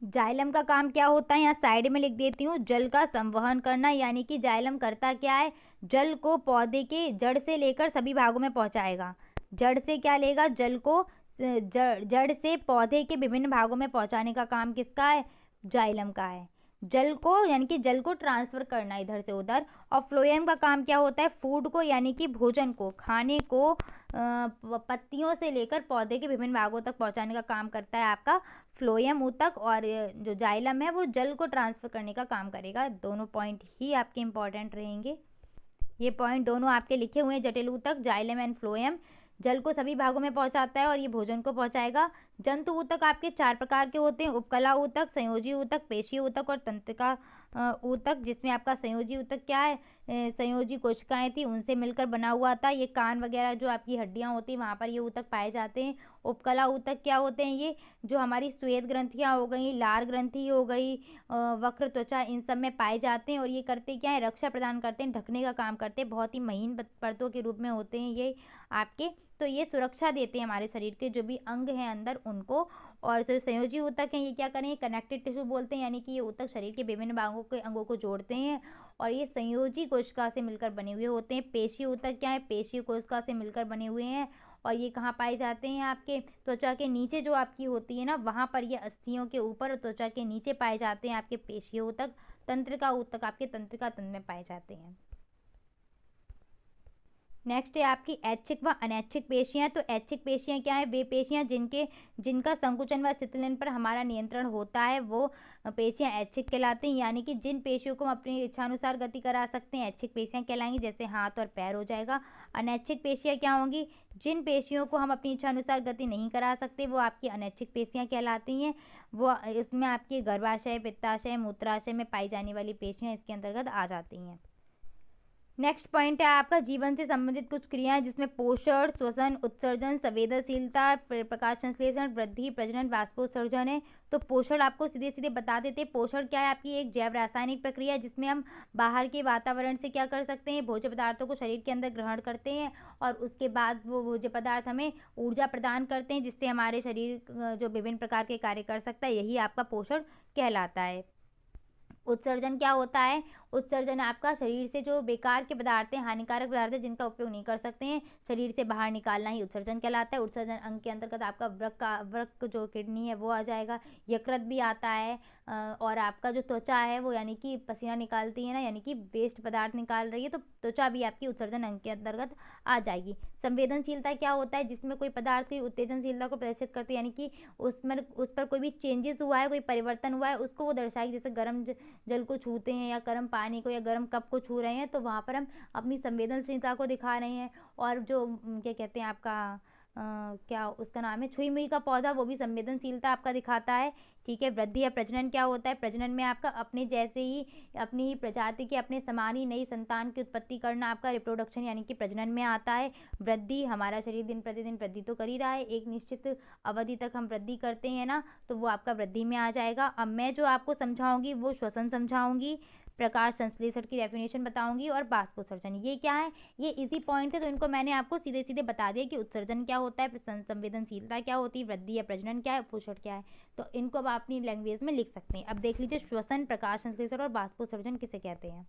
जाइलम का काम क्या होता है, यहाँ साइड में लिख देती हूँ, जल का संवहन करना। यानी कि जाइलम करता क्या है, जल को पौधे के जड़ से लेकर सभी भागों में पहुँचाएगा। जड़ से क्या लेगा, जल को जड़ से पौधे के विभिन्न भागों में पहुँचाने का काम किसका है, जाइलम का है। जल को यानी कि जल को ट्रांसफ़र करना इधर से उधर। और फ्लोएम का काम क्या होता है, फूड को यानी कि भोजन को, खाने को पत्तियों से लेकर पौधे के विभिन्न भागों तक पहुंचाने का काम करता है आपका फ्लोएम ऊतक। और जो जाइलम है वो जल को ट्रांसफ़र करने का काम करेगा। दोनों पॉइंट ही आपके इंपॉर्टेंट रहेंगे। ये पॉइंट दोनों आपके लिखे हुए हैं, जटिल ऊतक, जाइलम एंड फ्लोएम। जल को सभी भागों में पहुंचाता है और ये भोजन को पहुंचाएगा। जंतु ऊतक आपके 4 प्रकार के होते हैं, उपकला ऊतक, संयोजी ऊतक, पेशीय ऊतक और तंत्रिका ऊतक। जिसमें आपका संयोजी ऊतक क्या है, संयोजी कोशिकाएं थी उनसे मिलकर बना हुआ था। ये कान वगैरह जो आपकी हड्डियां होती हैं वहाँ पर ये ऊतक पाए जाते हैं। उपकला ऊतक क्या होते हैं, ये जो हमारी श्वेत ग्रंथियाँ हो गई, लार ग्रंथि हो गई, वक्र त्वचा, इन सब में पाए जाते हैं। और ये करते क्या है, रक्षा प्रदान करते हैं, ढकने का काम करते हैं। बहुत ही महीन परतों के रूप में होते हैं ये आपके। तो ये सुरक्षा देते हैं हमारे शरीर के जो भी अंग हैं अंदर उनको। और जो संयोजी ऊतक हैं ये क्या करें, कनेक्टिव टिश्यू बोलते हैं। यानी कि ये ऊतक शरीर के विभिन्न भागों के अंगों को जोड़ते हैं और ये संयोजी कोशिका से मिलकर बने हुए होते हैं। पेशीय ऊतक क्या है, पेशीय कोशिका से मिलकर बने हुए हैं। और ये कहाँ पाए जाते हैं, आपके त्वचा के नीचे जो आपकी होती है ना वहाँ पर, ये अस्थियों के ऊपर और त्वचा के नीचे पाए जाते हैं आपके पेशीय ऊतक। तंत्रिका ऊतक आपके तंत्रिका तंत्र में पाए जाते हैं। नेक्स्ट है आपकी ऐच्छिक व अनैच्छिक पेशियां। तो ऐच्छिक पेशियां क्या है, वे पेशियां जिनका संकुचन व शीतलन पर हमारा नियंत्रण होता है वो पेशियां ऐच्छिक कहलाती हैं। यानी कि जिन पेशियों को हम अपनी इच्छानुसार गति करा सकते हैं ऐच्छिक पेशियां कहलाएंगी, जैसे हाथ और पैर हो जाएगा। अनैच्छिक पेशियां क्या होंगी, जिन पेशियों को हम अपनी इच्छानुसार गति नहीं करा सकते वो आपकी अनैच्छिक पेशियां कहलाती हैं। वो इसमें आपकी गर्भाशय, पित्ताशय, मूत्राशय में पाई जाने वाली पेशियां इसके अंतर्गत आ जाती हैं। नेक्स्ट पॉइंट है आपका जीवन से संबंधित कुछ क्रियाएं, जिसमें पोषण, श्वसन, उत्सर्जन, संवेदनशीलता, प्रकाश संश्लेषण, वृद्धि, प्रजनन, वाष्पोत्सर्जन है। तो पोषण आपको सीधे सीधे बता देते हैं। पोषण क्या है? आपकी एक जैव रासायनिक प्रक्रिया है जिसमें हम बाहर के वातावरण से क्या कर सकते हैं, भोज्य पदार्थों को शरीर के अंदर ग्रहण करते हैं और उसके बाद वो भोज्य पदार्थ हमें ऊर्जा प्रदान करते हैं, जिससे हमारे शरीर जो विभिन्न प्रकार के कार्य कर सकता है, यही आपका पोषण कहलाता है। उत्सर्जन क्या होता है? उत्सर्जन आपका शरीर से जो बेकार के पदार्थ हैं, हानिकारक पदार्थ हैं, जिनका उपयोग नहीं कर सकते हैं, शरीर से बाहर निकालना ही उत्सर्जन कहलाता है। उत्सर्जन अंग के अंतर्गत आपका वृक्क जो किडनी है वो आ जाएगा, यकृत भी आता है और आपका जो त्वचा है वो यानी कि पसीना निकालती है ना, यानी कि वेस्ट पदार्थ निकाल रही है, तो त्वचा भी आपकी उत्सर्जन अंग के अंतर्गत आ जाएगी। संवेदनशीलता क्या होता है? जिसमें कोई पदार्थ की उत्तेजनशीलता को प्रदर्शित करती है, यानी कि उस पर कोई भी चेंजेस हुआ है, कोई परिवर्तन हुआ है, उसको वो दर्शाएगी। जैसे गर्म जल को छूते हैं या गर्म पानी को या गर्म कप को छू रहे हैं, तो वहाँ पर हम अपनी संवेदनशीलता को दिखा रहे हैं। और जो क्या कहते हैं आपका क्या उसका नाम है, छुई मुई का पौधा, वो भी संवेदनशीलता आपका दिखाता है। ठीक है। वृद्धि या प्रजनन क्या होता है? प्रजनन में आपका अपने जैसे ही, अपनी ही प्रजाति के, अपने समान ही नई संतान की उत्पत्ति करना आपका रिप्रोडक्शन यानी कि प्रजनन में आता है। वृद्धि, हमारा शरीर दिन प्रतिदिन वृद्धि तो कर ही रहा है, एक निश्चित अवधि तक हम वृद्धि करते हैं ना, तो वो आपका वृद्धि में आ जाएगा। अब मैं जो आपको समझाऊंगी वो श्वसन समझाऊंगी, प्रकाश संश्लेषण की डेफिनेशन बताऊंगी और वाष्पोत्सर्जन। ये क्या है? ये इजी पॉइंट है, तो इनको मैंने आपको सीधे सीधे बता दिया कि उत्सर्जन क्या होता है, संवेदनशीलता क्या होती है, वृद्धि या प्रजनन क्या है, पोषण क्या है। तो इनको अब अपनी लैंग्वेज में लिख सकते हैं। अब देख लीजिए, श्वसन, प्रकाश संश्लेषण और वाष्पोत्सर्जन किसे कहते हैं।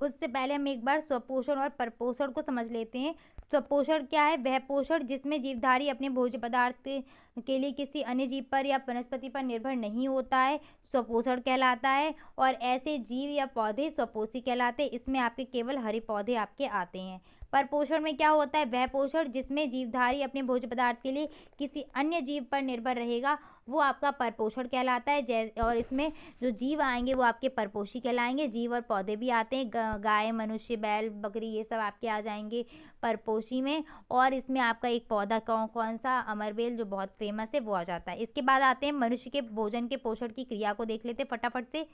उससे पहले हम एक बार स्वपोषण और परपोषण को समझ लेते हैं। स्वपोषण क्या है? वह पोषण जिसमें जीवधारी अपने भोज्य पदार्थ के लिए किसी अन्य जीव पर या वनस्पति पर निर्भर नहीं होता है, स्वपोषण कहलाता है। और ऐसे जीव या पौधे स्वपोषी कहलाते हैं। इसमें आपके केवल हरे पौधे आपके आते हैं। परपोषण में क्या होता है? वह पोषण जिसमें जीवधारी अपने भोज्य पदार्थ के लिए किसी अन्य जीव पर निर्भर रहेगा, वो आपका परपोषण कहलाता है। और इसमें जो जीव आएंगे वो आपके परपोषी कहलाएंगे। जीव और पौधे भी आते हैं, गाय, मनुष्य, बैल, बकरी, ये सब आपके आ जाएंगे परपोषी में। और इसमें आपका एक पौधा कौन सा, अमरबेल, जो बहुत फेमस है, वो आ जाता है। इसके बाद आते हैं मनुष्य के भोजन के पोषण की क्रिया को देख लेते हैं फटाफट से।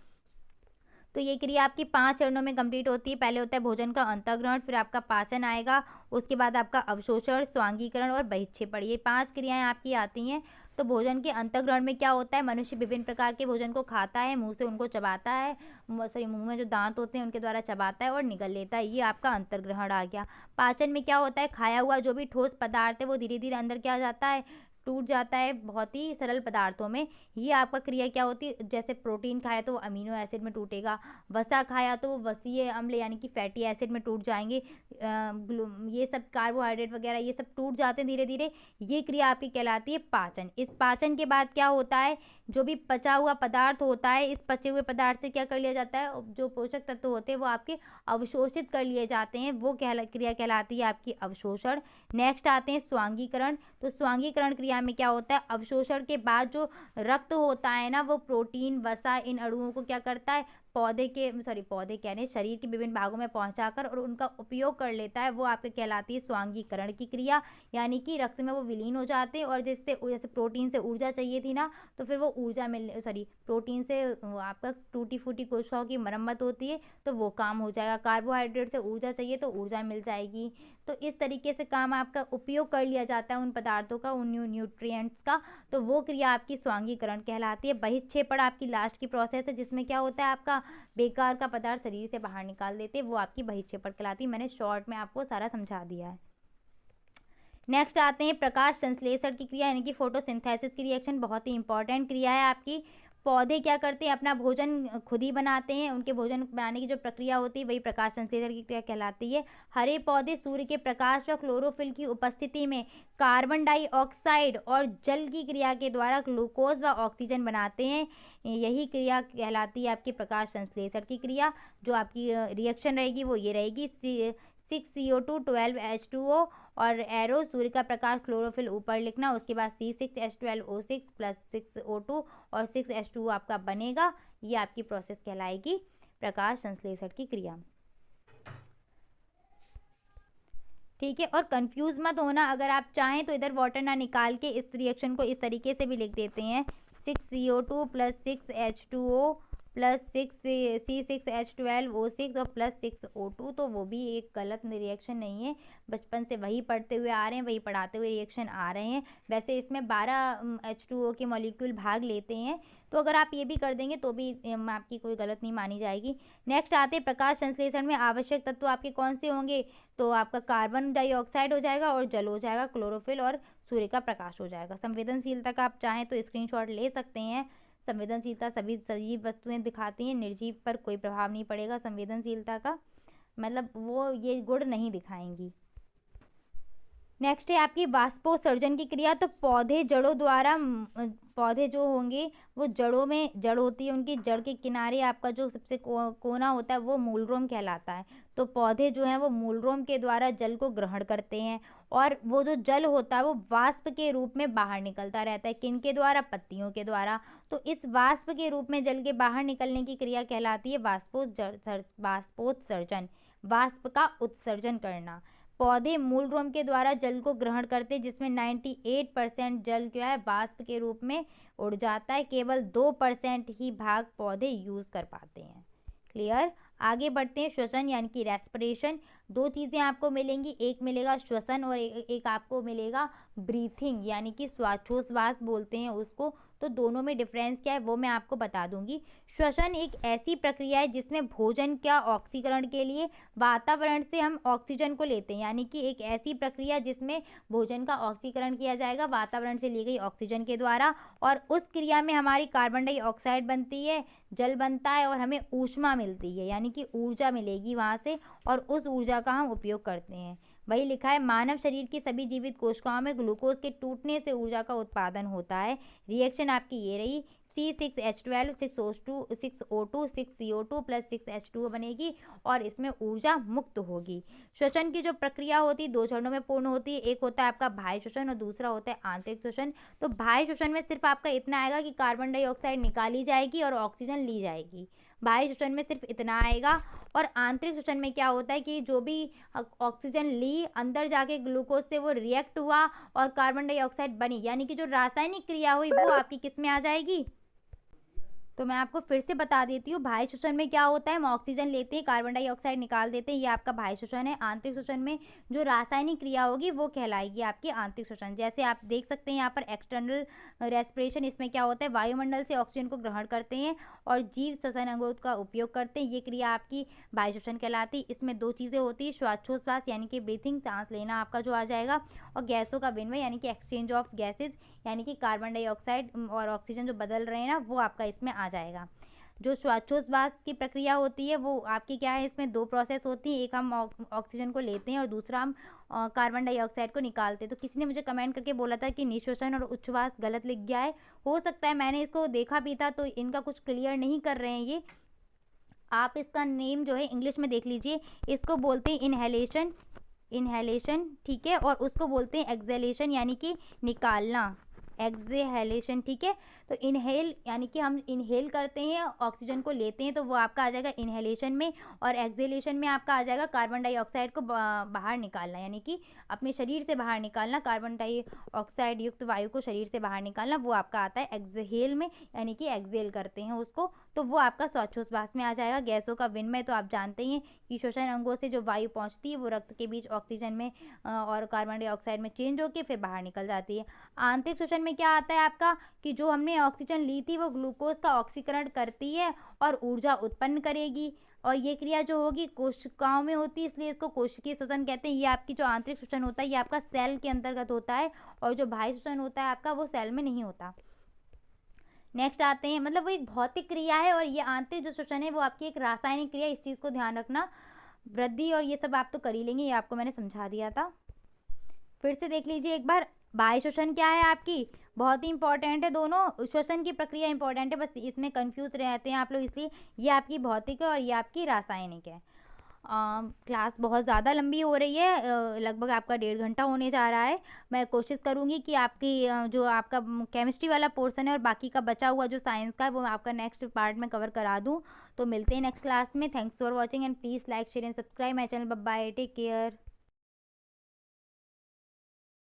तो ये क्रिया आपकी 5 चरणों में कंप्लीट होती है। पहले होता है भोजन का अंतःग्रहण, फिर आपका पाचन आएगा, उसके बाद आपका अवशोषण, स्वांगीकरण और बहिक्षेपण, ये 5 क्रियाएं आपकी आती हैं। तो भोजन के अंतःग्रहण में क्या होता है? मनुष्य विभिन्न प्रकार के भोजन को खाता है, मुंह से उनको चबाता है, मुंह में जो दांत होते हैं उनके द्वारा चबाता है और निगल लेता है, ये आपका अंतर्ग्रहण आ गया। पाचन में क्या होता है? खाया हुआ जो भी ठोस पदार्थ है वो धीरे धीरे अंदर क्या जाता है, टूट जाता है बहुत ही सरल पदार्थों में। ये आपका क्रिया क्या होती है? जैसे प्रोटीन खाया तो वो अमीनो एसिड में टूटेगा, वसा खाया तो वो वसीय अम्ल यानी कि फैटी एसिड में टूट जाएंगे, ये सब कार्बोहाइड्रेट वगैरह ये सब टूट जाते हैं धीरे धीरे। ये क्रिया आपकी कहलाती है पाचन। इस पाचन के बाद क्या होता है? जो भी पचा हुआ पदार्थ होता है, इस पचे हुए पदार्थ से क्या कर लिया जाता है, जो पोषक तत्व होते हैं वो आपके अवशोषित कर लिए जाते हैं, वो क्रिया कहलाती है आपकी अवशोषण। नेक्स्ट आते हैं स्वांगीकरण। तो स्वांगीकरण क्रिया में क्या होता है? अवशोषण के बाद जो रक्त होता है ना, वो प्रोटीन, वसा, इन अणुओं को क्या करता है, पौधे कह रहे हैं, शरीर के विभिन्न भागों में पहुंचाकर और उनका उपयोग कर लेता है, वो आपके कहलाती है स्वांगीकरण की क्रिया। यानी कि रक्त में वो विलीन हो जाते हैं और जैसे प्रोटीन से ऊर्जा चाहिए थी ना, तो फिर वो ऊर्जा प्रोटीन से आपका टूटी फूटी कोशिकाओं की मरम्मत होती है, तो वो काम हो जाएगा। कार्बोहाइड्रेट से ऊर्जा चाहिए तो ऊर्जा मिल जाएगी। तो इस तरीके से काम आपका उपयोग कर लिया जाता है उन पदार्थों का, उन न्यूट्रिएंट्स का, तो वो क्रिया आपकी स्वांगीकरण कहलाती है। बहिक्षेपण आपकी लास्ट की प्रोसेस है, जिसमें क्या होता है, आपका बेकार का पदार्थ शरीर से बाहर निकाल देते हैं, वो आपकी बहिक्षेपण कहलाती है। मैंने शॉर्ट में आपको सारा समझा दिया है। नेक्स्ट आते हैं प्रकाश संश्लेषण की क्रिया, यानी कि फोटोसिंथेसिस की रिएक्शन, बहुत ही इंपॉर्टेंट क्रिया है आपकी। पौधे क्या करते हैं? अपना भोजन खुद ही बनाते हैं। उनके भोजन बनाने की जो प्रक्रिया होती है वही प्रकाश संश्लेषण की क्रिया कहलाती है। हरे पौधे सूर्य के प्रकाश व क्लोरोफिल की उपस्थिति में कार्बन डाइऑक्साइड और जल की क्रिया के द्वारा ग्लूकोज व ऑक्सीजन बनाते हैं। यही क्रिया कहलाती है आपकी प्रकाश संश्लेषण की क्रिया। जो आपकी रिएक्शन रहेगी वो ये रहेगी, 6CO2 12H2O और एरो, सूर्य का प्रकाश, क्लोरोफिल ऊपर लिखना, उसके बाद C6H12O6 प्लस 6O2 और 6H2O आपका बनेगा। ये आपकी प्रोसेस कहलाएगी प्रकाश संश्लेषण की क्रिया। ठीक है। और कंफ्यूज मत होना, अगर आप चाहें तो इधर वाटर ना निकाल के इस रिएक्शन को इस तरीके से भी लिख देते हैं, 6CO2 plus 6H2O plus C6H12O6 और प्लस 6O2, तो वो भी एक गलत रिएक्शन नहीं है। बचपन से वही पढ़ते हुए आ रहे हैं, वही पढ़ाते हुए रिएक्शन आ रहे हैं। वैसे इसमें 12 H2O के मॉलिक्यूल भाग लेते हैं, तो अगर आप ये भी कर देंगे तो भी आपकी कोई गलत नहीं मानी जाएगी। नेक्स्ट आते हैं प्रकाश संश्लेषण में आवश्यक तत्व आपके कौन से होंगे, तो आपका कार्बन डाइऑक्साइड हो जाएगा और जल हो जाएगा, क्लोरोफिल और सूर्य का प्रकाश हो जाएगा। संवेदनशीलता का आप चाहें तो स्क्रीनशॉट ले सकते हैं। संवेदनशीलता सभी सजीव वस्तुएं दिखाती हैं, निर्जीव पर कोई प्रभाव नहीं पड़ेगा संवेदनशीलता का, मतलब वो ये गुण नहीं दिखाएंगी। नेक्स्ट है आपकी वाष्पोत्सर्जन की क्रिया। तो पौधे जड़ों द्वारा पौधे जो होंगे वो जड़ों में, जड़ होती है उनकी, जड़ के किनारे आपका जो सबसे कोना होता है वो मूलरोम कहलाता है। तो पौधे जो हैं वो मूलरोम के द्वारा जल को ग्रहण करते हैं, और वो जो जल होता है वो वाष्प के रूप में बाहर निकलता रहता है। किन के द्वारा? पत्तियों के द्वारा। तो इस वाष्प के रूप में जल के बाहर निकलने की क्रिया कहलाती है वाष्पोत्सर्जन, वाष्प का उत्सर्जन करना। पौधे मूलरोम के द्वारा जल को ग्रहण करते हैं, जिसमें 98% जल क्या है, वाष्प के रूप में उड़ जाता है। केवल 2% ही भाग पौधे यूज कर पाते हैं। क्लियर? आगे बढ़ते हैं। श्वसन यानी कि रेस्पिरेशन। दो चीज़ें आपको मिलेंगी, एक मिलेगा श्वसन और एक आपको मिलेगा ब्रीथिंग, यानी कि श्वासोच्छ्वास बोलते हैं उसको। तो दोनों में डिफरेंस क्या है वो मैं आपको बता दूंगी। श्वसन एक ऐसी प्रक्रिया है जिसमें भोजन का ऑक्सीकरण के लिए वातावरण से हम ऑक्सीजन को लेते हैं, यानी कि एक ऐसी प्रक्रिया जिसमें भोजन का ऑक्सीकरण किया जाएगा वातावरण से ली गई ऑक्सीजन के द्वारा, और उस क्रिया में हमारी कार्बन डाइऑक्साइड बनती है, जल बनता है और हमें ऊष्मा मिलती है, यानी कि ऊर्जा मिलेगी वहाँ से, और उस ऊर्जा का हम उपयोग करते हैं। वही लिखा है, मानव शरीर की सभी जीवित कोशिकाओं में ग्लूकोज के टूटने से ऊर्जा का उत्पादन होता है। रिएक्शन आपकी ये रही, C6H12 6O2 6CO2 plus 6H2O बनेगी और इसमें ऊर्जा मुक्त होगी। श्वसन की जो प्रक्रिया होती है दो चरणों में पूर्ण होती है, एक होता है आपका बाह्य श्वसन और दूसरा होता है आंतरिक श्वसन। तो बाह्य श्वसन में सिर्फ आपका इतना आएगा कि कार्बन डाइऑक्साइड निकाली जाएगी और ऑक्सीजन ली जाएगी, बाह्य श्वसन में सिर्फ इतना आएगा। और आंतरिक श्वसन में क्या होता है कि जो भी ऑक्सीजन ली अंदर जाके ग्लूकोज से वो रिएक्ट हुआ और कार्बन डाइऑक्साइड बनी, यानी कि जो रासायनिक क्रिया हुई वो आपकी किस में आ जाएगी। तो मैं आपको फिर से बता देती हूँ, बाह्य श्वसन में क्या होता है, हम ऑक्सीजन लेते हैं, कार्बन डाइऑक्साइड निकाल देते हैं, ये आपका बाह्य श्वसन है। आंतरिक श्वसन में जो रासायनिक क्रिया होगी वो कहलाएगी आपकी आंतरिक श्वसन। जैसे आप देख सकते हैं यहाँ पर एक्सटर्नल रेस्पिरेशन, इसमें क्या होता है, वायुमंडल से ऑक्सीजन को ग्रहण करते हैं और जीव श्वसन अंगों का उपयोग करते हैं, ये क्रिया आपकी बाह्य श्वसन कहलाती है। इसमें दो चीज़ें होती है, श्वासोच्छ्वास यानी कि ब्रीथिंग, सांस लेना आपका जो आ जाएगा, और गैसों का विनिमय यानी कि एक्सचेंज ऑफ गैसेज, यानी कि कार्बन डाइऑक्साइड और ऑक्सीजन जो बदल रहे हैं ना वो आपका इसमें आ जाएगा। जो श्वासोच्छ्वास की प्रक्रिया होती है वो आपकी क्या है, इसमें दो प्रोसेस होती है, एक हम ऑक्सीजन को लेते हैं और दूसरा हम कार्बन डाइऑक्साइड को निकालते हैं। तो किसी ने मुझे कमेंट करके बोला था कि निश्वसन और उच्छ्वास गलत लिख गया है, हो सकता है मैंने इसको देखा भी था तो इनका कुछ क्लियर नहीं कर रहे हैं ये। आप इसका नेम जो है इंग्लिश में देख लीजिए, इसको बोलते हैं इनहेलेशन, इनहेलेशन, ठीक है, और उसको बोलते हैं एक्सहेलेशन यानी कि निकालना, एक्सहेलेशन, ठीक है। तो इनहेल यानी कि हम इनहेल करते हैं, ऑक्सीजन को लेते हैं, तो वो आपका आ जाएगा इनहेलेशन में, और एक्सहेलेशन में आपका आ जाएगा कार्बन डाइऑक्साइड को बाहर निकालना, यानी कि अपने शरीर से बाहर निकालना, कार्बन डाइऑक्साइड युक्त वायु को शरीर से बाहर निकालना, वो आपका आता है एक्सहेल में, यानी कि एक्सहेल करते हैं उसको, तो वो आपका श्वासोच्छ्वास में आ जाएगा। गैसों का विनिमय तो आप जानते ही हैं कि श्वसन अंगों से जो वायु पहुंचती है वो रक्त के बीच ऑक्सीजन में और कार्बन डाइऑक्साइड में चेंज होकर फिर बाहर निकल जाती है। आंतरिक श्वसन में क्या आता है आपका कि जो हमने ऑक्सीजन ली थी वो ग्लूकोज का ऑक्सीकरण करती है और ऊर्जा उत्पन्न करेगी, और ये क्रिया जो होगी कोशिकाओं में होती है, इसलिए इसको कोशिकीय श्वसन कहते हैं। ये आपकी जो आंतरिक श्वसन होता है ये आपका सेल के अंतर्गत होता है, और जो बाह्य श्वसन होता है आपका वो सेल में नहीं होता। नेक्स्ट आते हैं, मतलब वो एक भौतिक क्रिया है, और ये आंतरिक जो श्वसन है वो आपकी एक रासायनिक क्रिया, इस चीज़ को ध्यान रखना। वृद्धि और ये सब आप तो कर ही लेंगे, ये आपको मैंने समझा दिया था। फिर से देख लीजिए एक बार, बाह्य श्वसन क्या है आपकी, बहुत ही इंपॉर्टेंट है, दोनों श्वसन की प्रक्रिया इंपॉर्टेंट है, बस इसमें कंफ्यूज रहते हैं आप लोग, इसलिए ये आपकी भौतिक है और ये आपकी रासायनिक है। क्लास बहुत ज़्यादा लंबी हो रही है, लगभग आपका 1.5 घंटा होने जा रहा है। मैं कोशिश करूँगी कि आपकी जो आपका केमिस्ट्री वाला पोर्शन है और बाकी का बचा हुआ जो साइंस का है वो आपका नेक्स्ट पार्ट में कवर करा दूँ। तो मिलते हैं नेक्स्ट क्लास में। Thanks for watching and please like share and subscribe my channel. Bye bye, take care.